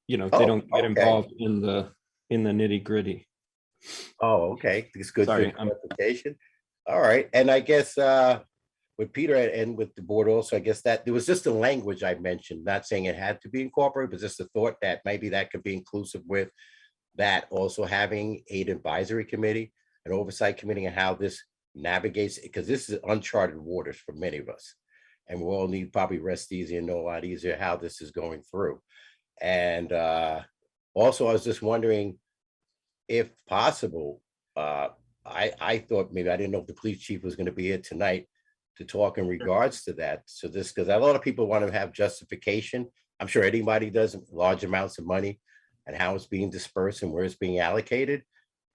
they Oh, don't get okay. involved in the nitty gritty. Oh, okay. It's good Sorry, clarification. All right. And I guess with Peter and with the board also, I guess that there was just a language I mentioned, not saying it had to be incorporated, but just a thought that maybe that could be inclusive with that also having an advisory committee, an oversight committee, and how this navigates, because this is uncharted waters for many of us. And we'll all need probably rest easy and know a lot easier how this is going through. And also, I was just wondering, if possible, I thought maybe I didn't know if the police chief was going to be here tonight to talk in regards to that. So this, because a lot of people want to have justification. I'm sure anybody does, large amounts of money and how it's being dispersed and where it's being allocated.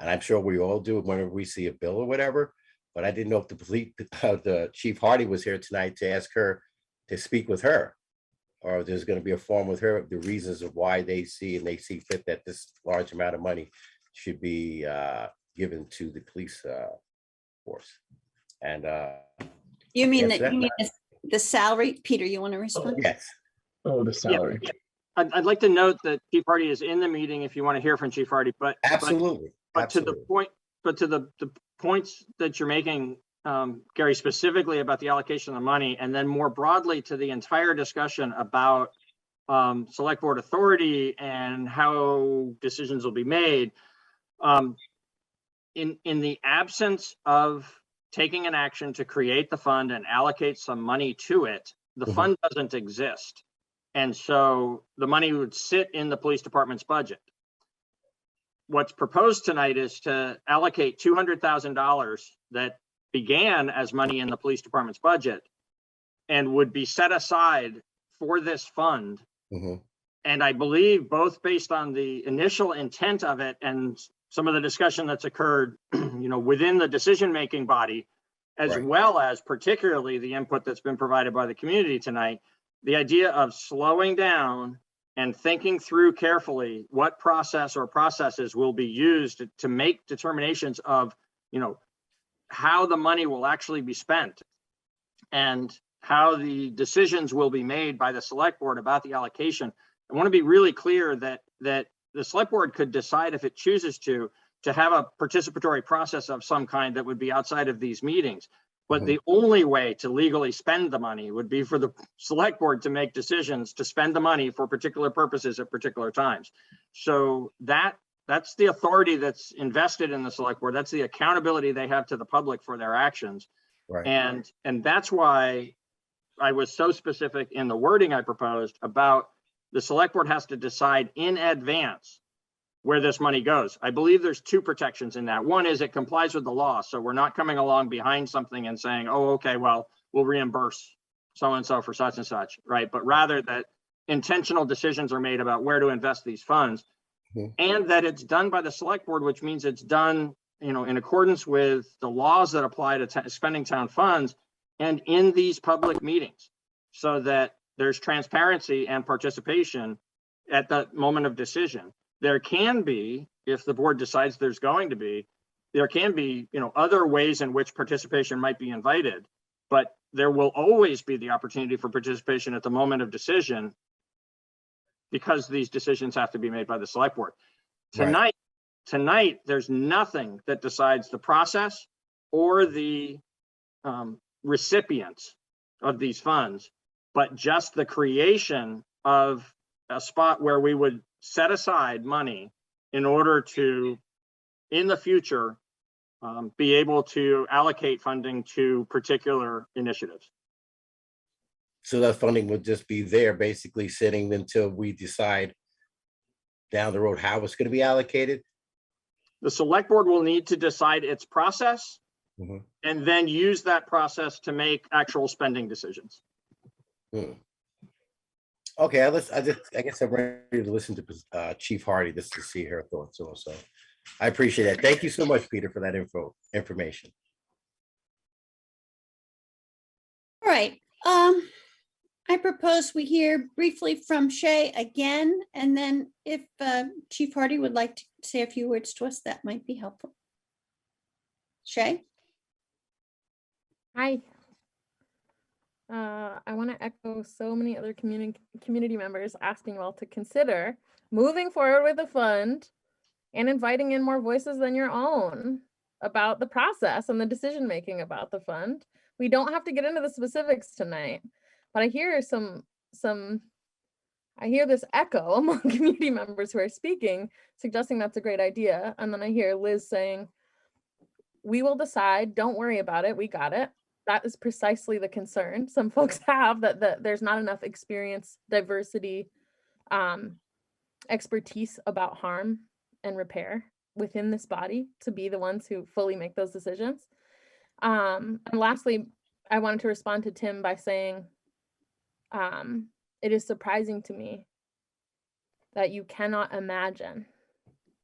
And I'm sure we all do whenever we see a bill or whatever. But I didn't know if the Chief Hardy was here tonight to ask her to speak with her, or there's going to be a forum with her, the reasons of why they see fit that this large amount of money should be given to the police force. And You mean Yes, that you mean the salary? Peter, you want to respond? yes. Oh, the salary. I'd like to note that Chief Hardy is in the meeting if you want to hear from Chief Hardy, but Absolutely. but to the points that you're making, Gary, specifically about the allocation of the money, and then more broadly to the entire discussion about select board authority and how decisions will be made. In the absence of taking an action to create the fund and allocate some money to it, the fund doesn't exist. And so the money would sit in the police department's budget. What's proposed tonight is to allocate $200,000 that began as money in the police department's budget and would be set aside for this fund. And I believe both based on the initial intent of it and some of the discussion that's occurred, within the decision-making body, as well as particularly the input that's been provided by the community tonight, the idea of slowing down and thinking through carefully what process or processes will be used to make determinations of, how the money will actually be spent and how the decisions will be made by the select board about the allocation. I want to be really clear that the select board could decide, if it chooses to have a participatory process of some kind that would be outside of these meetings. But the only way to legally spend the money would be for the select board to make decisions to spend the money for particular purposes at particular times. So that's the authority that's invested in the select board. That's the accountability they have to the public for their actions. Right. And that's why I was so specific in the wording I proposed about the select board has to decide in advance where this money goes. I believe there's two protections in that. One is it complies with the law. So we're not coming along behind something and saying, oh, okay, well, we'll reimburse so-and-so for such and such, right? But rather that intentional decisions are made about where to invest these funds, and that it's done by the select board, which means it's done, you know, in accordance with the laws that apply to spending town funds and in these public meetings, so that there's transparency and participation at the moment of decision. There can be, if the board decides there's going to be, there can be, you know, other ways in which participation might be invited, but there will always be the opportunity for participation at the moment of decision, because these decisions have to be made by the select board. Tonight, there's nothing that decides the process or the recipients of these funds, but just the creation of a spot where we would set aside money in order to, in the future, be able to allocate funding to particular initiatives. So that funding would just be there, basically sitting until we decide down the road how it's going to be allocated? The select board will need to decide its process and then use that process to make actual spending decisions. Okay, I guess I'm ready to listen to Chief Hardy just to see her thoughts also. I appreciate that. Thank you so much, Peter, for that information. All right. I propose we hear briefly from Shay again, and then if Chief Hardy would like to say a few words to us, that might be helpful. Shay? Hi. I want to echo so many other community members asking you all to consider moving forward with the fund and inviting in more voices than your own about the process and the decision making about the fund. We don't have to get into the specifics tonight, but I hear I hear this echo among community members who are speaking, suggesting that's a great idea. And then I hear Liz saying, we will decide, don't worry about it, we got it. That is precisely the concern some folks have, that there's not enough experience, diversity, expertise about harm and repair within this body to be the ones who fully make those decisions. And lastly, I wanted to respond to Tim by saying, it is surprising to me that you cannot imagine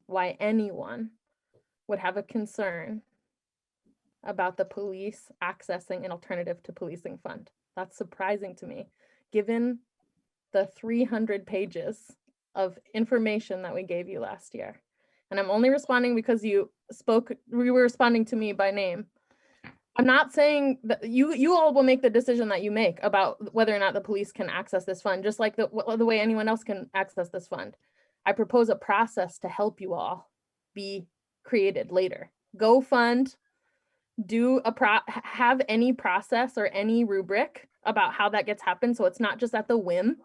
why anyone would have a concern about the police accessing an alternative to policing fund. That's surprising to me, given the 300 pages of information that we gave you last year. And I'm only responding because you were responding to me by name. I'm not saying that you all will make the decision that you make about whether or not the police can access this fund, just like the way anyone else can access this fund. I propose a process to help you all be created later. Go fund, have any process or any rubric about how that gets happened, so it's not just at the whim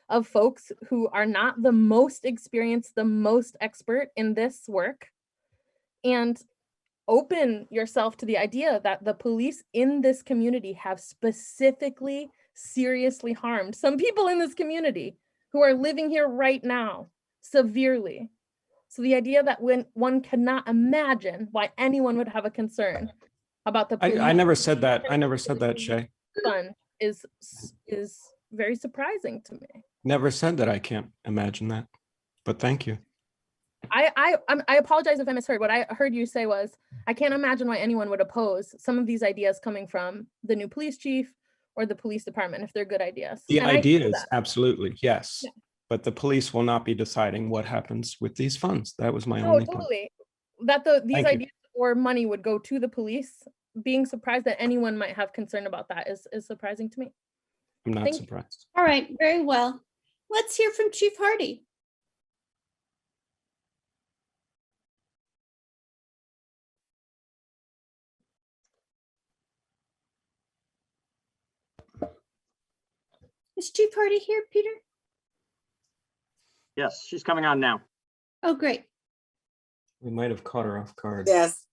of folks who are not the most experienced, the most expert in this work, and open yourself to the idea that the police in this community have specifically seriously harmed some people in this community who are living here right now severely. So the idea that when one cannot imagine why anyone would have a concern about the police. I never said that. I never said that, Shay. Fund is very surprising to me. Never said that. I can't imagine that, but thank you. I apologize if I misheard. What I heard you say was, I can't imagine why anyone would oppose some of these ideas coming from the new police chief or the police department if they're good ideas. The ideas, absolutely, yes. Yeah. But the police will not be deciding what happens with these funds. That was my only point. Totally. That these ideas or money would go to the police. Being surprised that anyone might have concern about that is surprising to me. I'm not surprised. All right, very well. Let's hear from Chief Hardy. Is Chief Hardy here, Peter? Yes, she's coming on now. Oh, great. We might have caught her off guard. Yes.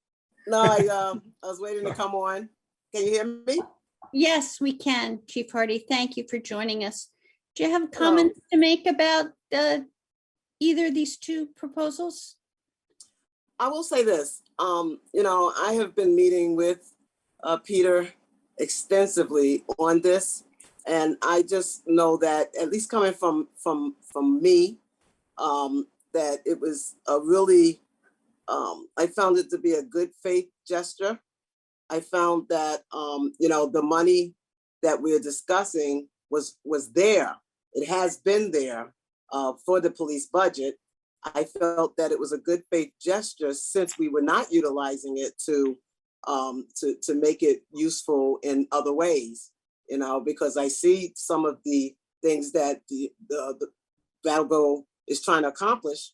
No, I was waiting to come on. Can you hear me? Yes, we can, Chief Hardy. Thank you for joining us. Do you have Hello. comments to make about either of these two proposals? I will say this, you know, I have been meeting with Peter extensively on this, and I just know that, at least coming from me, that it was a really, I found it to be a good faith gesture. I found that, you know, the money that we're discussing was there. It has been there for the police budget. I felt that it was a good faith gesture since we were not utilizing it to make it useful in other ways, you know, because I see some of the things that the Brattleboro is trying to accomplish.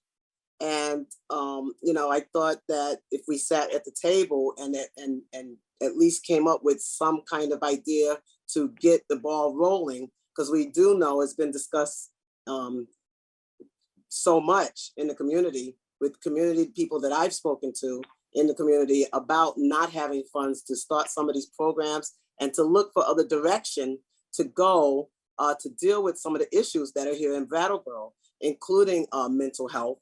And, you know, I thought that if we sat at the table and at least came up with some kind of idea to get the ball rolling, because we do know it's been discussed so much in the community with community people that I've spoken to in the community about not having funds to start some of these programs and to look for other direction to go to deal with some of the issues that are here in Brattleboro, including mental health,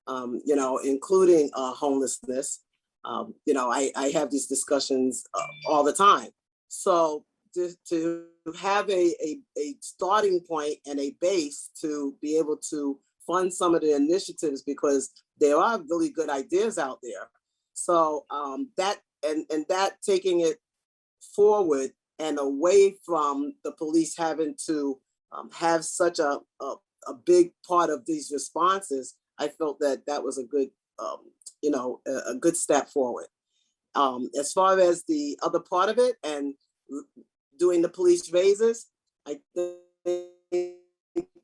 you know, including homelessness. You know, I have these discussions all the time. So to have a starting point and a base to be able to fund some of the initiatives, because there are really good ideas out there. So that taking it forward and away from the police having to have such a big part of these responses, I felt that that was a good, you know, a good step forward. As far as the other part of it and doing the police raises, I think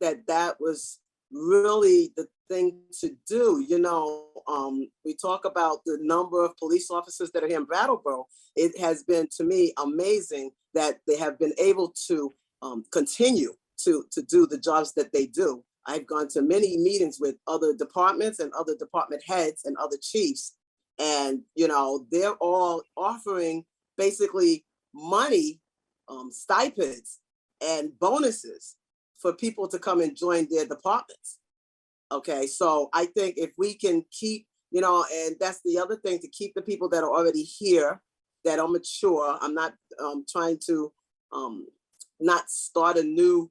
that was really the thing to do. You know, we talk about the number of police officers that are here in Brattleboro. It has been, to me, amazing that they have been able to continue to do the jobs that they do. I've gone to many meetings with other departments and other department heads and other chiefs, and you know, they're all offering basically money, stipends and bonuses for people to come and join their departments. Okay, so I think if we can keep, you know, and that's the other thing, to keep the people that are already here, that are mature. I'm not trying to not start a new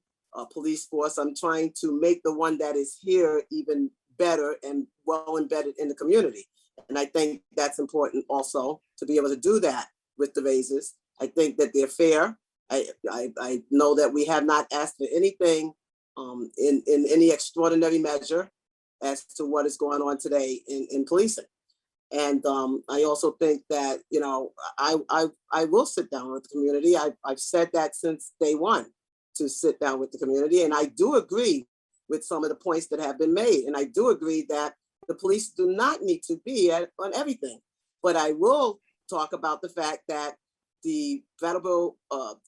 police force. I'm trying to make the one that is here even better and well embedded in the community. And I think that's important also, to be able to do that with the raises. I think that they're fair. I know that we have not asked for anything in any extraordinary measure as to what is going on today in policing. And I also think that, you know, I will sit down with the community. I've said that since day one, to sit down with the community. And I do agree with some of the points that have been made. And I do agree that the police do not need to be on everything. But I will talk about the fact that the Brattleboro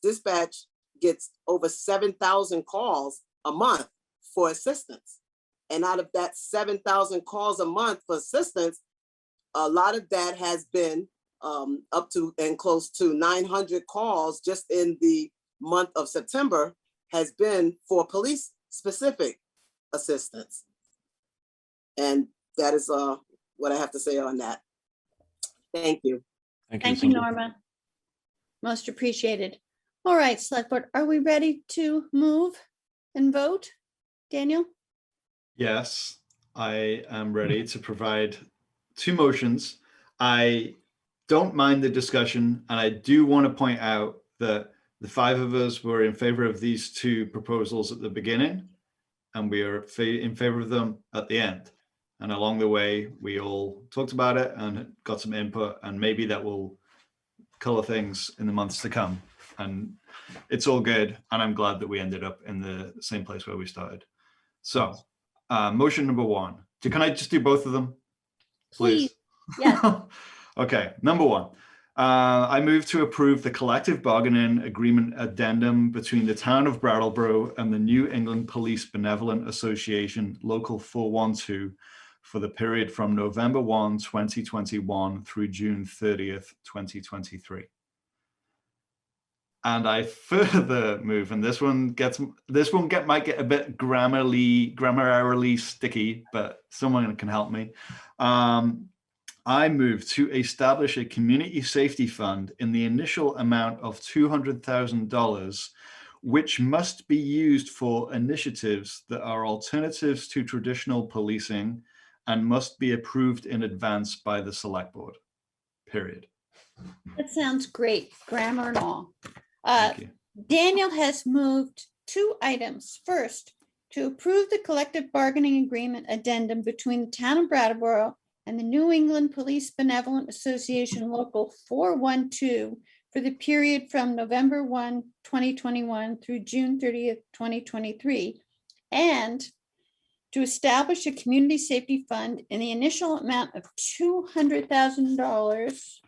dispatch gets over 7,000 calls a month for assistance. And out of that 7,000 calls a month for assistance, a lot of that has been up to and close to 900 calls just in the month of September has been for police specific assistance. And that is what I have to say on that. Thank you. Thank you, Norma. Most appreciated. All right, Select Board, are we ready to move and vote? Daniel? Yes, I am ready to provide two motions. I don't mind the discussion, and I do want to point out that the five of us were in favor of these two proposals at the beginning, and we are in favor of them at the end. And along the way, we all talked about it and got some input, and maybe that will color things in the months to come. And it's all good. And I'm glad that we ended up in the same place where we started. So motion number one. Can I just do both of them? Please. Yeah. Okay, number one. I move to approve the collective bargaining agreement addendum between the town of Brattleboro and the New England Police Benevolent Association Local 412 for the period from November 1, 2021 through June 30th, 2023. And I further move, and this one might get a bit grammarily sticky, but someone can help me. I move to establish a community safety fund in the initial amount of $200,000, which must be used for initiatives that are alternatives to traditional policing and must be approved in advance by the select board. Period. That sounds great, grammar and all. Thank you. Daniel has moved 2 items. First, to approve the collective bargaining agreement addendum between the town of Brattleboro and the New England Police Benevolent Association Local 412 for the period from November 1, 2021 through June 30th, 2023, and to establish a community safety fund in the initial amount of $200,000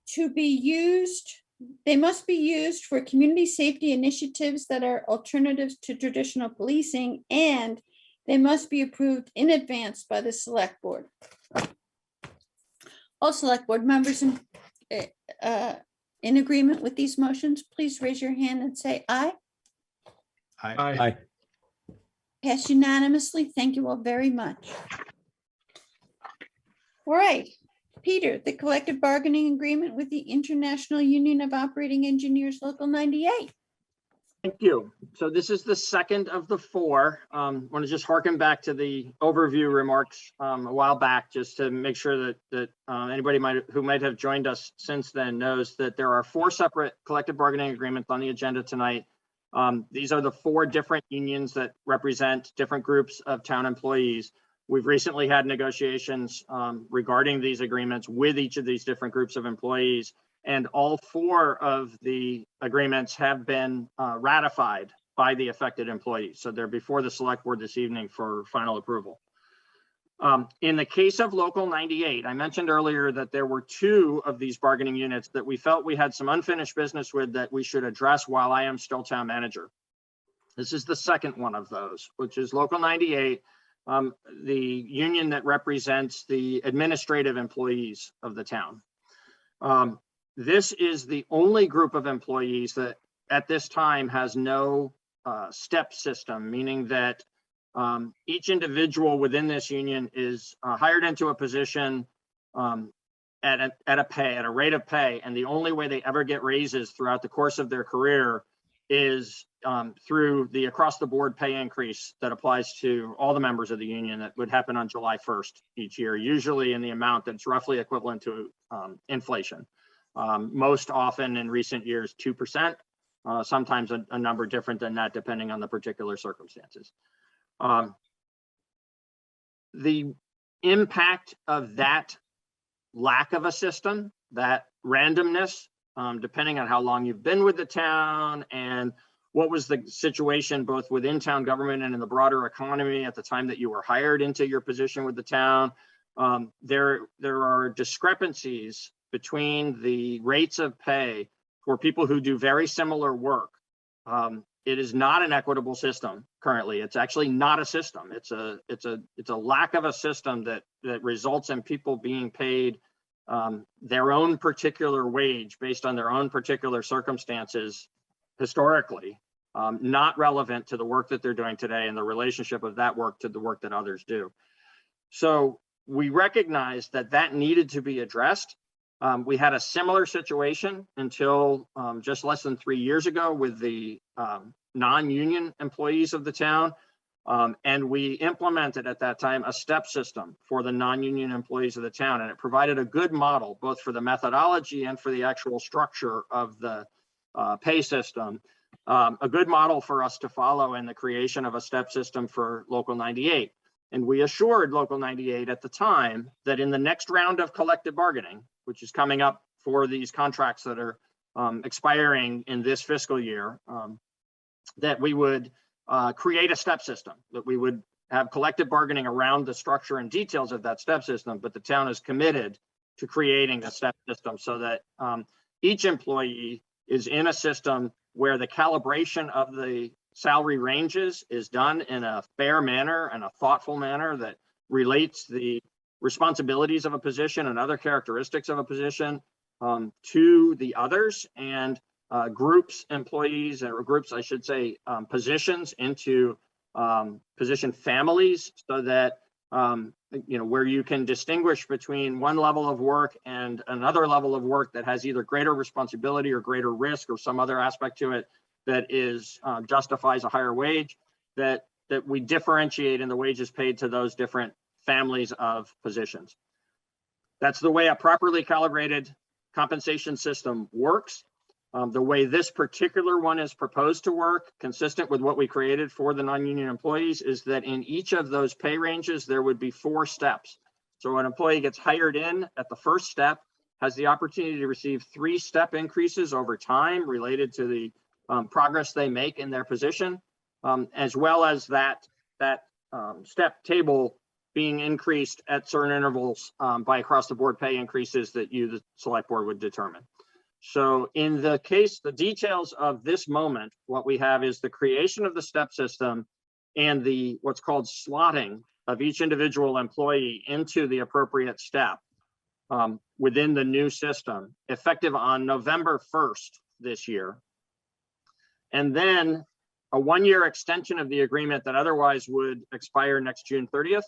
to be used. They must be used for community safety initiatives that are alternatives to traditional policing, and they must be approved in advance by the select board. All select board members in agreement with these motions, please raise your hand and say aye. Aye. Passed unanimously. Thank you all very much. All right, Peter, the collective bargaining agreement with the International Union of Operating Engineers, Local 98. Thank you. So this is the second of the 4. I want to just harken back to the overview remarks a while back, just to make sure that anybody who might have joined us since then knows that there are 4 separate collective bargaining agreements on the agenda tonight. These are the 4 different unions that represent different groups of town employees. We've recently had negotiations regarding these agreements with each of these different groups of employees, and all 4 of the agreements have been ratified by the affected employees. So they're before the select board this evening for final approval. In the case of Local 98, I mentioned earlier that there were 2 of these bargaining units that we felt we had some unfinished business with that we should address while I am still town manager. This is the second one of those, which is Local 98, the union that represents the administrative employees of the town. This is the only group of employees that at this time has no step system, meaning that each individual within this union is hired into a position at a rate of pay, and the only way they ever get raises throughout the course of their career is through the across-the-board pay increase that applies to all the members of the union that would happen on July 1st each year, usually in the amount that's roughly equivalent to inflation. Most often in recent years, 2%, sometimes a number different than that, depending on the particular circumstances. The impact of that lack of a system, that randomness, depending on how long you've been with the town and what was the situation both within town government and in the broader economy at the time that you were hired into your position with the town, there are discrepancies between the rates of pay for people who do very similar work. It is not an equitable system currently. It's actually not a system. It's a lack of a system that results in people being paid their own particular wage based on their own particular circumstances historically, not relevant to the work that they're doing today and the relationship of that work to the work that others do. So we recognized that needed to be addressed. We had a similar situation until just less than 3 years ago with the non-union employees of the town. And we implemented at that time a step system for the non-union employees of the town. And it provided a good model, both for the methodology and for the actual structure of the pay system, a good model for us to follow in the creation of a step system for Local 98. And we assured Local 98 at the time that in the next round of collective bargaining, which is coming up for these contracts that are expiring in this fiscal year, that we would create a step system, that we would have collective bargaining around the structure and details of that step system, but the town is committed to creating a step system so that each employee is in a system where the calibration of the salary ranges is done in a fair manner and a thoughtful manner that relates the responsibilities of a position and other characteristics of a position to the others, and groups employees, or groups, I should say, positions into position families, so that where you can distinguish between one level of work and another level of work that has either greater responsibility or greater risk or some other aspect to it that is justifies a higher wage, that we differentiate in the wages paid to those different families of positions. That's the way a properly calibrated compensation system works. The way this particular one is proposed to work, consistent with what we created for the non-union employees, is that in each of those pay ranges, there would be 4 steps. So an employee gets hired in at the first step, has the opportunity to receive 3 step increases over time related to the progress they make in their position, as well as that step table being increased at certain intervals by across the board pay increases that you, the select board, would determine. So in the case, the details of this moment, what we have is the creation of the step system and the what's called slotting of each individual employee into the appropriate step within the new system, effective on November 1st this year. And then a 1-year extension of the agreement that otherwise would expire next June 30th.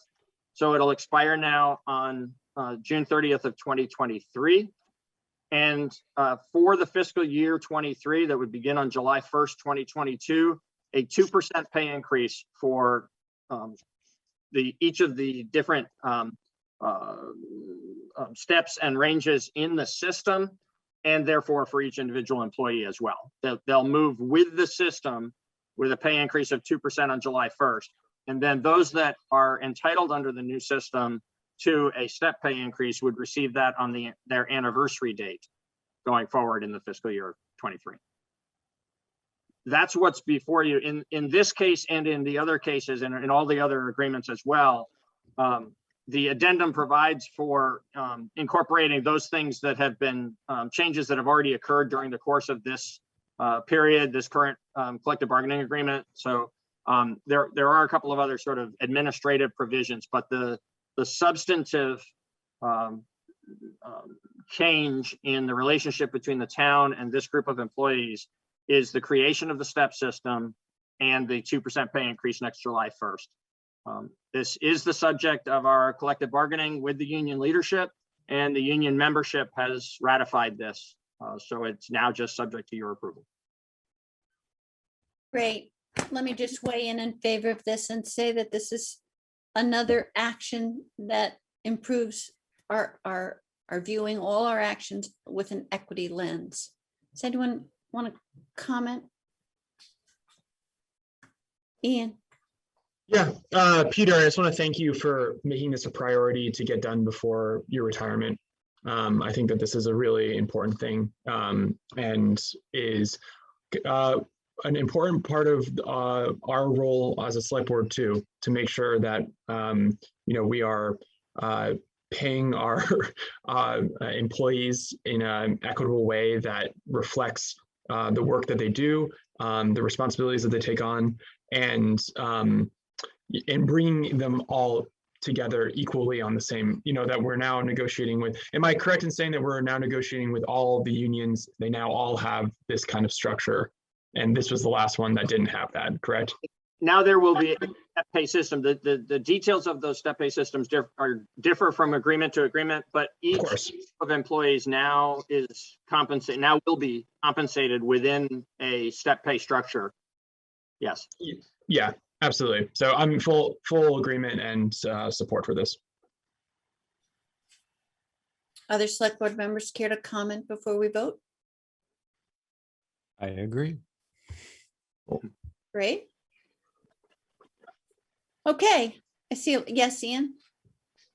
So it'll expire now on June 30th of 2023. And for the fiscal year 23, that would begin on July 1st, 2022, a 2% pay increase for each of the different steps and ranges in the system, and therefore for each individual employee as well. They'll move with the system with a pay increase of 2% on July 1st. And then those that are entitled under the new system to a step pay increase would receive that on their anniversary date going forward in the fiscal year 23. That's what's before you in this case and in the other cases and in all the other agreements as well. The addendum provides for incorporating those things that have been changes that have already occurred during the course of this period, this current collective bargaining agreement. So there are a couple of other sort of administrative provisions, but the substantive change in the relationship between the town and this group of employees is the creation of the step system and the 2% pay increase next July 1st. This is the subject of our collective bargaining with the union leadership, and the union membership has ratified this. So it's now just subject to your approval. Great. Let me just weigh in favor of this and say that this is another action that improves our viewing all our actions with an equity lens. Does anyone want to comment? Ian? Yeah, Peter, I just want to thank you for making this a priority to get done before your retirement. I think that this is a really important thing and is an important part of our role as a select board too, to make sure that we are paying our employees in an equitable way that reflects the work that they do, the responsibilities that they take on, and bringing them all together equally on the same, that we're now negotiating with. Am I correct in saying that we're now negotiating with all the unions? They now all have this kind of structure, and this was the last one that didn't have that, correct? Now there will be a step pay system. The details of those step pay systems differ from agreement to agreement, but each of employees now is compensated. Now will be compensated within a step pay structure. Yes. Yeah, absolutely. So I'm full agreement and support for this. Other select board members care to comment before we vote? I agree. Great. Okay, I see. Yes, Ian?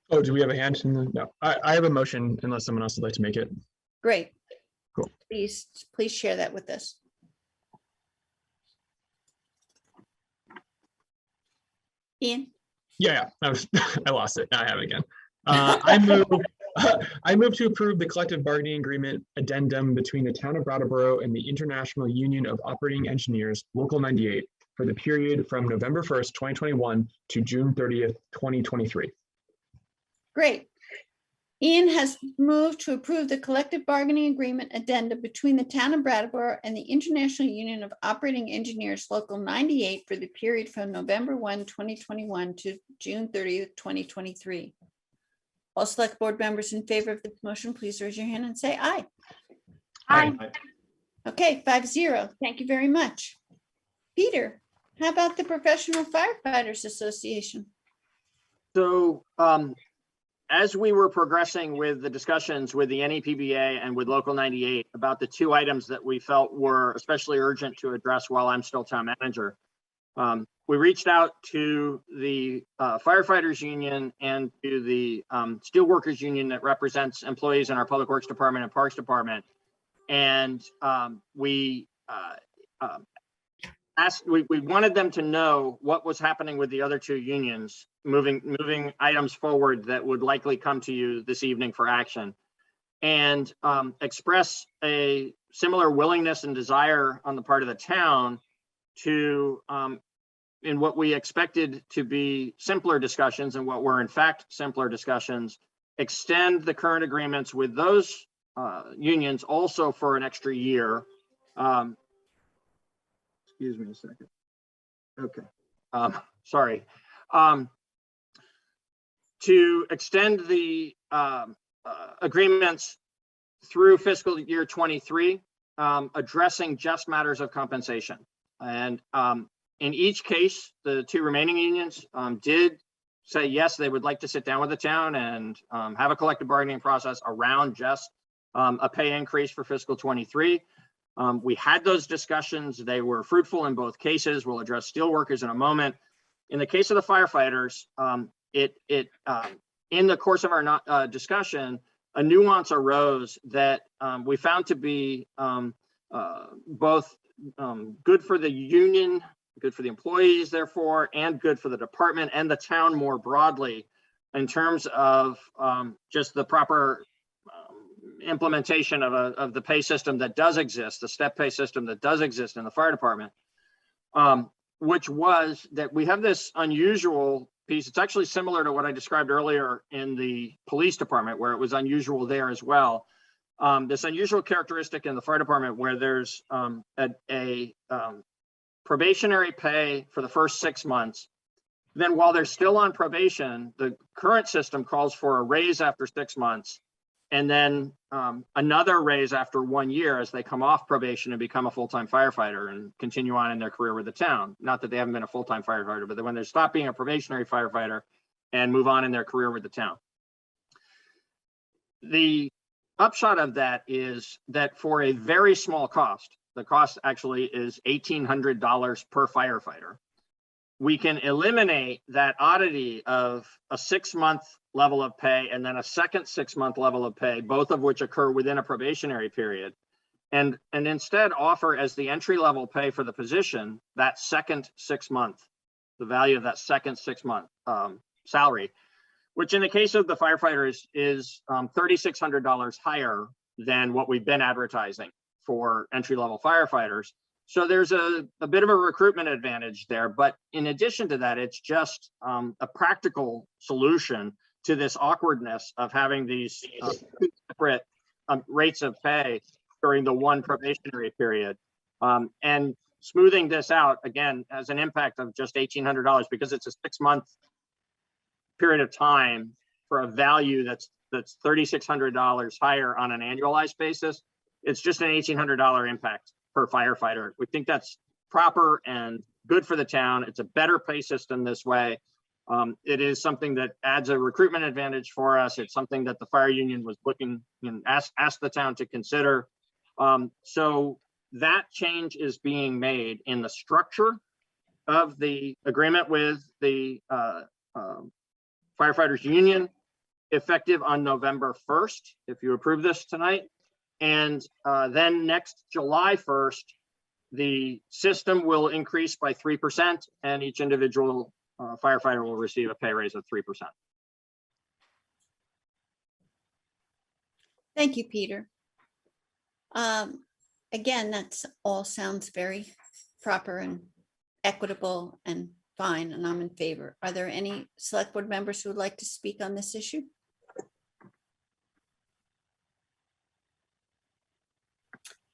Oh, do we have a hand? No, I have a motion unless someone else would like to make it. Great. Cool. Please share that with us. Ian? Yeah, I lost it. I have it again. I move to approve the collective bargaining agreement addendum between the town of Brattleboro and the International Union of Operating Engineers, Local 98, for the period from November 1st, 2021 to June 30th, 2023. Great. Ian has moved to approve the collective bargaining agreement addendum between the town of Brattleboro and the International Union of Operating Engineers Local 98 for the period from November 1, 2021 to June 30th, 2023. All select board members in favor of this motion, please raise your hand and say aye. Aye. Okay, 5-0. Thank you very much. Peter, how about the Professional Firefighters Association? So as we were progressing with the discussions with the NEPBA and with Local 98 about the two items that we felt were especially urgent to address while I'm still town manager, we reached out to the firefighters union and to the steelworkers union that represents employees in our public works department and parks department. And we wanted them to know what was happening with the other two unions, moving items forward that would likely come to you this evening for action, and express a similar willingness and desire on the part of the town to, in what we expected to be simpler discussions and what were in fact simpler discussions, extend the current agreements with those unions also for an extra year. Excuse me a second. Okay. Sorry. To extend the agreements through fiscal year 23, addressing just matters of compensation. And in each case, the two remaining unions did say, yes, they would like to sit down with the town and have a collective bargaining process around just a pay increase for fiscal 23. We had those discussions. They were fruitful in both cases. We'll address steelworkers in a moment. In the case of the firefighters, in the course of our discussion, a nuance arose that we found to be both good for the union, good for the employees, therefore, and good for the department and the town more broadly in terms of just the proper implementation of the pay system that does exist, the step pay system that does exist in the fire department, which was that we have this unusual piece. It's actually similar to what I described earlier in the police department, where it was unusual there as well. This unusual characteristic in the fire department where there's a probationary pay for the first 6 months. Then while they're still on probation, the current system calls for a raise after 6 months, and then another raise after 1 year as they come off probation and become a full-time firefighter and continue on in their career with the town. Not that they haven't been a full-time firefighter, but when they stop being a probationary firefighter and move on in their career with the town. The upshot of that is that for a very small cost, the cost actually is $1,800 per firefighter, we can eliminate that oddity of a 6-month level of pay and then a second 6-month level of pay, both of which occur within a probationary period, and instead offer as the entry level pay for the position that second 6 month, the value of that second 6 month salary, which in the case of the firefighters is $3,600 higher than what we've been advertising for entry level firefighters. So there's a bit of a recruitment advantage there. But in addition to that, it's just a practical solution to this awkwardness of having these separate rates of pay during the one probationary period. And smoothing this out, again, has an impact of just $1,800 because it's a 6-month period of time for a value that's $3,600 higher on an annualized basis. It's just an $1,800 impact per firefighter. We think that's proper and good for the town. It's a better pay system this way. It is something that adds a recruitment advantage for us. It's something that the fire union was looking and asked the town to consider. So that change is being made in the structure of the agreement with the firefighters union, effective on November 1st, if you approve this tonight. And then next July 1st, the system will increase by 3% and each individual firefighter will receive a pay raise of 3%. Thank you, Peter. Again, that's all sounds very proper and equitable and fine, and I'm in favor. Are there any select board members who would like to speak on this issue?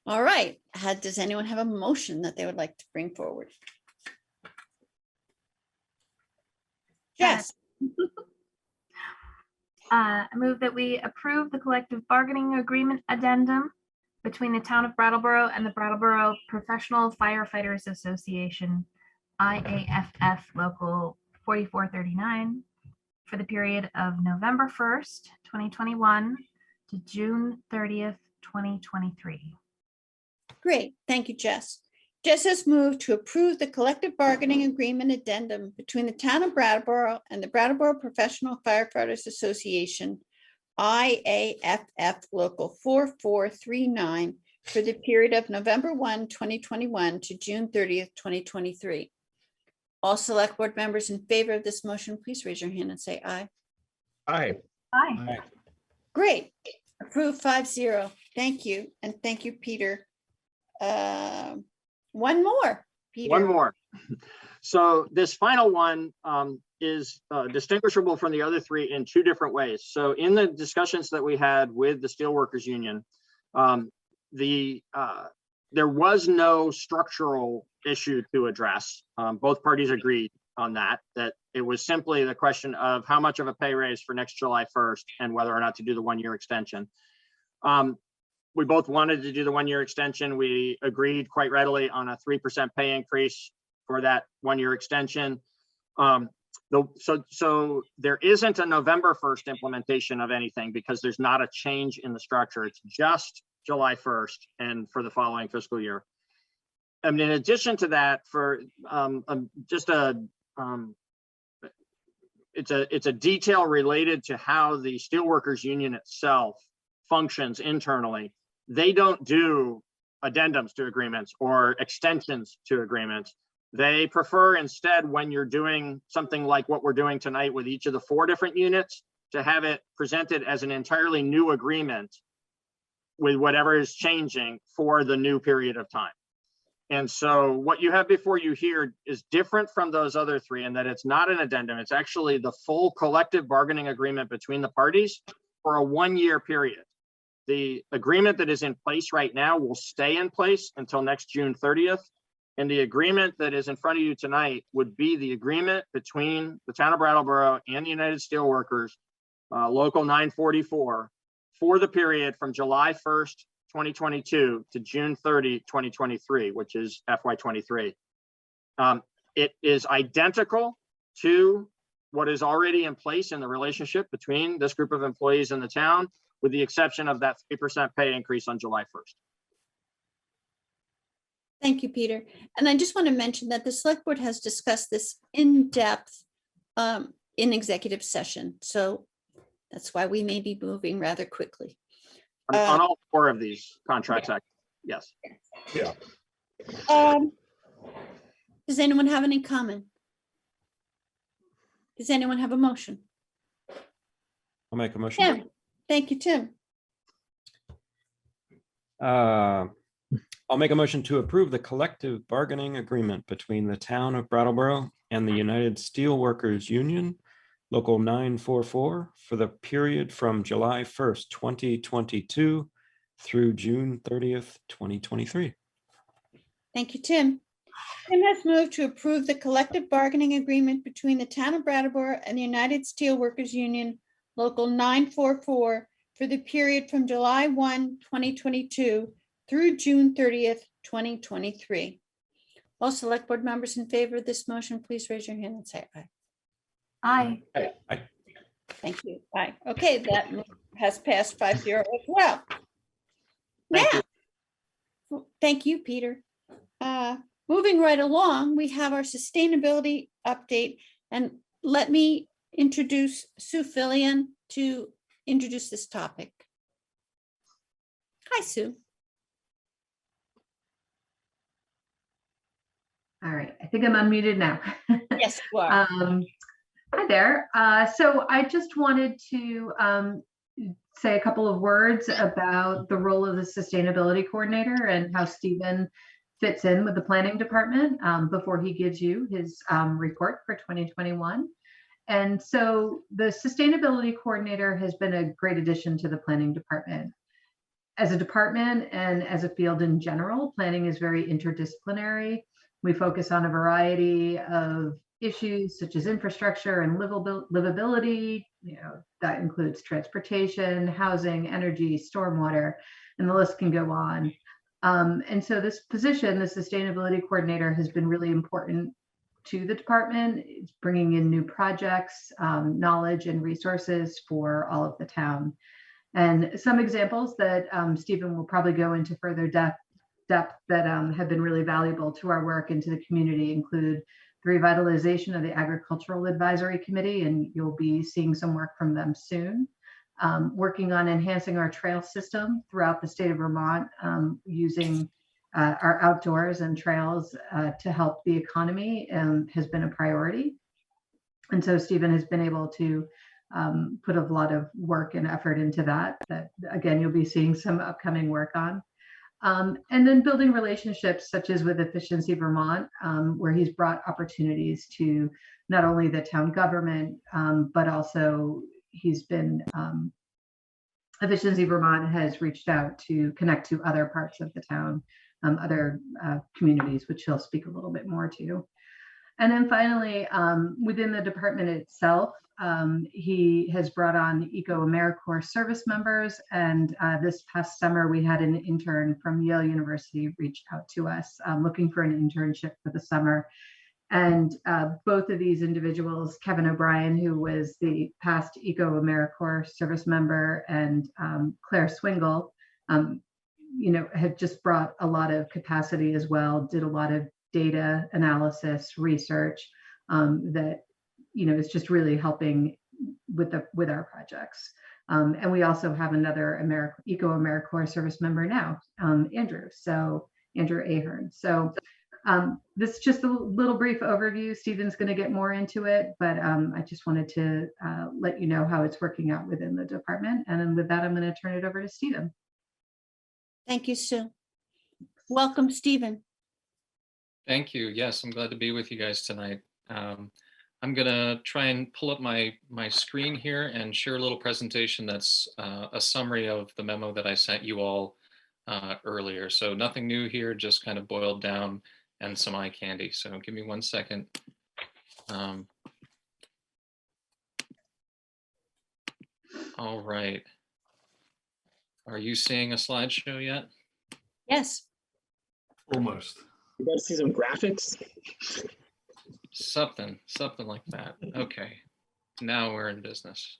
All right. Does anyone have a motion that they would like to bring forward? Yes. I move that we approve the collective bargaining agreement addendum between the town of Brattleboro and the Brattleboro Professional Firefighters Association, IAFF Local 4439, for the period of November 1st, 2021 to June 30th, 2023. Great. Thank you, Jess. Jess has moved to approve the collective bargaining agreement addendum between the town of Brattleboro and the Brattleboro Professional Firefighters Association, IAFF Local 4439, for the period of November 1, 2021 to June 30th, 2023. All select board members in favor of this motion, please raise your hand and say aye. Aye. Aye. Great. Approved 5-0. Thank you. And thank you, Peter. One more. Peter. One more. So this final one is distinguishable from the other three in two different ways. So in the discussions that we had with the Steelworkers Union, there was no structural issue to address. Both parties agreed on that it was simply the question of how much of a pay raise for next July 1st and whether or not to do the 1-year extension. We both wanted to do the 1-year extension. We agreed quite readily on a 3% pay increase for that 1-year extension. So there isn't a November 1st implementation of anything because there's not a change in the structure. It's just July 1st and for the following fiscal year. And in addition to that, for it's a detail related to how the Steelworkers Union itself functions internally. They don't do addendums to agreements or extensions to agreements. They prefer instead, when you're doing something like what we're doing tonight with each of the 4 different units, to have it presented as an entirely new agreement with whatever is changing for the new period of time. And so what you have before you here is different from those other 3 in that it's not an addendum. It's actually the full collective bargaining agreement between the parties for a 1-year period. The agreement that is in place right now will stay in place until next June 30th. And the agreement that is in front of you tonight would be the agreement between the town of Brattleboro and the United Steelworkers, Local 944, for the period from July 1st, 2022 to June 30, 2023, which is FY23. It is identical to what is already in place in the relationship between this group of employees and the town, with the exception of that 3% pay increase on July 1st. Thank you, Peter. And I just want to mention that the select board has discussed this in depth in executive session. So that's why we may be moving rather quickly. On all 4 of these contracts, yes. Yeah. Does anyone have any comment? Does anyone have a motion? I'll make a motion. Tim. Thank you, Tim. I'll make a motion to approve the collective bargaining agreement between the town of Brattleboro and the United Steelworkers Union, Local 944, for the period from July 1st, 2022 through June 30th, 2023. Thank you, Tim. Tim has moved to approve the collective bargaining agreement between the town of Brattleboro and the United Steelworkers Union, Local 944, for the period from July 1, 2022 through June 30th, 2023. All select board members in favor of this motion, please raise your hand and say aye. Aye. Aye. Thank you. Aye. Okay, that has passed 5-0 as well. Thank you, Peter. Moving right along, we have our sustainability update, and let me introduce Sue Fillion to introduce this topic. Hi, Sue. All right, I think I'm unmuted now. Yes, you are. Hi there. So I just wanted to say a couple of words about the role of the sustainability coordinator and how Stephen fits in with the planning department before he gives you his report for 2021. And so the sustainability coordinator has been a great addition to the planning department. As a department and as a field in general, planning is very interdisciplinary. We focus on a variety of issues such as infrastructure and livability. That includes transportation, housing, energy, stormwater, and the list can go on. And so this position, the sustainability coordinator, has been really important to the department. It's bringing in new projects, knowledge, and resources for all of the town. And some examples that Stephen will probably go into further depth that have been really valuable to our work and to the community include the revitalization of the Agricultural Advisory Committee, and you'll be seeing some work from them soon. Working on enhancing our trail system throughout the state of Vermont, using our outdoors and trails to help the economy has been a priority. And so Stephen has been able to put a lot of work and effort into that again, you'll be seeing some upcoming work on. And then building relationships such as with Efficiency Vermont, where he's brought opportunities to not only the town government, but also he's been, Efficiency Vermont has reached out to connect to other parts of the town, other communities, which he'll speak a little bit more to. And then finally, within the department itself, he has brought on Eco-AmeriCorps service members. And this past summer, we had an intern from Yale University reach out to us looking for an internship for the summer. And both of these individuals, Kevin O'Brien, who was the past Eco-AmeriCorps service member, and Claire Swingle, have just brought a lot of capacity as well, did a lot of data analysis, research that is just really helping with our projects. And we also have another Eco-AmeriCorps service member now, Andrew Ahern. So this is just a little brief overview. Stephen's going to get more into it, but I just wanted to let you know how it's working out within the department. And then with that, I'm going to turn it over to Stephen. Thank you, Sue. Welcome, Stephen. Thank you. Yes, I'm glad to be with you guys tonight. I'm gonna try and pull up my screen here and share a little presentation that's a summary of the memo that I sent you all earlier. So nothing new here, just kind of boiled down and some eye candy. So give me 1 second. All right. Are you seeing a slideshow yet? Yes. Almost. You got to see some graphics. Something like that. Okay, now we're in business.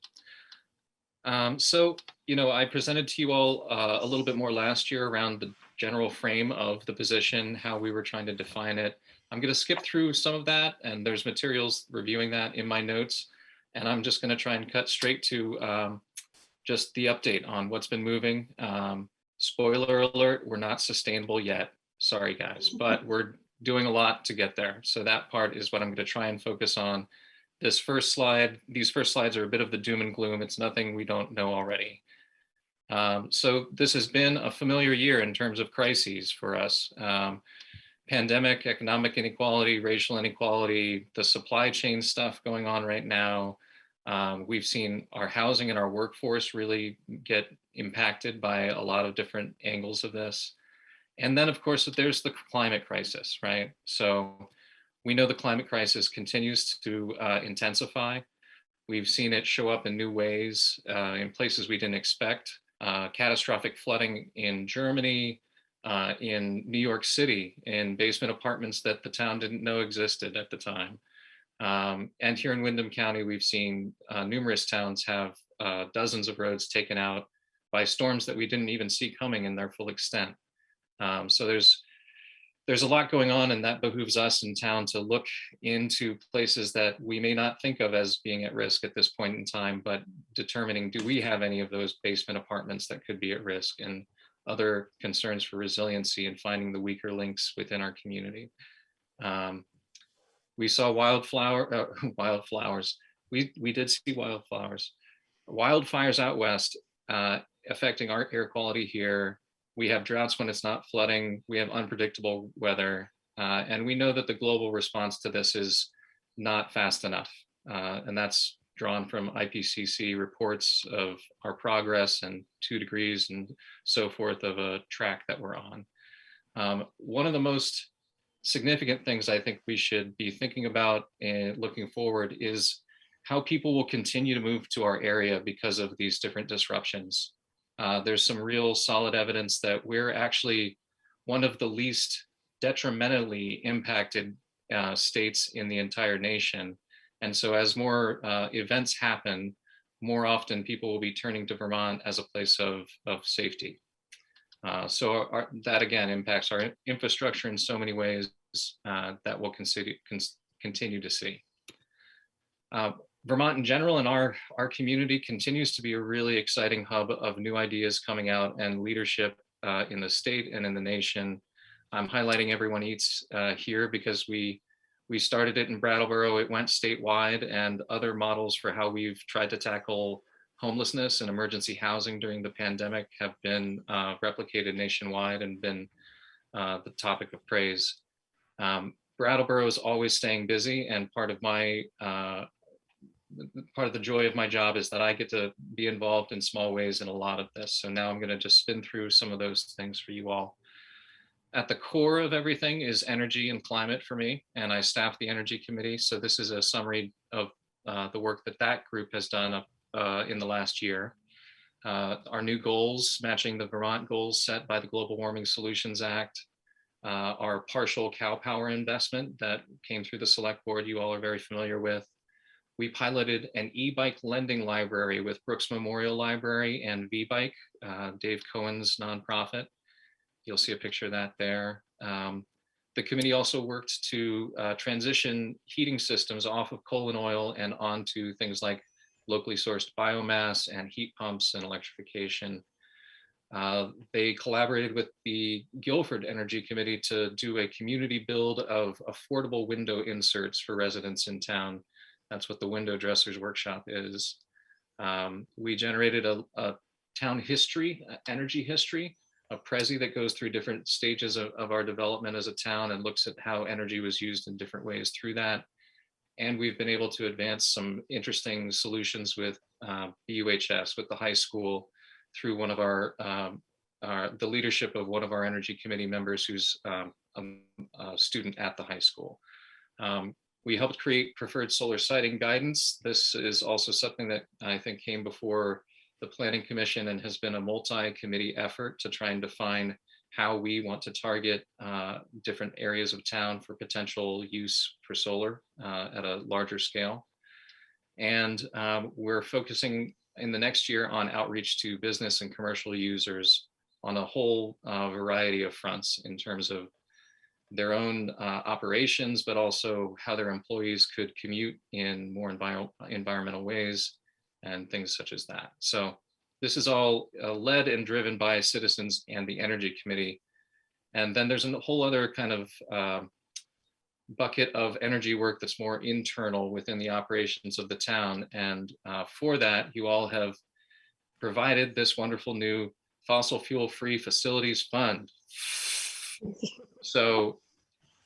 So, I presented to you all a little bit more last year around the general frame of the position, how we were trying to define it. I'm going to skip through some of that, and there's materials reviewing that in my notes. And I'm just going to try and cut straight to just the update on what's been moving. Spoiler alert, we're not sustainable yet. Sorry, guys, but we're doing a lot to get there. So that part is what I'm going to try and focus on. These first slides are a bit of the doom and gloom. It's nothing we don't know already. So this has been a familiar year in terms of crises for us. Pandemic, economic inequality, racial inequality, the supply chain stuff going on right now. We've seen our housing and our workforce really get impacted by a lot of different angles of this. And then, of course, there's the climate crisis, right? So we know the climate crisis continues to intensify. We've seen it show up in new ways in places we didn't expect. Catastrophic flooding in Germany, in New York City, in basement apartments that the town didn't know existed at the time. And here in Windham County, we've seen numerous towns have dozens of roads taken out by storms that we didn't even see coming in their full extent. So there's a lot going on, and that behooves us in town to look into places that we may not think of as being at risk at this point in time, but determining, do we have any of those basement apartments that could be at risk, and other concerns for resiliency and finding the weaker links within our community. We saw wildflowers. We did see wildflowers. Wildfires out west affecting our air quality here. We have droughts when it's not flooding. We have unpredictable weather. And we know that the global response to this is not fast enough. And that's drawn from IPCC reports of our progress and 2 degrees and so forth of a track that we're on. One of the most significant things I think we should be thinking about and looking forward is how people will continue to move to our area because of these different disruptions. There's some real solid evidence that we're actually one of the least detrimentally impacted states in the entire nation. And so as more events happen, more often people will be turning to Vermont as a place of safety. So that again impacts our infrastructure in so many ways that we'll continue to see. Vermont in general and our community continues to be a really exciting hub of new ideas coming out and leadership in the state and in the nation. I'm highlighting Everyone Eats here because we started it in Brattleboro, it went statewide, and other models for how we've tried to tackle homelessness and emergency housing during the pandemic have been replicated nationwide and been the topic of praise. Brattleboro is always staying busy, and part of the joy of my job is that I get to be involved in small ways in a lot of this. So now I'm going to just spin through some of those things for you all. At the core of everything is energy and climate for me, and I staff the Energy Committee. So this is a summary of the work that group has done in the last year. Our new goals, matching the Vermont goals set by the Global Warming Solutions Act, our partial cow power investment that came through the select board you all are very familiar with. We piloted an e-bike lending library with Brooks Memorial Library and V-Bike, Dave Cohen's nonprofit. You'll see a picture of that there. The committee also worked to transition heating systems off of coal and oil and onto things like locally sourced biomass and heat pumps and electrification. They collaborated with the Guilford Energy Committee to do a community build of affordable window inserts for residents in town. That's what the Window Dressers Workshop is. We generated a town history, energy history, a Prezi that goes through different stages of our development as a town and looks at how energy was used in different ways through that. And we've been able to advance some interesting solutions with BUHS, with the high school, through one of the leadership of one of our Energy Committee members who's a student at the high school. We helped create preferred solar siting guidance. This is also something that I think came before the Planning Commission and has been a multi-committee effort to try and define how we want to target different areas of town for potential use for solar at a larger scale. And we're focusing in the next year on outreach to business and commercial users on a whole variety of fronts in terms of their own operations, but also how their employees could commute in more environmental ways and things such as that. So this is all led and driven by citizens and the Energy Committee. And then there's a whole other kind of bucket of energy work that's more internal within the operations of the town. And for that, you all have provided this wonderful new fossil fuel free facilities fund. So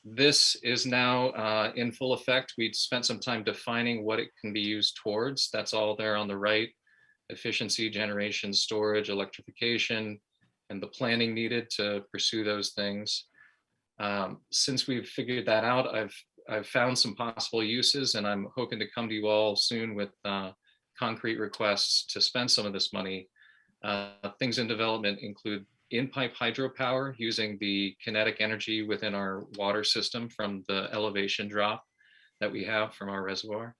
this is now in full effect. We spent some time defining what it can be used towards. That's all there on the right: efficiency, generation, storage, electrification, and the planning needed to pursue those things. Since we've figured that out, I've found some possible uses, and I'm hoping to come to you all soon with concrete requests to spend some of this money. Things in development include in-pipe hydropower using the kinetic energy within our water system from the elevation drop that we have from our reservoir.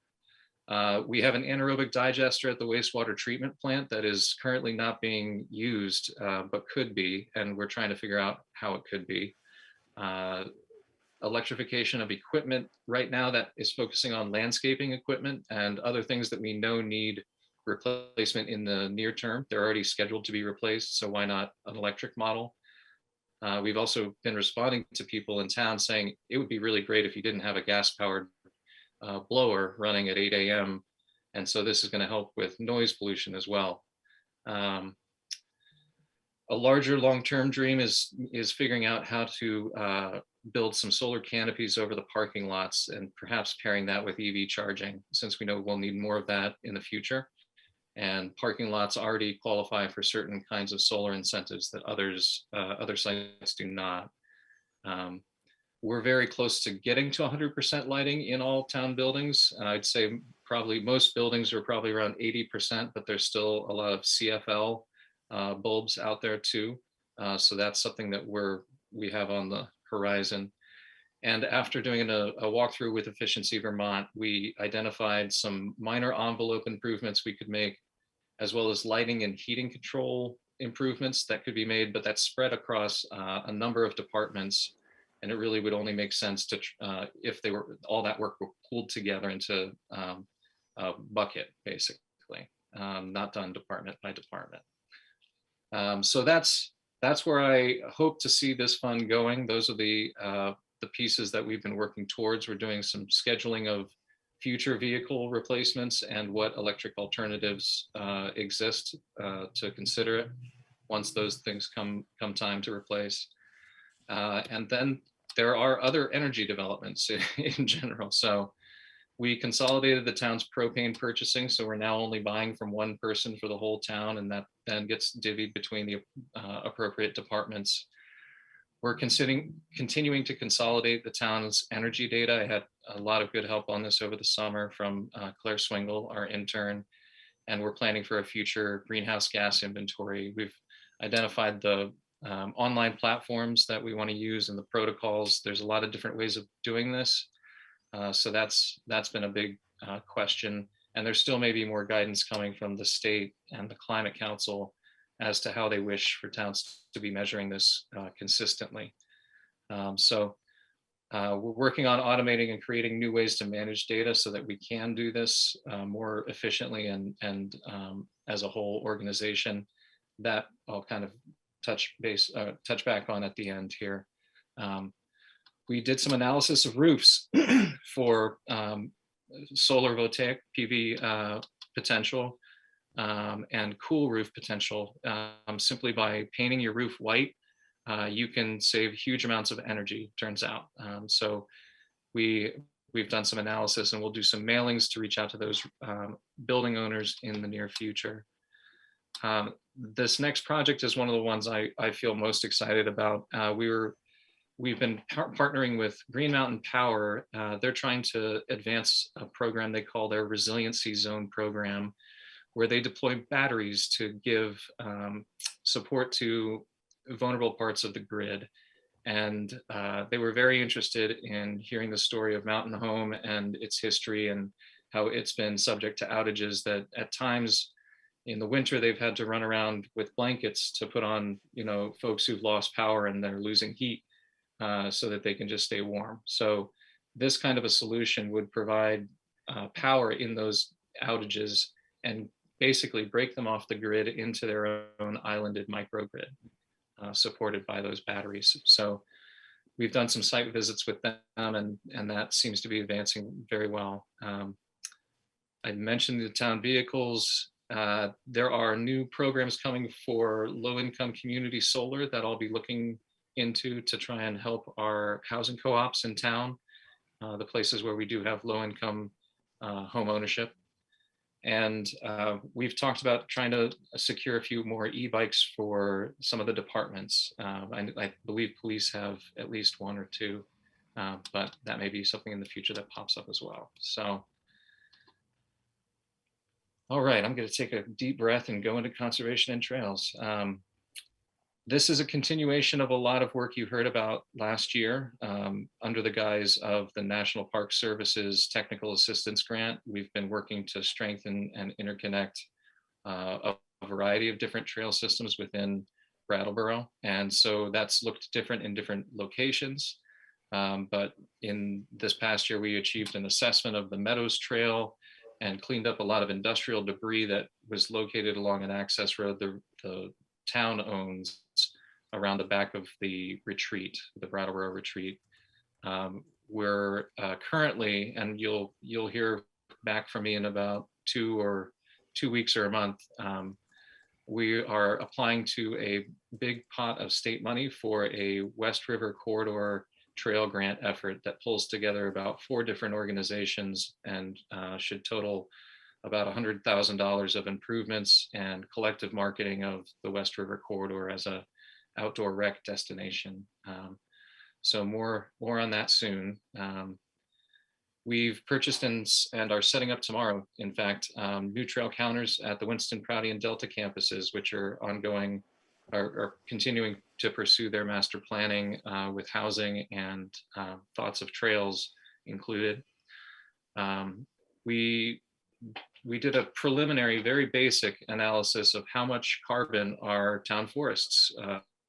We have an anaerobic digester at the wastewater treatment plant that is currently not being used, but could be, and we're trying to figure out how it could be. Electrification of equipment right now that is focusing on landscaping equipment and other things that we know need replacement in the near term. They're already scheduled to be replaced, so why not an electric model? We've also been responding to people in town saying it would be really great if you didn't have a gas-powered blower running at 8 a.m. And so this is going to help with noise pollution as well. A larger long-term dream is figuring out how to build some solar canopies over the parking lots and perhaps pairing that with EV charging, since we know we'll need more of that in the future. And parking lots already qualify for certain kinds of solar incentives that other sites do not. We're very close to getting to 100% lighting in all town buildings. And I'd say probably most buildings are probably around 80%, but there's still a lot of CFL bulbs out there too. So that's something that we have on the horizon. And after doing a walkthrough with Efficiency Vermont, we identified some minor envelope improvements we could make, as well as lighting and heating control improvements that could be made, but that's spread across a number of departments. And it really would only make sense to, if all that work were pooled together into a bucket, basically, not done department by department. So that's where I hope to see this fund going. Those are the pieces that we've been working towards. We're doing some scheduling of future vehicle replacements and what electric alternatives exist to consider it once those things come time to replace. And then there are other energy developments in general. So we consolidated the town's propane purchasing. So we're now only buying from one person for the whole town, and that then gets divvied between the appropriate departments. We're continuing to consolidate the town's energy data. I had a lot of good help on this over the summer from Claire Swingle, our intern, and we're planning for a future greenhouse gas inventory. We've identified the online platforms that we want to use and the protocols. There's a lot of different ways of doing this. So that's been a big question. And there still may be more guidance coming from the state and the Climate Council as to how they wish for towns to be measuring this consistently. So we're working on automating and creating new ways to manage data so that we can do this more efficiently and as a whole organization. That I'll kind of touch back on at the end here. We did some analysis of roofs for solar voltaic PV potential and cool roof potential. Simply by painting your roof white, you can save huge amounts of energy, turns out. So we've done some analysis, and we'll do some mailings to reach out to those building owners in the near future. This next project is one of the ones I feel most excited about. We've been partnering with Green Mountain Power. They're trying to advance a program they call their Resiliency Zone program, where they deploy batteries to give support to vulnerable parts of the grid. And they were very interested in hearing the story of Mountain Home and its history and how it's been subject to outages that at times in the winter they've had to run around with blankets to put on, folks who've lost power and they're losing heat so that they can just stay warm. So this kind of a solution would provide power in those outages and basically break them off the grid into their own islanded microgrid supported by those batteries. So we've done some site visits with them, and that seems to be advancing very well. I mentioned the town vehicles. There are new programs coming for low-income community solar that I'll be looking into to try and help our housing co-ops in town, the places where we do have low-income home ownership. And we've talked about trying to secure a few more e-bikes for some of the departments. I believe police have at least one or two, but that may be something in the future that pops up as well. So, all right, I'm going to take a deep breath and go into conservation and trails. This is a continuation of a lot of work you heard about last year under the guise of the National Park Service's Technical Assistance Grant. We've been working to strengthen and interconnect a variety of different trail systems within Brattleboro. And so that's looked different in different locations. But in this past year, we achieved an assessment of the Meadows Trail and cleaned up a lot of industrial debris that was located along an access road the town owns around the back of the retreat, the Brattleboro retreat. We're currently, and you'll hear back from me in about 2 weeks or a month, we are applying to a big pot of state money for a West River corridor trail grant effort that pulls together about 4 different organizations and should total about $100,000 of improvements and collective marketing of the West River Corridor as a outdoor rec destination. So more on that soon. We've purchased and are setting up tomorrow, in fact, new trail counters at the Winston, Prouty, and Delta campuses, which are ongoing, are continuing to pursue their master planning with housing and thoughts of trails included. We did a preliminary, very basic analysis of how much carbon our town forests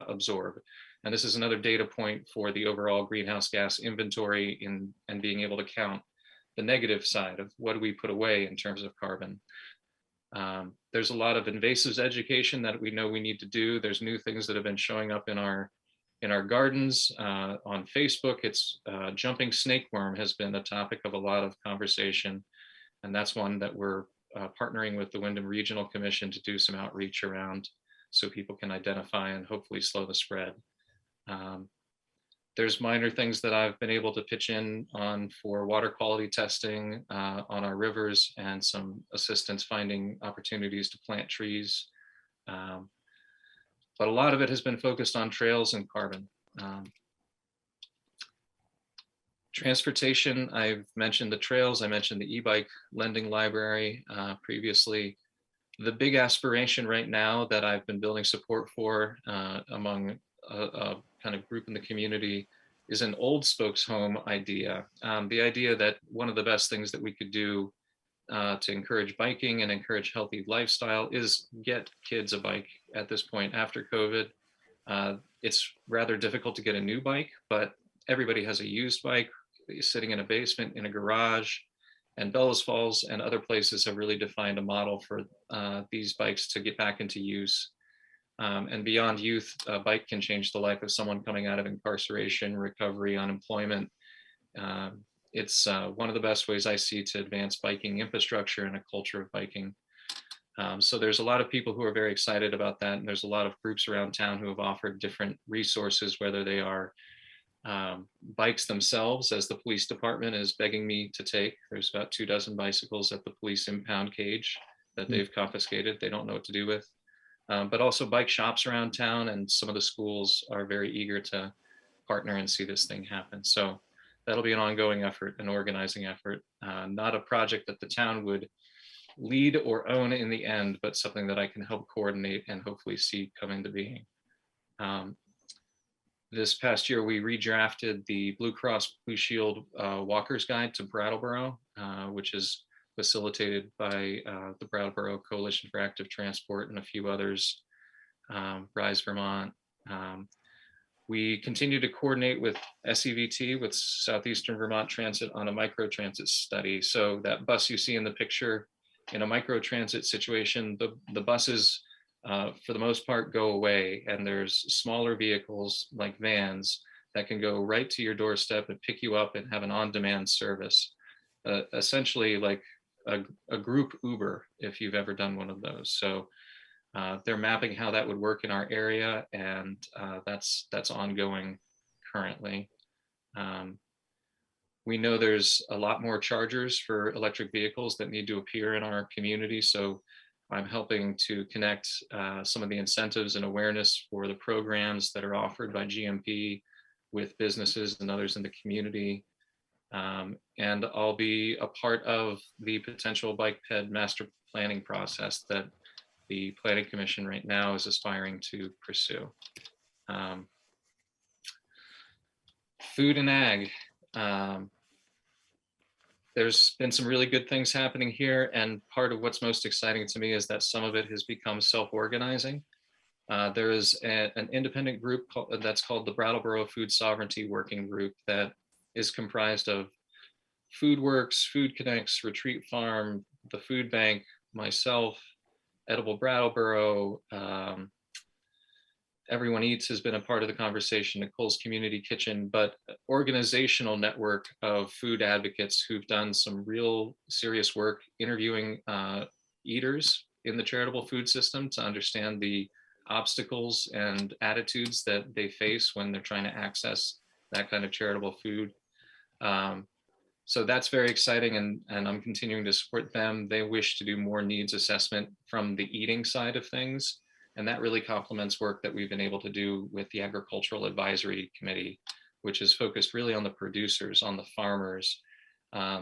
absorb. And this is another data point for the overall greenhouse gas inventory and being able to count the negative side of what do we put away in terms of carbon. There's a lot of invasives education that we know we need to do. There's new things that have been showing up in our gardens on Facebook. It's jumping snakeworm has been the topic of a lot of conversation. And that's one that we're partnering with the Wyndham Regional Commission to do some outreach around so people can identify and hopefully slow the spread. There's minor things that I've been able to pitch in on for water quality testing on our rivers and some assistance finding opportunities to plant trees. But a lot of it has been focused on trails and carbon. Transportation, I've mentioned the trails, I mentioned the e-bike lending library previously. The big aspiration right now that I've been building support for among a kind of group in the community is an old folks home idea. The idea that one of the best things that we could do to encourage biking and encourage healthy lifestyle is get kids a bike at this point after COVID. It's rather difficult to get a new bike, but everybody has a used bike sitting in a basement, in a garage, and Bellows Falls and other places have really defined a model for these bikes to get back into use. And beyond youth, a bike can change the life of someone coming out of incarceration, recovery, unemployment. It's one of the best ways I see to advance biking infrastructure and a culture of biking. So there's a lot of people who are very excited about that. And there's a lot of groups around town who have offered different resources, whether they are bikes themselves, as the police department is begging me to take. There's about 24 bicycles at the police impound cage that they've confiscated. They don't know what to do with. But also bike shops around town, and some of the schools are very eager to partner and see this thing happen. So that'll be an ongoing effort, an organizing effort, not a project that the town would lead or own in the end, but something that I can help coordinate and hopefully see come into being. This past year, we redrafted the Blue Cross Blue Shield Walker's Guide to Brattleboro, which is facilitated by the Brattleboro Coalition for Active Transport and a few others, Rise Vermont. We continue to coordinate with SEVT, with Southeastern Vermont Transit, on a microtransit study. So that bus you see in the picture, in a microtransit situation, the buses, for the most part, go away, and there's smaller vehicles like vans that can go right to your doorstep and pick you up and have an on-demand service, essentially like a group Uber, if you've ever done one of those. So they're mapping how that would work in our area, and that's ongoing currently. We know there's a lot more chargers for electric vehicles that need to appear in our community, so I'm helping to connect some of the incentives and awareness for the programs that are offered by GMP with businesses and others in the community. And I'll be a part of the potential bike ped master planning process that the Planning Commission right now is aspiring to pursue. Food and ag. There's been some really good things happening here, and part of what's most exciting to me is that some of it has become self-organizing. There is an independent group that's called the Brattleboro Food Sovereignty Working Group that is comprised of FoodWorks, Food Connects, Retreat Farm, the Food Bank, myself, Edible Brattleboro, Everyone Eats has been a part of the conversation, Nicole's Community Kitchen, but organizational network of food advocates who've done some real serious work interviewing eaters in the charitable food system to understand the obstacles and attitudes that they face when they're trying to access that kind of charitable food. So that's very exciting, and I'm continuing to support them. They wish to do more needs assessment from the eating side of things, and that really complements work that we've been able to do with the Agricultural Advisory Committee, which is focused really on the producers, on the farmers.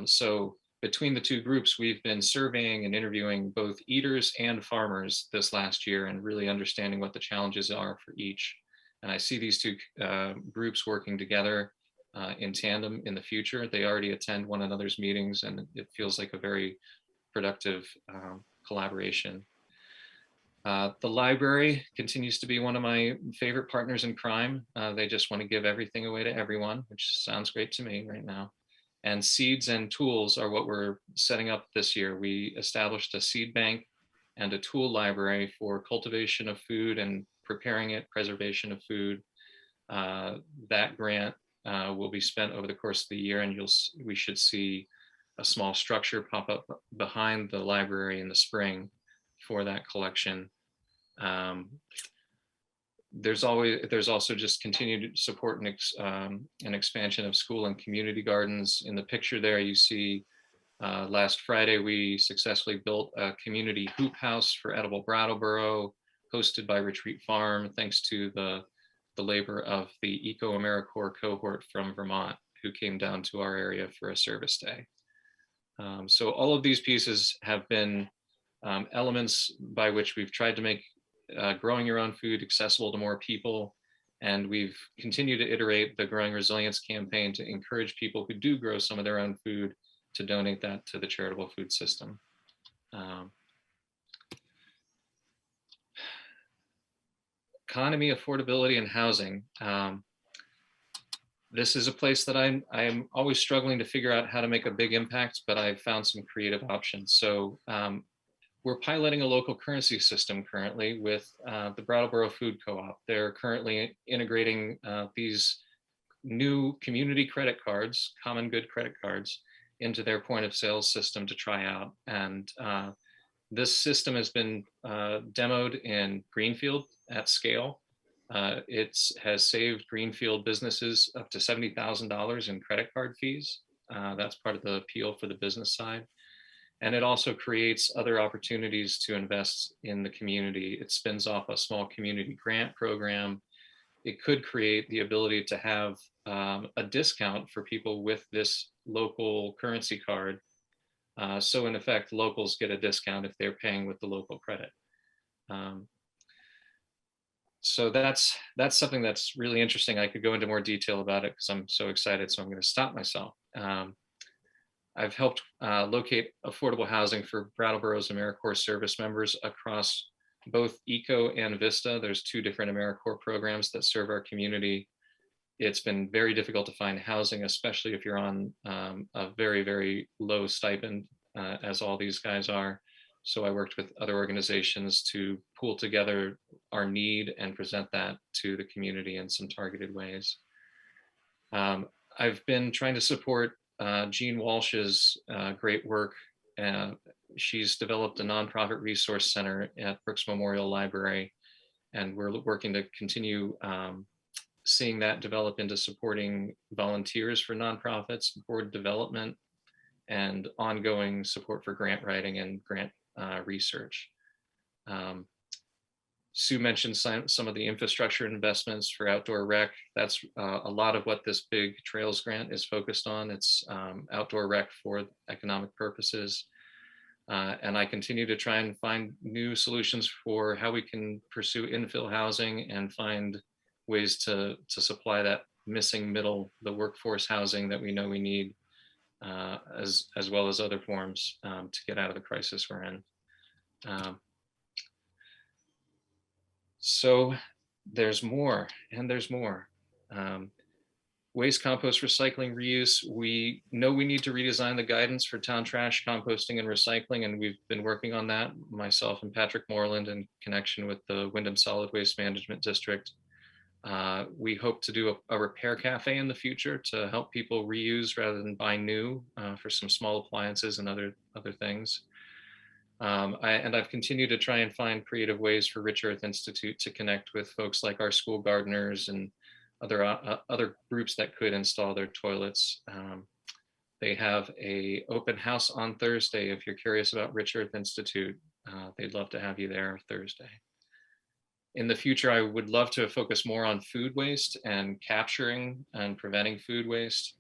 So between the two groups, we've been surveying and interviewing both eaters and farmers this last year and really understanding what the challenges are for each. And I see these two groups working together in tandem in the future. They already attend one another's meetings, and it feels like a very productive collaboration. The library continues to be one of my favorite partners in crime. They just want to give everything away to everyone, which sounds great to me right now. And seeds and tools are what we're setting up this year. We established a seed bank and a tool library for cultivation of food and preparing it, preservation of food. That grant will be spent over the course of the year, and we should see a small structure pop up behind the library in the spring for that collection. There's also just continued support and expansion of school and community gardens. In the picture there, you see last Friday, we successfully built a community hoop house for edible Brattleboro, hosted by Retreat Farm, thanks to the labor of the Eco AmeriCorps cohort from Vermont, who came down to our area for a service day. So all of these pieces have been elements by which we've tried to make growing your own food accessible to more people. And we've continued to iterate the Growing Resilience campaign to encourage people who do grow some of their own food to donate that to the charitable food system. Economy, affordability, and housing. This is a place that I'm always struggling to figure out how to make a big impact, but I've found some creative options. So we're piloting a local currency system currently with the Brattleboro Food Co-op. They're currently integrating these new community credit cards, common good credit cards, into their point of sale system to try out. And this system has been demoed in Greenfield at scale. It has saved Greenfield businesses up to $70,000 in credit card fees. That's part of the appeal for the business side. And it also creates other opportunities to invest in the community. It spins off a small community grant program. It could create the ability to have a discount for people with this local currency card. So in effect, locals get a discount if they're paying with the local credit. So that's something that's really interesting. I could go into more detail about it because I'm so excited, so I'm going to stop myself. I've helped locate affordable housing for Brattleboro's AmeriCorps service members across both ECO and VISTA. There's two different AmeriCorps programs that serve our community. It's been very difficult to find housing, especially if you're on a very, very low stipend, as all these guys are. So I worked with other organizations to pool together our need and present that to the community in some targeted ways. I've been trying to support Jean Walsh's great work. She's developed a nonprofit resource center at Brooks Memorial Library, and we're working to continue seeing that develop into supporting volunteers for nonprofits, board development, and ongoing support for grant writing and grant research. Sue mentioned some of the infrastructure investments for outdoor rec. That's a lot of what this big trails grant is focused on. It's outdoor rec for economic purposes. And I continue to try and find new solutions for how we can pursue infill housing and find ways to supply that missing middle, the workforce housing that we know we need, as well as other forms to get out of the crisis we're in. So there's more, and there's more. Waste, compost, recycling, reuse. We know we need to redesign the guidance for town trash, composting, and recycling, and we've been working on that, myself and Patrick Moreland, in connection with the Wyndham Solid Waste Management District. We hope to do a repair cafe in the future to help people reuse rather than buy new for some small appliances and other things. I've continued to try and find creative ways for Rich Earth Institute to connect with folks like our school gardeners and other groups that could install their toilets. They have a open house on Thursday. If you're curious about Rich Earth Institute, they'd love to have you there Thursday. In the future, I would love to focus more on food waste and capturing and preventing food waste.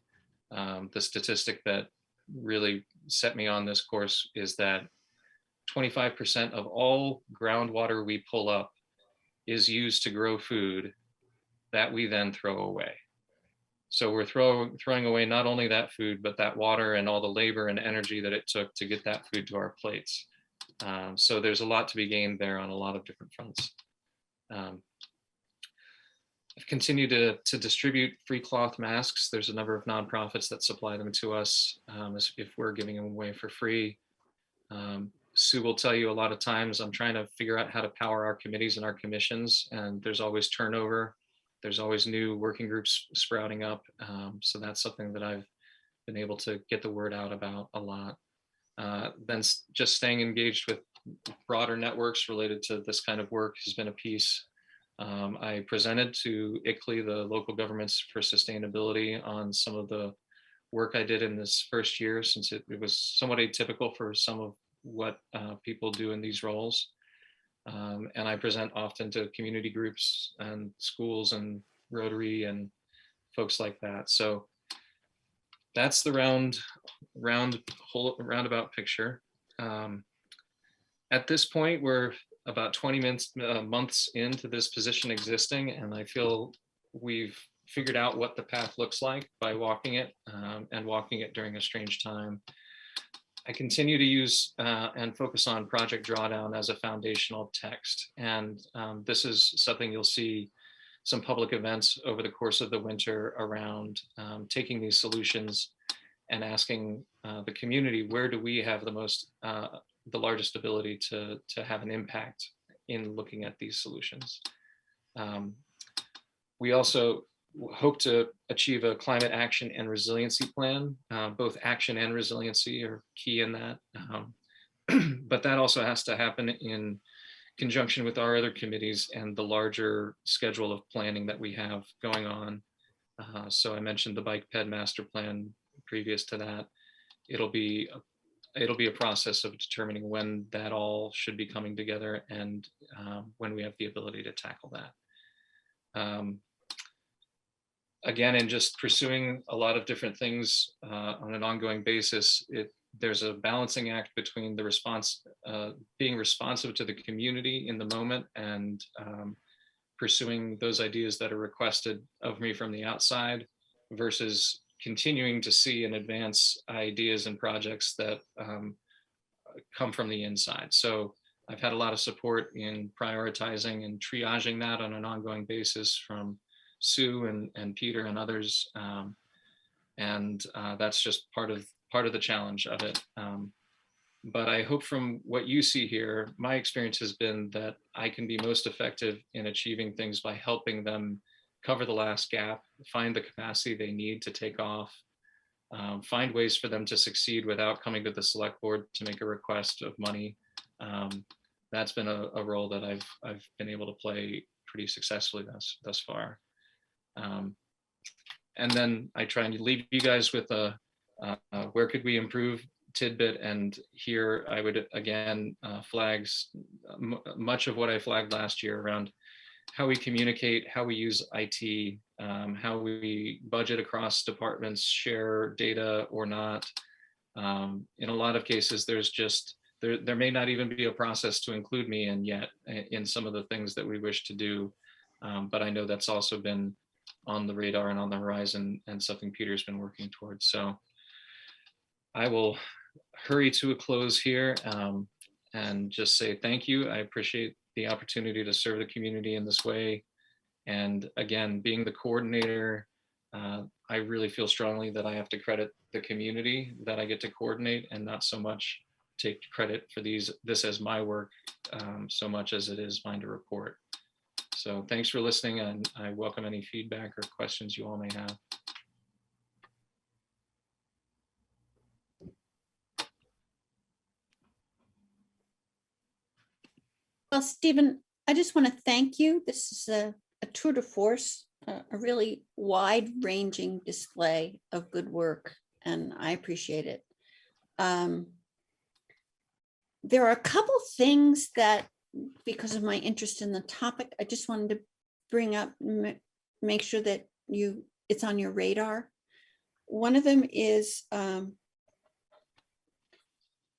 The statistic that really set me on this course is that 25% of all groundwater we pull up is used to grow food that we then throw away. So we're throwing away not only that food, but that water and all the labor and energy that it took to get that food to our plates. So there's a lot to be gained there on a lot of different fronts. I've continued to distribute free cloth masks. There's a number of nonprofits that supply them to us as if we're giving them away for free. Sue will tell you a lot of times I'm trying to figure out how to power our committees and our commissions, and there's always turnover. There's always new working groups sprouting up. So that's something that I've been able to get the word out about a lot. Then just staying engaged with broader networks related to this kind of work has been a piece. I presented to ICLEI, the Local Governments for Sustainability, on some of the work I did in this first year, since it was somewhat atypical for some of what people do in these roles. And I present often to community groups and schools and Rotary and folks like that. So that's the roundabout picture. At this point, we're about 20 months into this position existing, and I feel we've figured out what the path looks like by walking it, and walking it during a strange time. I continue to use and focus on Project Drawdown as a foundational text. And this is something you'll see some public events over the course of the winter around taking these solutions and asking the community, where do we have the largest ability to have an impact in looking at these solutions. We also hope to achieve a climate action and resiliency plan. Both action and resiliency are key in that. But that also has to happen in conjunction with our other committees and the larger schedule of planning that we have going on. So I mentioned the bike ped master plan previous to that. It'll be a process of determining when that all should be coming together and when we have the ability to tackle that. Again, in just pursuing a lot of different things on an ongoing basis, there's a balancing act between the being responsive to the community in the moment and pursuing those ideas that are requested of me from the outside versus continuing to see and advance ideas and projects that come from the inside. So I've had a lot of support in prioritizing and triaging that on an ongoing basis from Sue and Peter and others. And that's just part of the challenge of it. But I hope from what you see here, my experience has been that I can be most effective in achieving things by helping them cover the last gap, find the capacity they need to take off, find ways for them to succeed without coming to the select board to make a request of money. That's been a role that I've been able to play pretty successfully thus far. And then I try and leave you guys with a where could we improve tidbit, and here I would again flags much of what I flagged last year around how we communicate, how we use IT, how we budget across departments, share data or not. In a lot of cases, there may not even be a process to include me in yet in some of the things that we wish to do. But I know that's also been on the radar and on the horizon and something Peter's been working towards. So I will hurry to a close here and just say thank you. I appreciate the opportunity to serve the community in this way. And again, being the coordinator, I really feel strongly that I have to credit the community that I get to coordinate and not so much take credit for this as my work so much as it is mine to report. So thanks for listening, and I welcome any feedback or questions you all may have. Well, Stephen, I just want to thank you. This is a tour de force a really wide-ranging display of good work, and I appreciate it. There are a couple things that, because of my interest in the topic, I just wanted to bring up, make sure that it's on your radar. One of them is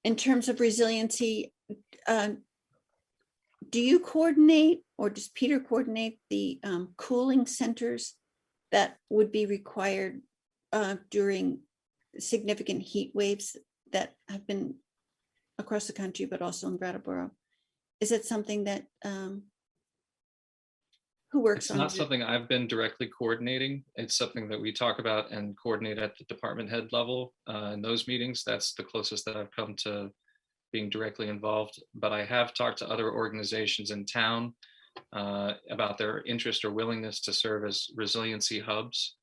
in terms of resiliency, do you coordinate, or does Peter coordinate the cooling centers that would be required during significant heat waves that have been across the country, but also in Brattleboro? Is it something that who works It's on? not something I've been directly coordinating. It's something that we talk about and coordinate at the department head level in those meetings. That's the closest that I've come to being directly involved. But I have talked to other organizations in town about their interest or willingness to serve as resiliency hubs,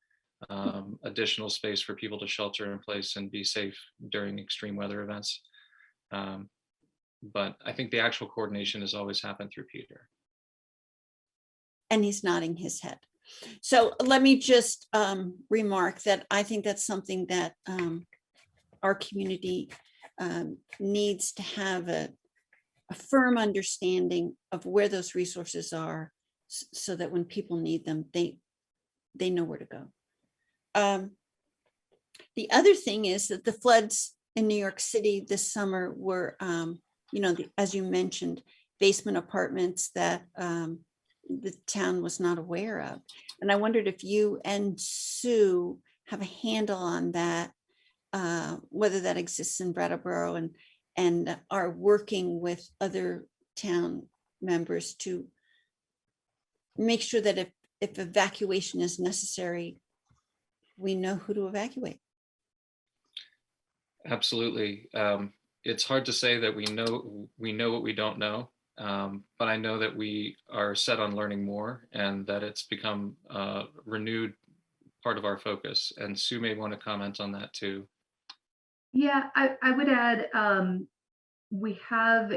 additional space for people to shelter in place and be safe during extreme weather events. But I think the actual coordination has always happened through Peter. And he's nodding his head. So let me just remark that I think that's something that our community needs to have a firm understanding of where those resources are, so that when people need them, they know where to go. The other thing is that the floods in New York City this summer were, as you mentioned, basement apartments that the town was not aware of. And I wondered if you and Sue have a handle on that, whether that exists in Brattleboro, and are working with other town members to make sure that if evacuation is necessary, we know who to evacuate. Absolutely. It's hard to say that we know what we don't know, but I know that we are set on learning more, and that it's become a renewed part of our focus. And Sue may want to comment on that too. Yeah, I would add, we have,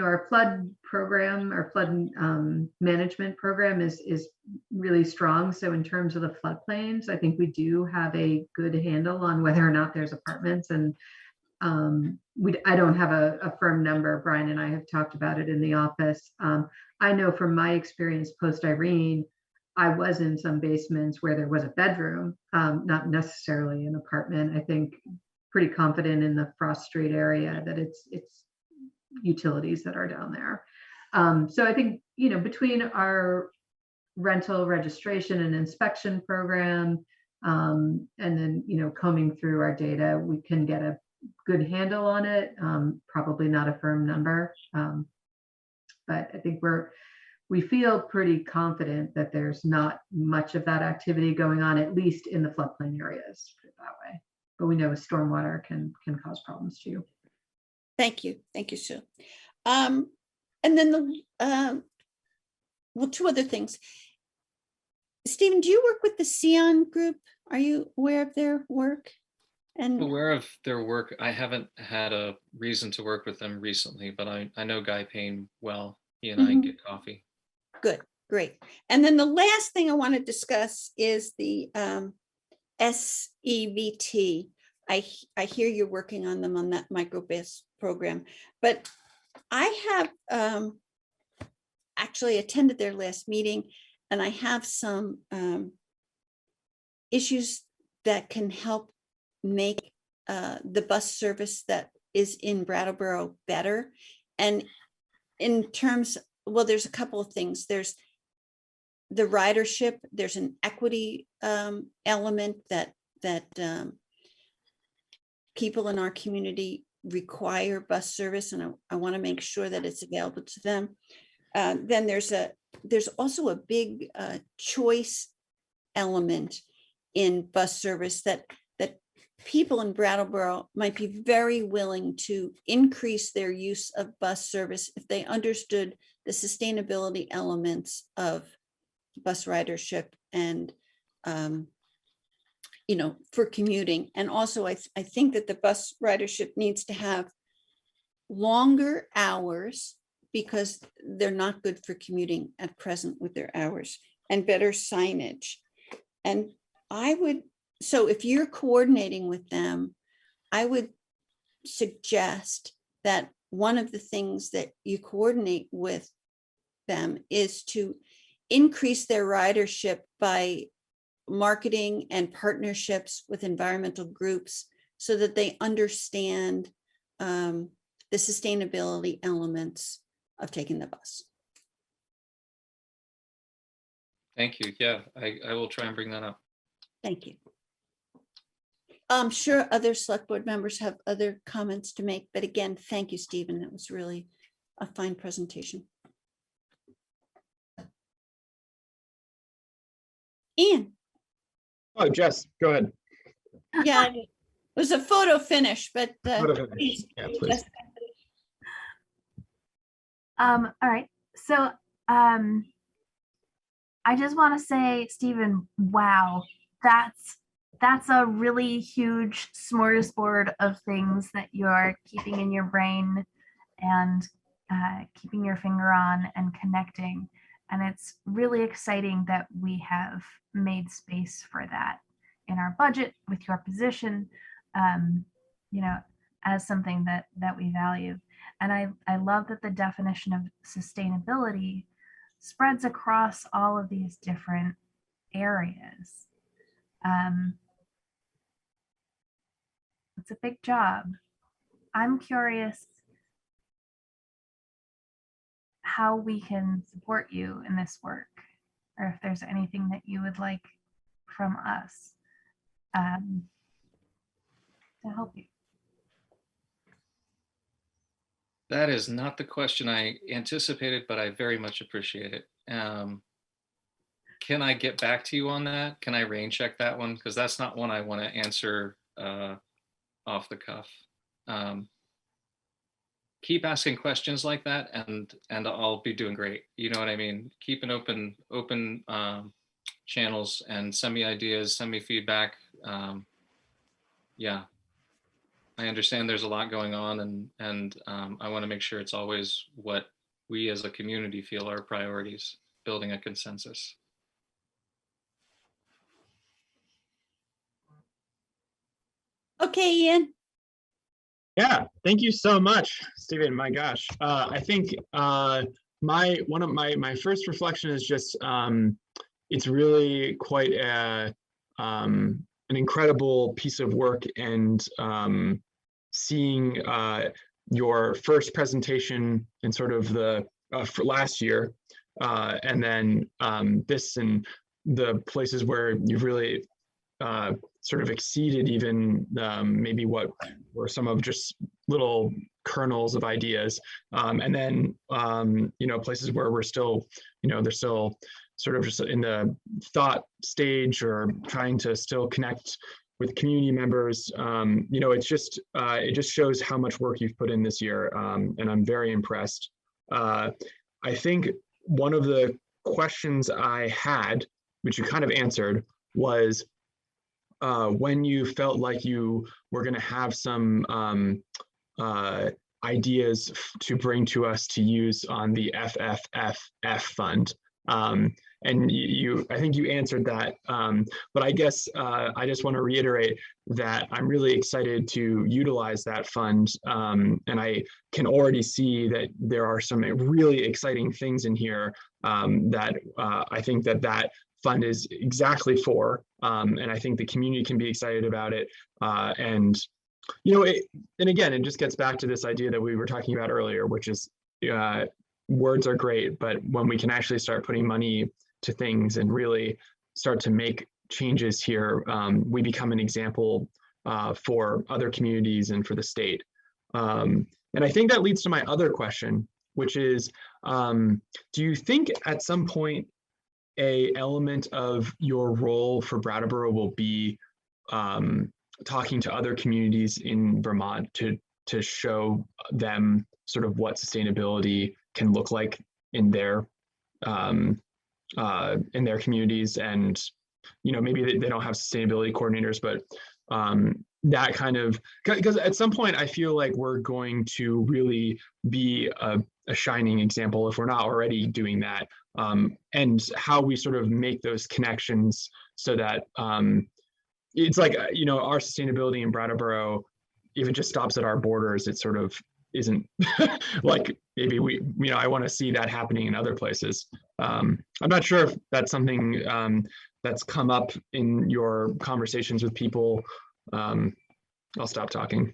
our flood program, our flood management program is really strong. So in terms of the floodplains, I think we do have a good handle on whether or not there's apartments. And I don't have a firm number. Brian and I have talked about it in the office. I know from my experience post-Irene, I was in some basements where there was a bedroom, not necessarily an apartment. I think pretty confident in the Frost Street area that it's utilities that are down there. So I think, between our rental registration and inspection program, and then, combing through our data, we can get a good handle on it. Probably not a firm number, but I think we feel pretty confident that there's not much of that activity going on, at least in the floodplain areas, put it that way. But we know stormwater can cause problems too. Thank you, Sue. And then two other things. Stephen, do you work with the CON group? Are you aware of their work? And Aware of their work. I haven't had a reason to work with them recently, but I know Guy Payne well. He and I get coffee. Good, great. And then the last thing I want to discuss is the SEVT. I hear you're working on them on that microbase program, but I have actually attended their last meeting, and I have some issues that can help make the bus service that is in Brattleboro better. And in terms, well, there's a couple of things. There's the ridership. There's an equity element that people in our community require bus service, and I want to make sure that it's available to them. Then there's also a big choice element in bus service that people in Brattleboro might be very willing to increase their use of bus service if they understood the sustainability elements of bus ridership and for commuting. And also I think that the bus ridership needs to have longer hours, because they're not good for commuting at present with their hours. and better signage. And so if you're coordinating with them, I would suggest that one of the things that you coordinate with them is to increase their ridership by marketing and partnerships with environmental groups so that they understand the sustainability elements of taking the bus. Thank you. Yeah, I will try and bring that up. Thank you. I'm sure other select board members have other comments to make, but again, thank you, Stephen. It was really a fine presentation. Ian. Oh, Jess, go ahead. Yeah, it was a photo finish, but Photo finish. please. Yeah, please. All right. So I just want to say, Stephen, wow, that's a really huge smorgasbord of things that you're keeping in your brain and keeping your finger on and connecting. And it's really exciting that we have made space for that in our budget with your position, you know, as something that we value. And I love that the definition of sustainability spreads across all of these different areas. It's a big job. I'm curious how we can support you in this work, or if there's anything that you would like from us to help you. That is not the question I anticipated, but I very much appreciate it. Can I get back to you on that? Can I rain check that one? Because that's not one I want to answer off the cuff. Keep asking questions like that, and I'll be doing great. You know what I mean? Keep an open channels and send me ideas, send me feedback. Yeah, I understand there's a lot going on, and I want to make sure it's always what we as a community feel are priorities, building a consensus. Okay, Ian. Yeah, thank you so much, Stephen. My gosh, I think one of my first reflection is just it's really quite an incredible piece of work, and seeing your first presentation in sort of the for last year, and then this and the places where you've really sort of exceeded even maybe what were some of just little kernels of ideas, and then you know, places where we're still, you know, they're still sort of just in the thought stage or trying to still connect with community members. You know, it just shows how much work you've put in this year, and I'm very impressed. I think one of the questions I had, which you kind of answered, was when you felt like you were going to have some ideas to bring to us to use on the FFFF fund. And I think you answered that, but I guess I just want to reiterate that I'm really excited to utilize that fund, and I can already see that there are some really exciting things in here that I think that fund is exactly for, and I think the community can be excited about it. And you know, and again, it just gets back to this idea that we were talking about earlier, which is words are great, but when we can actually start putting money to things and really start to make changes here, we become an example for other communities and for the state. And I think that leads to my other question, which is, do you think at some point a element of your role for Brattleboro will be talking to other communities in Vermont to show them sort of what sustainability can look like in their communities? And you know, maybe they don't have sustainability coordinators, but that kind of, because at some point I feel like we're going to really be a shining example, if we're not already doing that, and how we sort of make those connections so that it's like, our sustainability in Brattleboro, if it just stops at our borders, it sort of isn't like maybe I want to see that happening in other places. I'm not sure if that's something that's come up in your conversations with people. I'll stop talking.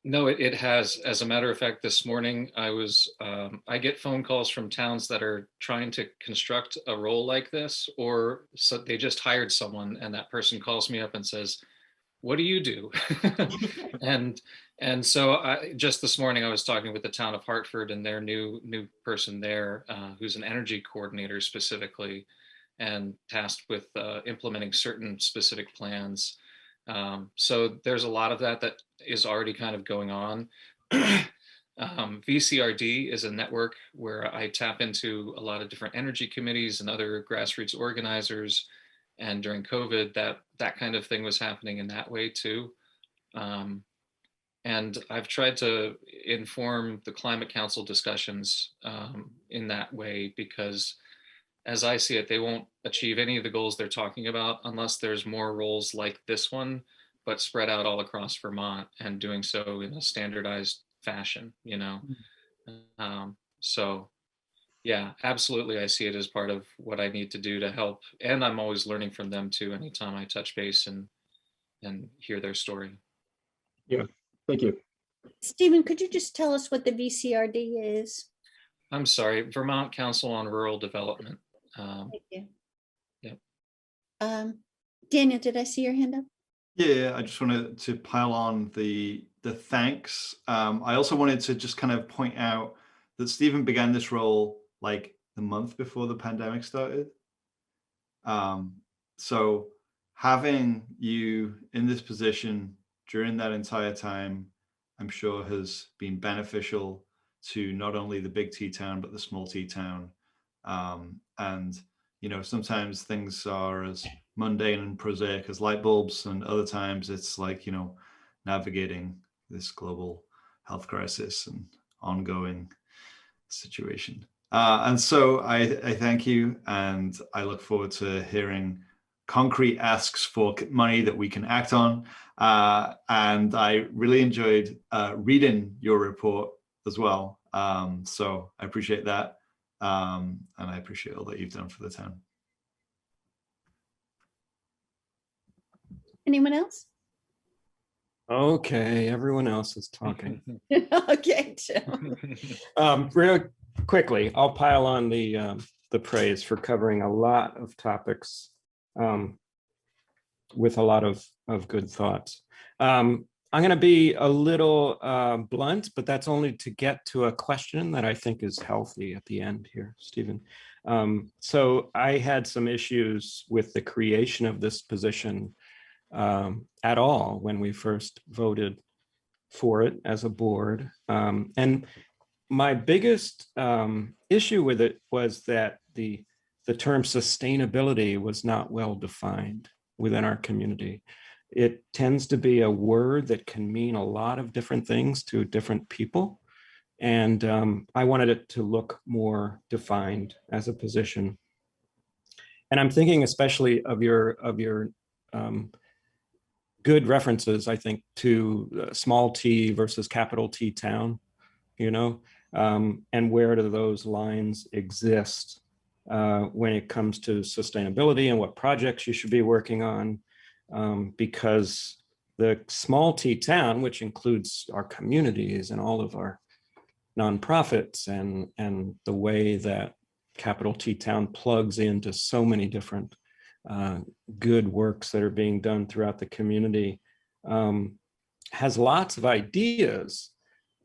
No, it has. As a matter of fact, this morning I get phone calls from towns that are trying to construct a role like this, or so they just hired someone and that person calls me up and says, what do you do? and so just this morning I was talking with the town of Hartford and their new person there, who's an energy coordinator specifically, and tasked with implementing certain specific plans. So there's a lot of that is already kind of going on. VCRD is a network where I tap into a lot of different energy committees and other grassroots organizers. And during COVID, that kind of thing was happening in that way too. And I've tried to inform the Climate Council discussions in that way, because as I see it, they won't achieve any of the goals they're talking about unless there's more roles like this one, but spread out all across Vermont and doing so in a standardized fashion, So yeah, absolutely. I see it as part of what I need to do to help. And I'm always learning from them too, anytime I touch base and hear their story. Yeah, thank you. Stephen, could you just tell us what the VCRD is? I'm sorry, Vermont Council on Rural Development. Thank you. Yep. Daniel, did I see your hand up? Yeah, I just wanted to pile on the thanks. I also wanted to just kind of point out that Stephen began this role like the month before the pandemic started. So having you in this position during that entire time, I'm sure has been beneficial to not only the big T town, but the small T town. And, sometimes things are as mundane and prosaic as light bulbs, and other times it's like, navigating this global health crisis and ongoing situation. And so I thank you, and I look forward to hearing concrete asks for money that we can act on. And I really enjoyed reading your report as well. So I appreciate that. And I appreciate all that you've done for the town. Anyone else? Okay, everyone else is talking. Okay, Jim. Real quickly, I'll pile on the praise for covering a lot of topics with a lot of good thoughts. I'm going to be a little blunt, but that's only to get to a question that I think is healthy at the end here, Stephen. So I had some issues with the creation of this position at all when we first voted for it as a board. And my biggest issue with it was that the term sustainability was not well defined within our community. It tends to be a word that can mean a lot of different things to different people. And I wanted it to look more defined as a position. And I'm thinking especially of your good references, I think, to small t versus capital T town, and where do those lines exist when it comes to sustainability and what projects you should be working on. Because the small T town, which includes our communities and all of our nonprofits and the way that capital T town plugs into so many different good works that are being done throughout the community, has lots of ideas,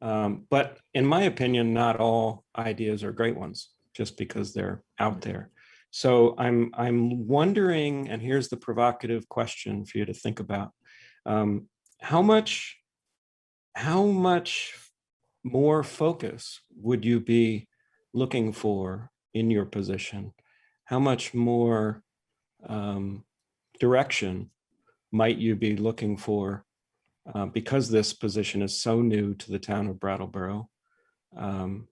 but in my opinion, not all ideas are great ones just because they're out there. So I'm wondering, and here's the provocative question for you to think about: how much more focus would you be looking for in your position? How much more direction might you be looking for, because this position is so new to the town of Brattleboro? And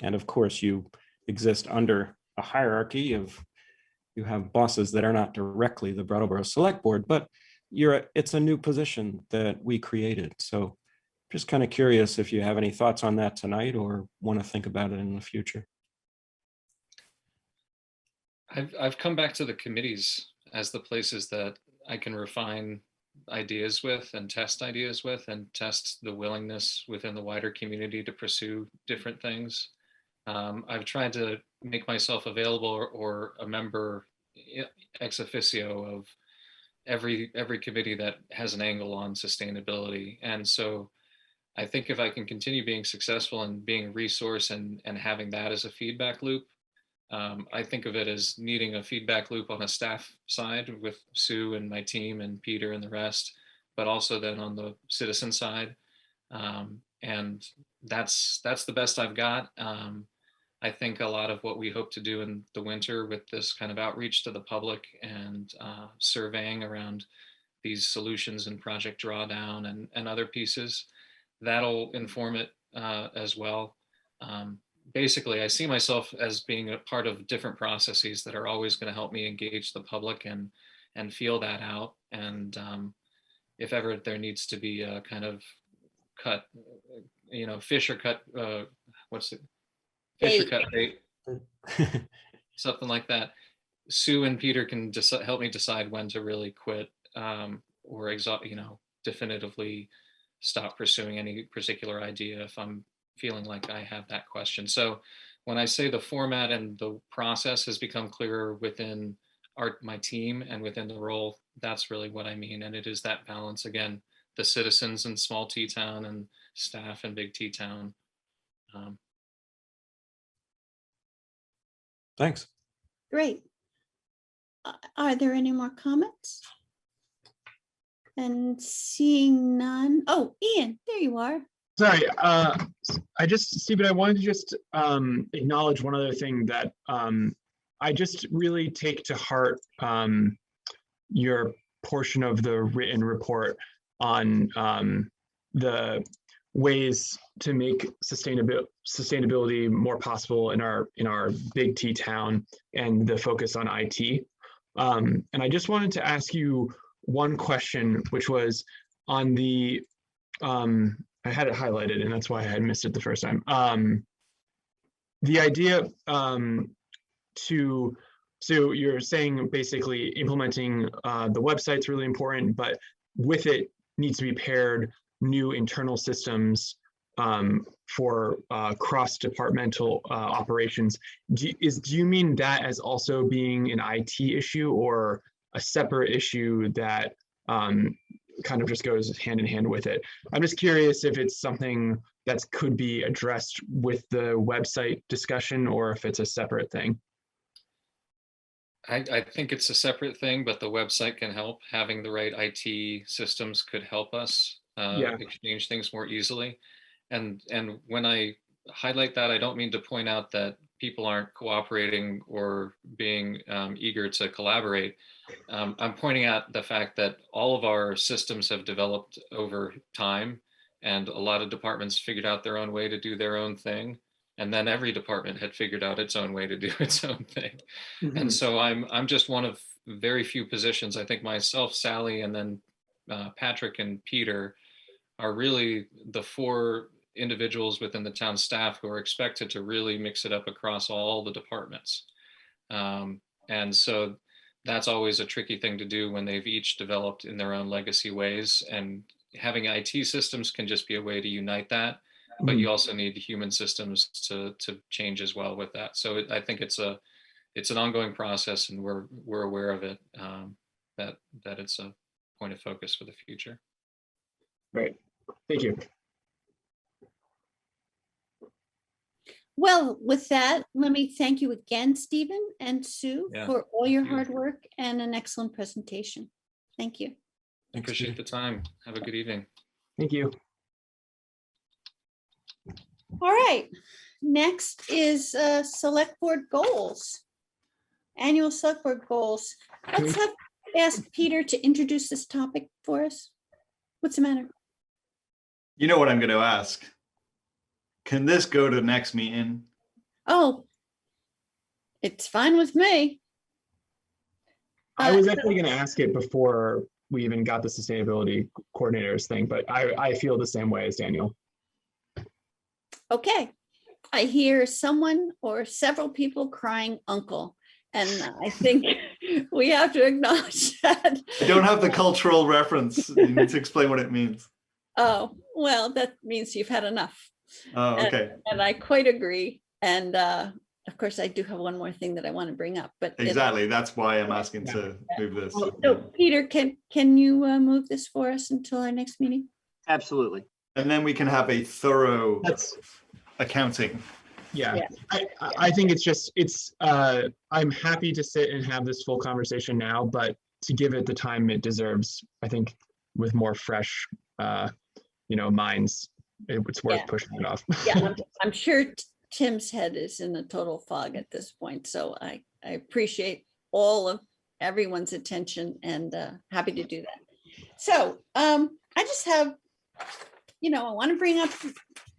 of course, you exist under a hierarchy of, you have bosses that are not directly the Brattleboro Select Board, but it's a new position that we created. So just kind of curious if you have any thoughts on that tonight or want to think about it in the future. I've come back to the committees as the places that I can refine ideas with and test ideas with and test the willingness within the wider community to pursue different things. I've tried to make myself available or a member ex officio of every committee that has an angle on sustainability. And so I think if I can continue being successful and being a resource and having that as a feedback loop, I think of it as needing a feedback loop on a staff side with Sue and my team and Peter and the rest, but also then on the citizen side. And that's the best I've got. I think a lot of what we hope to do in the winter with this kind of outreach to the public and surveying around these solutions and Project Drawdown and other pieces, that'll inform it as well. Basically, I see myself as being a part of different processes that are always going to help me engage the public and feel that out. And if ever there needs to be a kind of cut, fish or cut, fish or cut bait, something like that. Sue and Peter can help me decide when to really quit or definitively stop pursuing any particular idea if I'm feeling like I have that question. So when I say the format and the process has become clearer within my team and within the role, that's really what I mean. And it is that balance, again, the citizens in small T town and staff in big T town. Thanks. Great. Are there any more comments? And seeing none. Oh, Ian, there you are. Sorry, Stephen, I wanted to just acknowledge one other thing that I just really take to heart your portion of the written report on the ways to make sustainability more possible in our big T town and the focus on IT. And I just wanted to ask you one question, which was on the I had it highlighted and that's why I had missed it the first time. The idea so you're saying basically implementing the website's really important, but with it needs to be paired new internal systems for cross-departmental operations. Do you mean that as also being an IT issue or a separate issue that kind of just goes hand in hand with it? I'm just curious if it's something that could be addressed with the website discussion or if it's a separate thing. I think it's a separate thing, but the website can help. Having the right IT systems could help us exchange things more easily. And when I highlight that, I don't mean to point out that people aren't cooperating or being eager to collaborate. I'm pointing out the fact that all of our systems have developed over time, and a lot of departments figured out their own way to do their own thing. And then every department had figured out its own way to do its own thing. Mm-hmm. And so I'm just one of very few positions. I think myself, Sally, and then Patrick and Peter are really the four individuals within the town staff who are expected to really mix it up across all the departments. And so that's always a tricky thing to do when they've each developed in their own legacy ways. And having IT systems can just be a way to unite that. But you also need human systems to change as well with that. So I think it's an ongoing process, and we're aware of it, that it's a point of focus for the future. Great, thank you. Well, with that, let me thank you again, Stephen and Sue, for all your hard work and an excellent presentation. Thank you. I appreciate the time. Have a good evening. Thank you. All right, next is select board goals, annual select board goals. Let's ask Peter to introduce this topic for us. What's the matter? You know what I'm going to ask. Can this go to the next meeting? Oh, It's fine with me. I was actually going to ask it before we even got the sustainability coordinators thing, but I feel the same way as Daniel. Okay, I hear someone or several people crying uncle, and I think we have to acknowledge that. I don't have the cultural reference. You need to explain what it means. Oh, well, that means you've had enough. Oh, okay. And I quite agree. And of course, I do have one more thing that I want to bring up, but Exactly. That's why I'm asking to move this. So Peter, can you move this for us until our next meeting? Absolutely. And then we can have a thorough accounting. Yeah, I think I'm happy to sit and have this full conversation now, but to give it the time it deserves, I think with more fresh, minds, it's worth pushing it off. Yeah, I'm sure Tim's head is in a total fog at this point. So I appreciate all of everyone's attention and happy to do that. So I just have, I want to bring up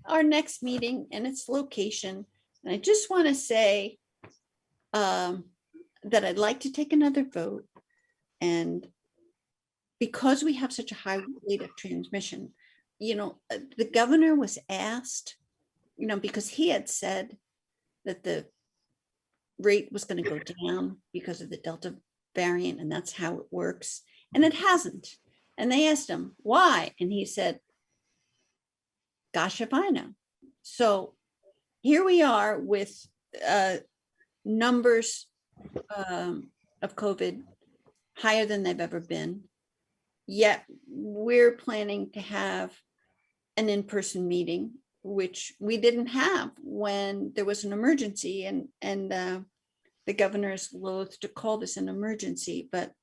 our next meeting and its location. And I just want to say that I'd like to take another vote. And because we have such a high rate of transmission, the governor was asked, because he had said that the rate was going to go down because of the Delta variant, and that's how it works. And it hasn't. And they asked him why. And he said, gosh, if I know. So here we are with numbers of COVID higher than they've ever been. Yet we're planning to have an in-person meeting, which we didn't have when there was an emergency, and the governor is loath to call this an emergency, but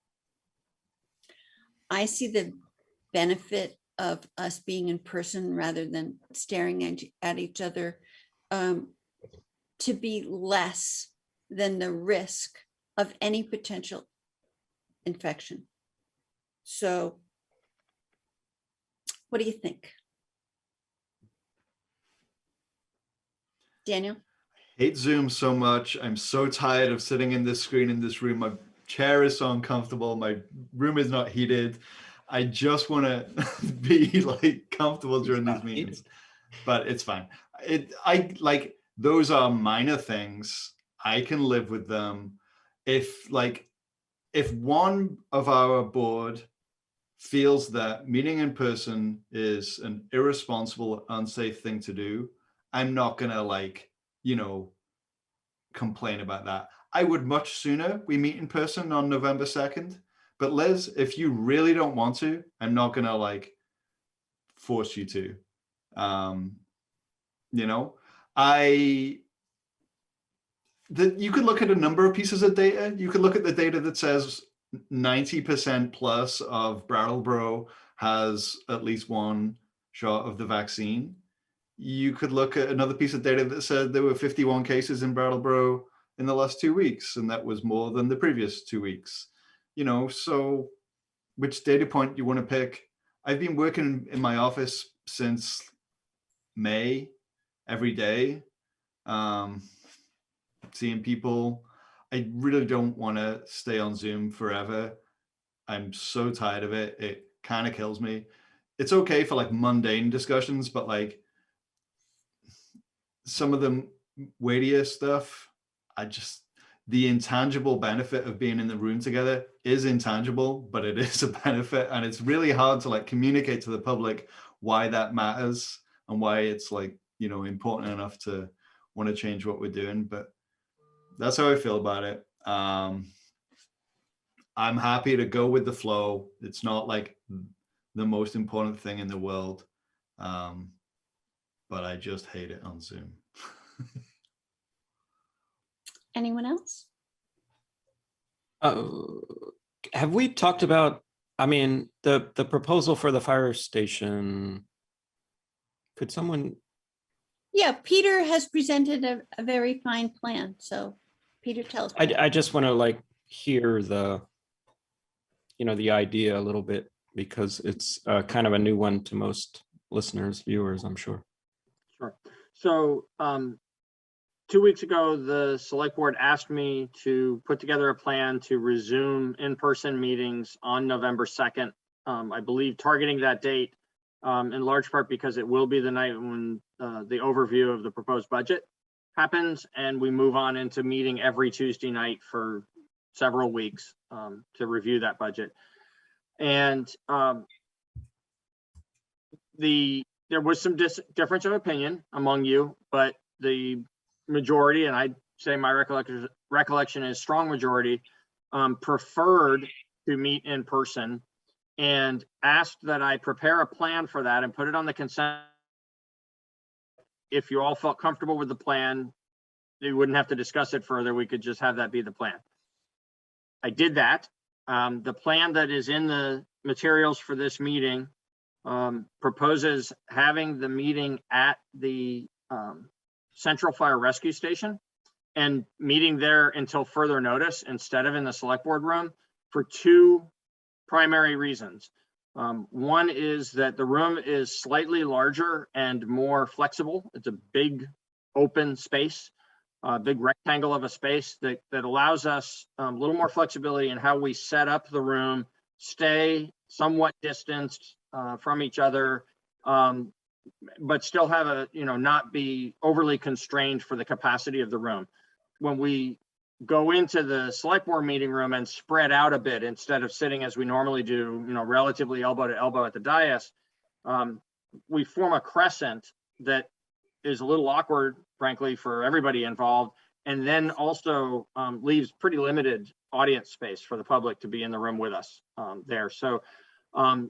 I see the benefit of us being in person rather than staring at each other to be less than the risk of any potential infection. So what do you think? Daniel? I hate Zoom so much. I'm so tired of sitting in this screen in this room. My chair is so uncomfortable. My room is not heated. I just want to be comfortable during these meetings, but it's fine. Those are minor things. I can live with them. If one of our board feels that meeting in person is an irresponsible, unsafe thing to do, I'm not gonna complain about that. I would much sooner we meet in person on November 2nd. But Liz, if you really don't want to, I'm not gonna force you to. You could look at a number of pieces of data. You could look at the data that says 90% plus of Brattleboro has at least one shot of the vaccine. You could look at another piece of data that said there were 51 cases in Brattleboro in the last 2 weeks, and that was more than the previous 2 weeks. So which data point you want to pick? I've been working in my office since May, every day, seeing people. I really don't want to stay on Zoom forever. I'm so tired of it. It kind of kills me. It's okay for mundane discussions, but some of the weightier stuff, the intangible benefit of being in the room together is intangible, but it is a benefit. And it's really hard to communicate to the public why that matters and why it's important enough to want to change what we're doing. But that's how I feel about it. I'm happy to go with the flow. It's not the most important thing in the world. But I just hate it on Zoom. Anyone else? Have we talked about, the proposal for the fire station? Could someone? Yeah, Peter has presented a very fine plan. So Peter, tell us. I just want to hear the idea a little bit, because it's kind of a new one to most listeners, viewers, I'm sure. Sure. So 2 weeks ago, the select board asked me to put together a plan to resume in-person meetings on November 2nd. I believe targeting that date in large part because it will be the night when the overview of the proposed budget happens, and we move on into meeting every Tuesday night for several weeks to review that budget. And there was some difference of opinion among you, but the majority, and I'd say my recollection is strong majority, preferred to meet in person and asked that I prepare a plan for that and put it on the consent. If you all felt comfortable with the plan, you wouldn't have to discuss it further. We could just have that be the plan. I did that. The plan that is in the materials for this meeting proposes having the meeting at the Central Fire Rescue Station and meeting there until further notice instead of in the select board room for two primary reasons. One is that the room is slightly larger and more flexible. It's a big open space, a big rectangle of a space that allows us a little more flexibility in how we set up the room, stay somewhat distanced from each other, but still have a, not be overly constrained for the capacity of the room. When we go into the select board meeting room and spread out a bit instead of sitting as we normally do, relatively elbow to elbow at the dais, we form a crescent that is a little awkward, frankly, for everybody involved, and then also leaves pretty limited audience space for the public to be in the room with us there. So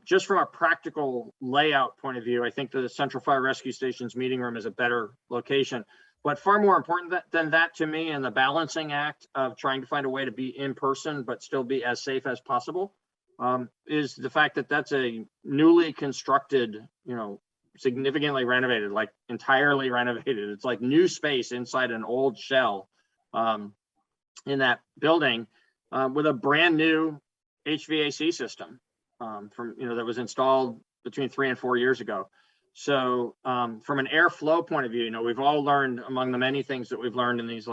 just from a practical layout point of view, I think the Central Fire Rescue Station's meeting room is a better location. But far more important than that to me, and the balancing act of trying to find a way to be in person but still be as safe as possible, is the fact that that's a newly constructed, significantly renovated, like entirely renovated. It's like new space inside an old shell in that building with a brand new HVAC system from that was installed between 3 and 4 years ago. So from an airflow point of view, we've all learned, among the many things that we've learned in this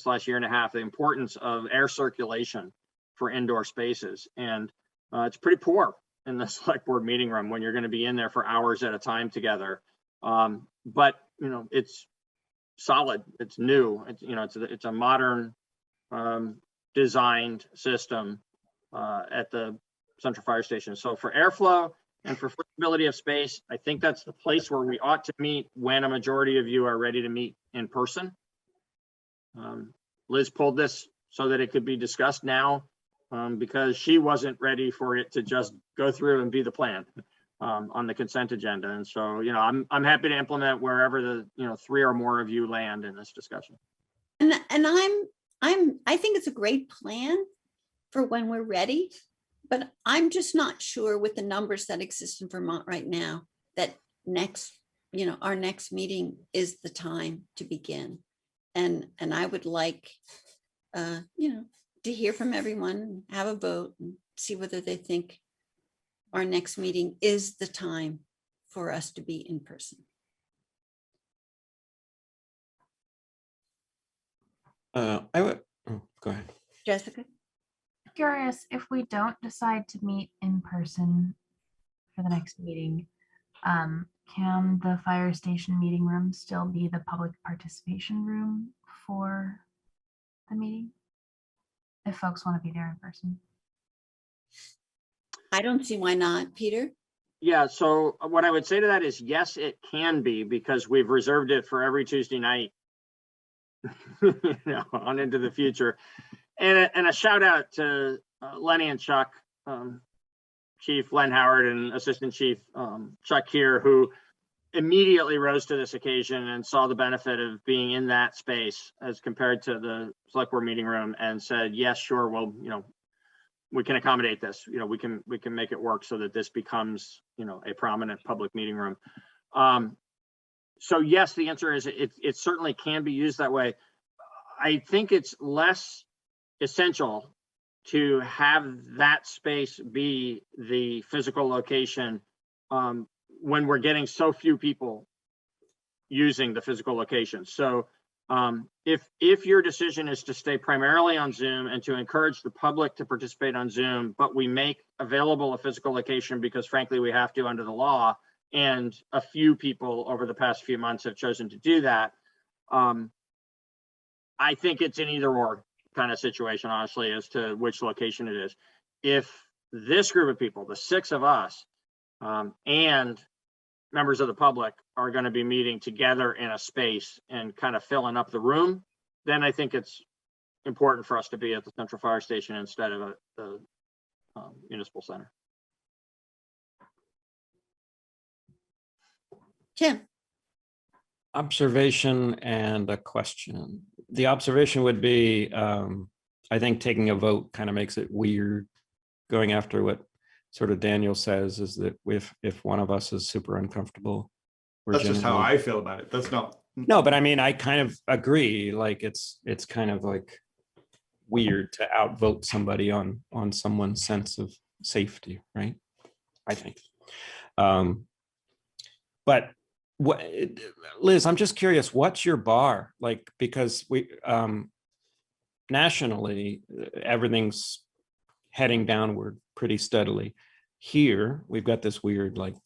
last year and a half, the importance of air circulation for indoor spaces. And it's pretty poor in the select board meeting room when you're going to be in there for hours at a time together. But it's solid, it's new, it's a modern designed system at the Central Fire Station. So for airflow and for flexibility of space, I think that's the place where we ought to meet when a majority of you are ready to meet in person. Liz pulled this so that it could be discussed now because she wasn't ready for it to just go through and be the plan on the consent agenda. And so, I'm happy to implement wherever the 3 or more of you land in this discussion. And I think it's a great plan for when we're ready. But I'm just not sure with the numbers that exist in Vermont right now that our next meeting is the time to begin. And I would like, to hear from everyone, have a vote and see whether they think our next meeting is the time for us to be in person. Go ahead. Jessica? Curious, if we don't decide to meet in person for the next meeting, can the fire station meeting room still be the public participation room for the meeting if folks want to be there in person? I don't see why not. Peter? Yeah, so what I would say to that is yes, it can be, because we've reserved it for every Tuesday night on into the future. And a shout out to Lenny and Chuck, Chief Len Howard and Assistant Chief Chuck here, who immediately rose to this occasion and saw the benefit of being in that space as compared to the select board meeting room and said, yes, sure, well, we can accommodate this. We can make it work so that this becomes, a prominent public meeting room. So yes, the answer is it certainly can be used that way. I think it's less essential to have that space be the physical location when we're getting so few people using the physical location. So If your decision is to stay primarily on Zoom and to encourage the public to participate on Zoom, but we make available a physical location because frankly, we have to under the law, and a few people over the past few months have chosen to do that. I think it's an either or kind of situation, honestly, as to which location it is. If this group of people, the 6 of us, and members of the public are going to be meeting together in a space and kind of filling up the room, then I think it's important for us to be at the Central Fire Station instead of at the Municipal Center. Tim. Observation and a question. The observation would be, I think taking a vote kind of makes it weird. Going after what sort of Daniel says is that if one of us is super uncomfortable, That's just how I feel about it. That's not. No, but I mean, I kind of agree. Like it's kind of like weird to outvote somebody on someone's sense of safety, right? I think. But what, Liz, I'm just curious, what's your bar? Like, because we nationally, everything's heading downward pretty steadily. Here, we've got this weird like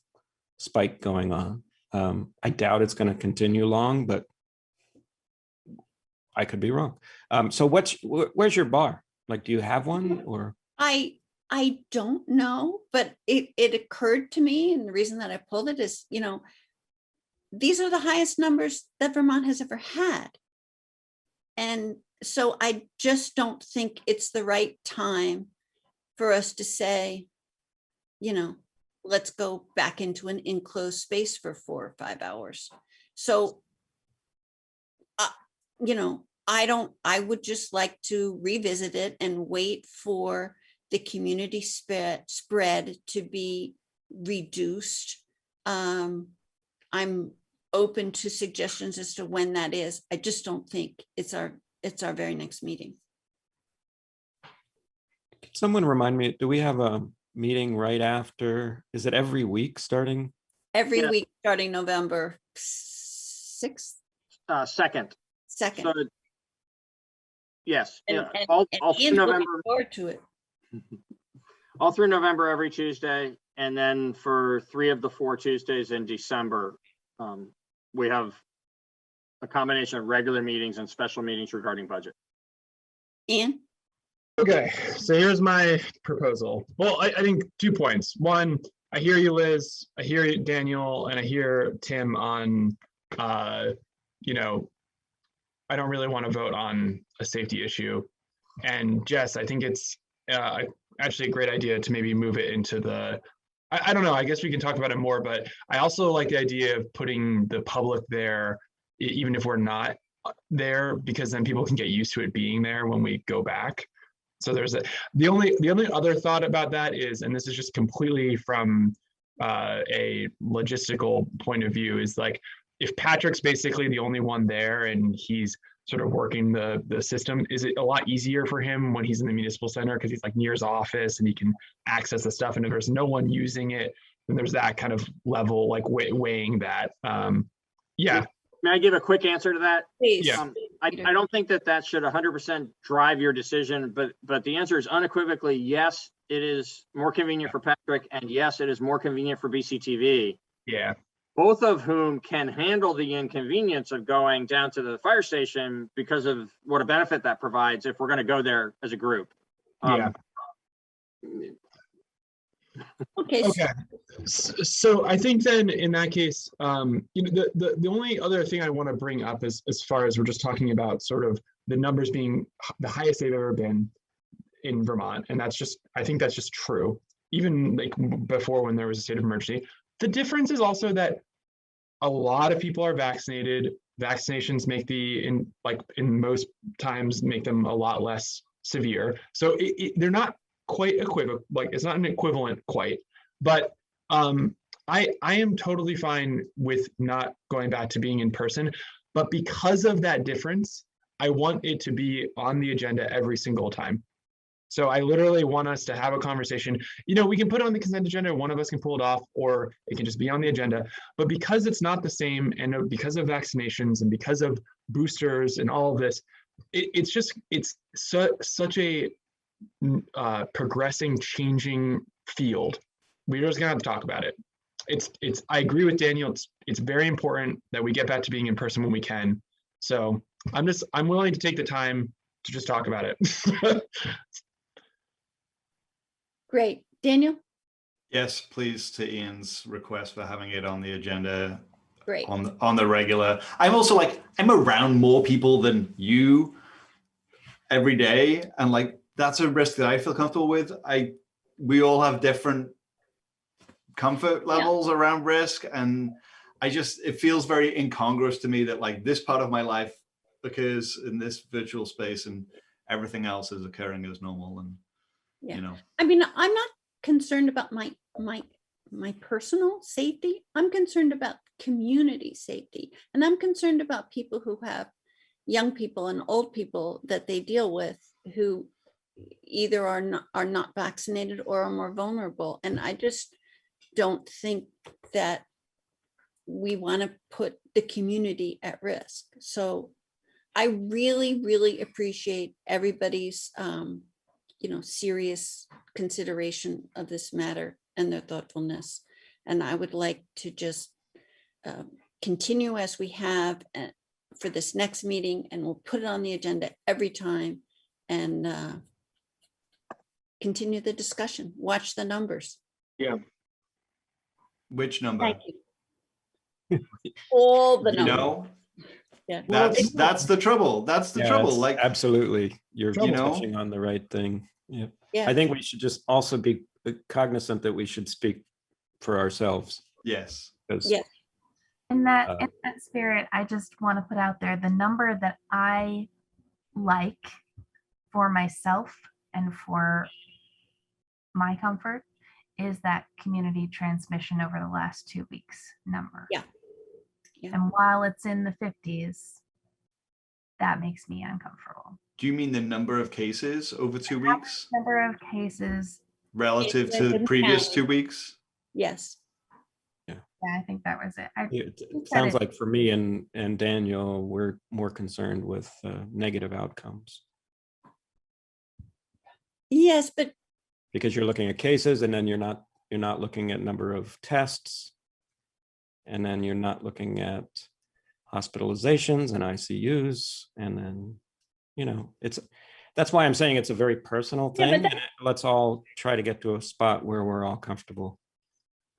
spike going on. I doubt it's going to continue long, but I could be wrong. So where's your bar? Like, do you have one or? I don't know, but it occurred to me, and the reason that I pulled it is, these are the highest numbers that Vermont has ever had. And so I just don't think it's the right time for us to say, let's go back into an enclosed space for 4 or 5 hours. So, I would just like to revisit it and wait for the community spread to be reduced. I'm open to suggestions as to when that is. I just don't think it's our very next meeting. Can someone remind me, do we have a meeting right after? Is it every week starting? Every week starting November 6th? 2nd. So, yes. All through November. Forward to it. All through November, every Tuesday. And then for 3 of the 4 Tuesdays in December, we have a combination of regular meetings and special meetings regarding budget. Ian? Okay, so here's my proposal. Well, I think 2 points. One, I hear you, Liz. I hear you, Daniel, and I hear Tim on, I don't really want to vote on a safety issue. And Jess, I think it's actually a great idea to maybe move it into the, I don't know, I guess we can talk about it more, but I also like the idea of putting the public there, even if we're not there, because then people can get used to it being there when we go back. So there's the only other thought about that is, and this is just completely from a logistical point of view, is like, if Patrick's basically the only one there and he's sort of working the system, is it a lot easier for him when he's in the municipal center because he's like near his office and he can access the stuff, and if there's no one using it, then there's that kind of level, like weighing that. Yeah. May I give a quick answer to that? Please. Yeah. I don't think that should 100% drive your decision, but the answer is unequivocally yes, it is more convenient for Patrick, and yes, it is more convenient for BCTV. Yeah. Both of whom can handle the inconvenience of going down to the fire station because of what a benefit that provides if we're going to go there as a group. Yeah. Okay. So I think then in that case, the only other thing I want to bring up is, as far as we're just talking about sort of the numbers being the highest they've ever been in Vermont, and I think that's just true, even like before when there was a state of emergency. The difference is also that a lot of people are vaccinated. Vaccinations make in most times make them a lot less severe. So they're not quite equivalent, like it's not an equivalent quite, but I am totally fine with not going back to being in person, but because of that difference, I want it to be on the agenda every single time. So I literally want us to have a conversation. You know, we can put it on the consent agenda, one of us can pull it off, or it can just be on the agenda. But because it's not the same, and because of vaccinations and because of boosters and all of this, it's such a progressing, changing field. We're just gonna have to talk about it. I agree with Daniel. It's very important that we get back to being in person when we can. So I'm willing to take the time to just talk about it. Great. Daniel? Yes, please, to Ian's request for having it on the agenda. Great. On the regular. I'm also like, I'm around more people than you every day. And like, that's a risk that I feel comfortable with. We all have different comfort levels around risk. And it feels very incongruous to me that like this part of my life, because in this virtual space and everything else is occurring as normal. And you know, I mean, I'm not concerned about my personal safety. I'm concerned about community safety, and I'm concerned about people who have young people and old people that they deal with who either are not vaccinated or are more vulnerable. And I just don't think that we want to put the community at risk. So I really, really appreciate everybody's serious consideration of this matter and their thoughtfulness. And I would like to just continue as we have for this next meeting, and we'll put it on the agenda every time and continue the discussion. Watch the numbers. Yeah. Which number? Thank you. All the numbers. You know, yeah. That's the trouble. That's the trouble. Like, absolutely, you're touching on the right thing. Yeah. I think we should just also be cognizant that we should speak for ourselves. Yes. Yeah. In that spirit, I just want to put out there the number that I like for myself and for my comfort is that community transmission over the last 2 weeks number. Yeah. And while it's in the 50s, that makes me uncomfortable. Do you mean the number of cases over 2 weeks? Number of cases relative to the previous 2 weeks? Yes. Yeah, I think that was it. It sounds like for me and Daniel, we're more concerned with negative outcomes. Yes, but because you're looking at cases, and then you're not looking at number of tests, and then you're not looking at hospitalizations and ICUs, and then that's why I'm saying it's a very personal thing. And let's all try to get to a spot where we're all comfortable.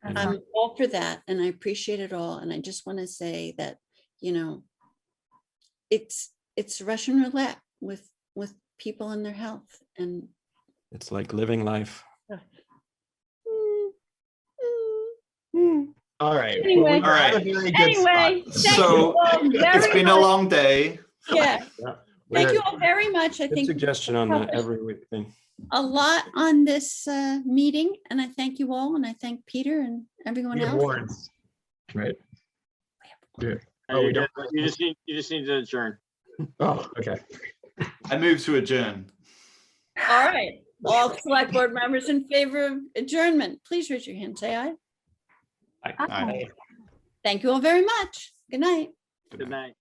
I'm all for that, and I appreciate it all. And I just want to say that, it's Russian roulette with people and their health, and it's like living life. All right. Anyway, All right. So it's been a long day. Yeah. Thank you all very much. I Good think suggestion on the every week thing. A lot on this meeting, and I thank you all, and I thank Peter and everyone else. Warrants. Right. Good. Oh, we don't. You just need to adjourn. Oh, okay. I move to adjourn. All right. All select board members in favor of adjournment, please raise your hand. Say aye. Aye. Thank you all very much. Good night. Good night.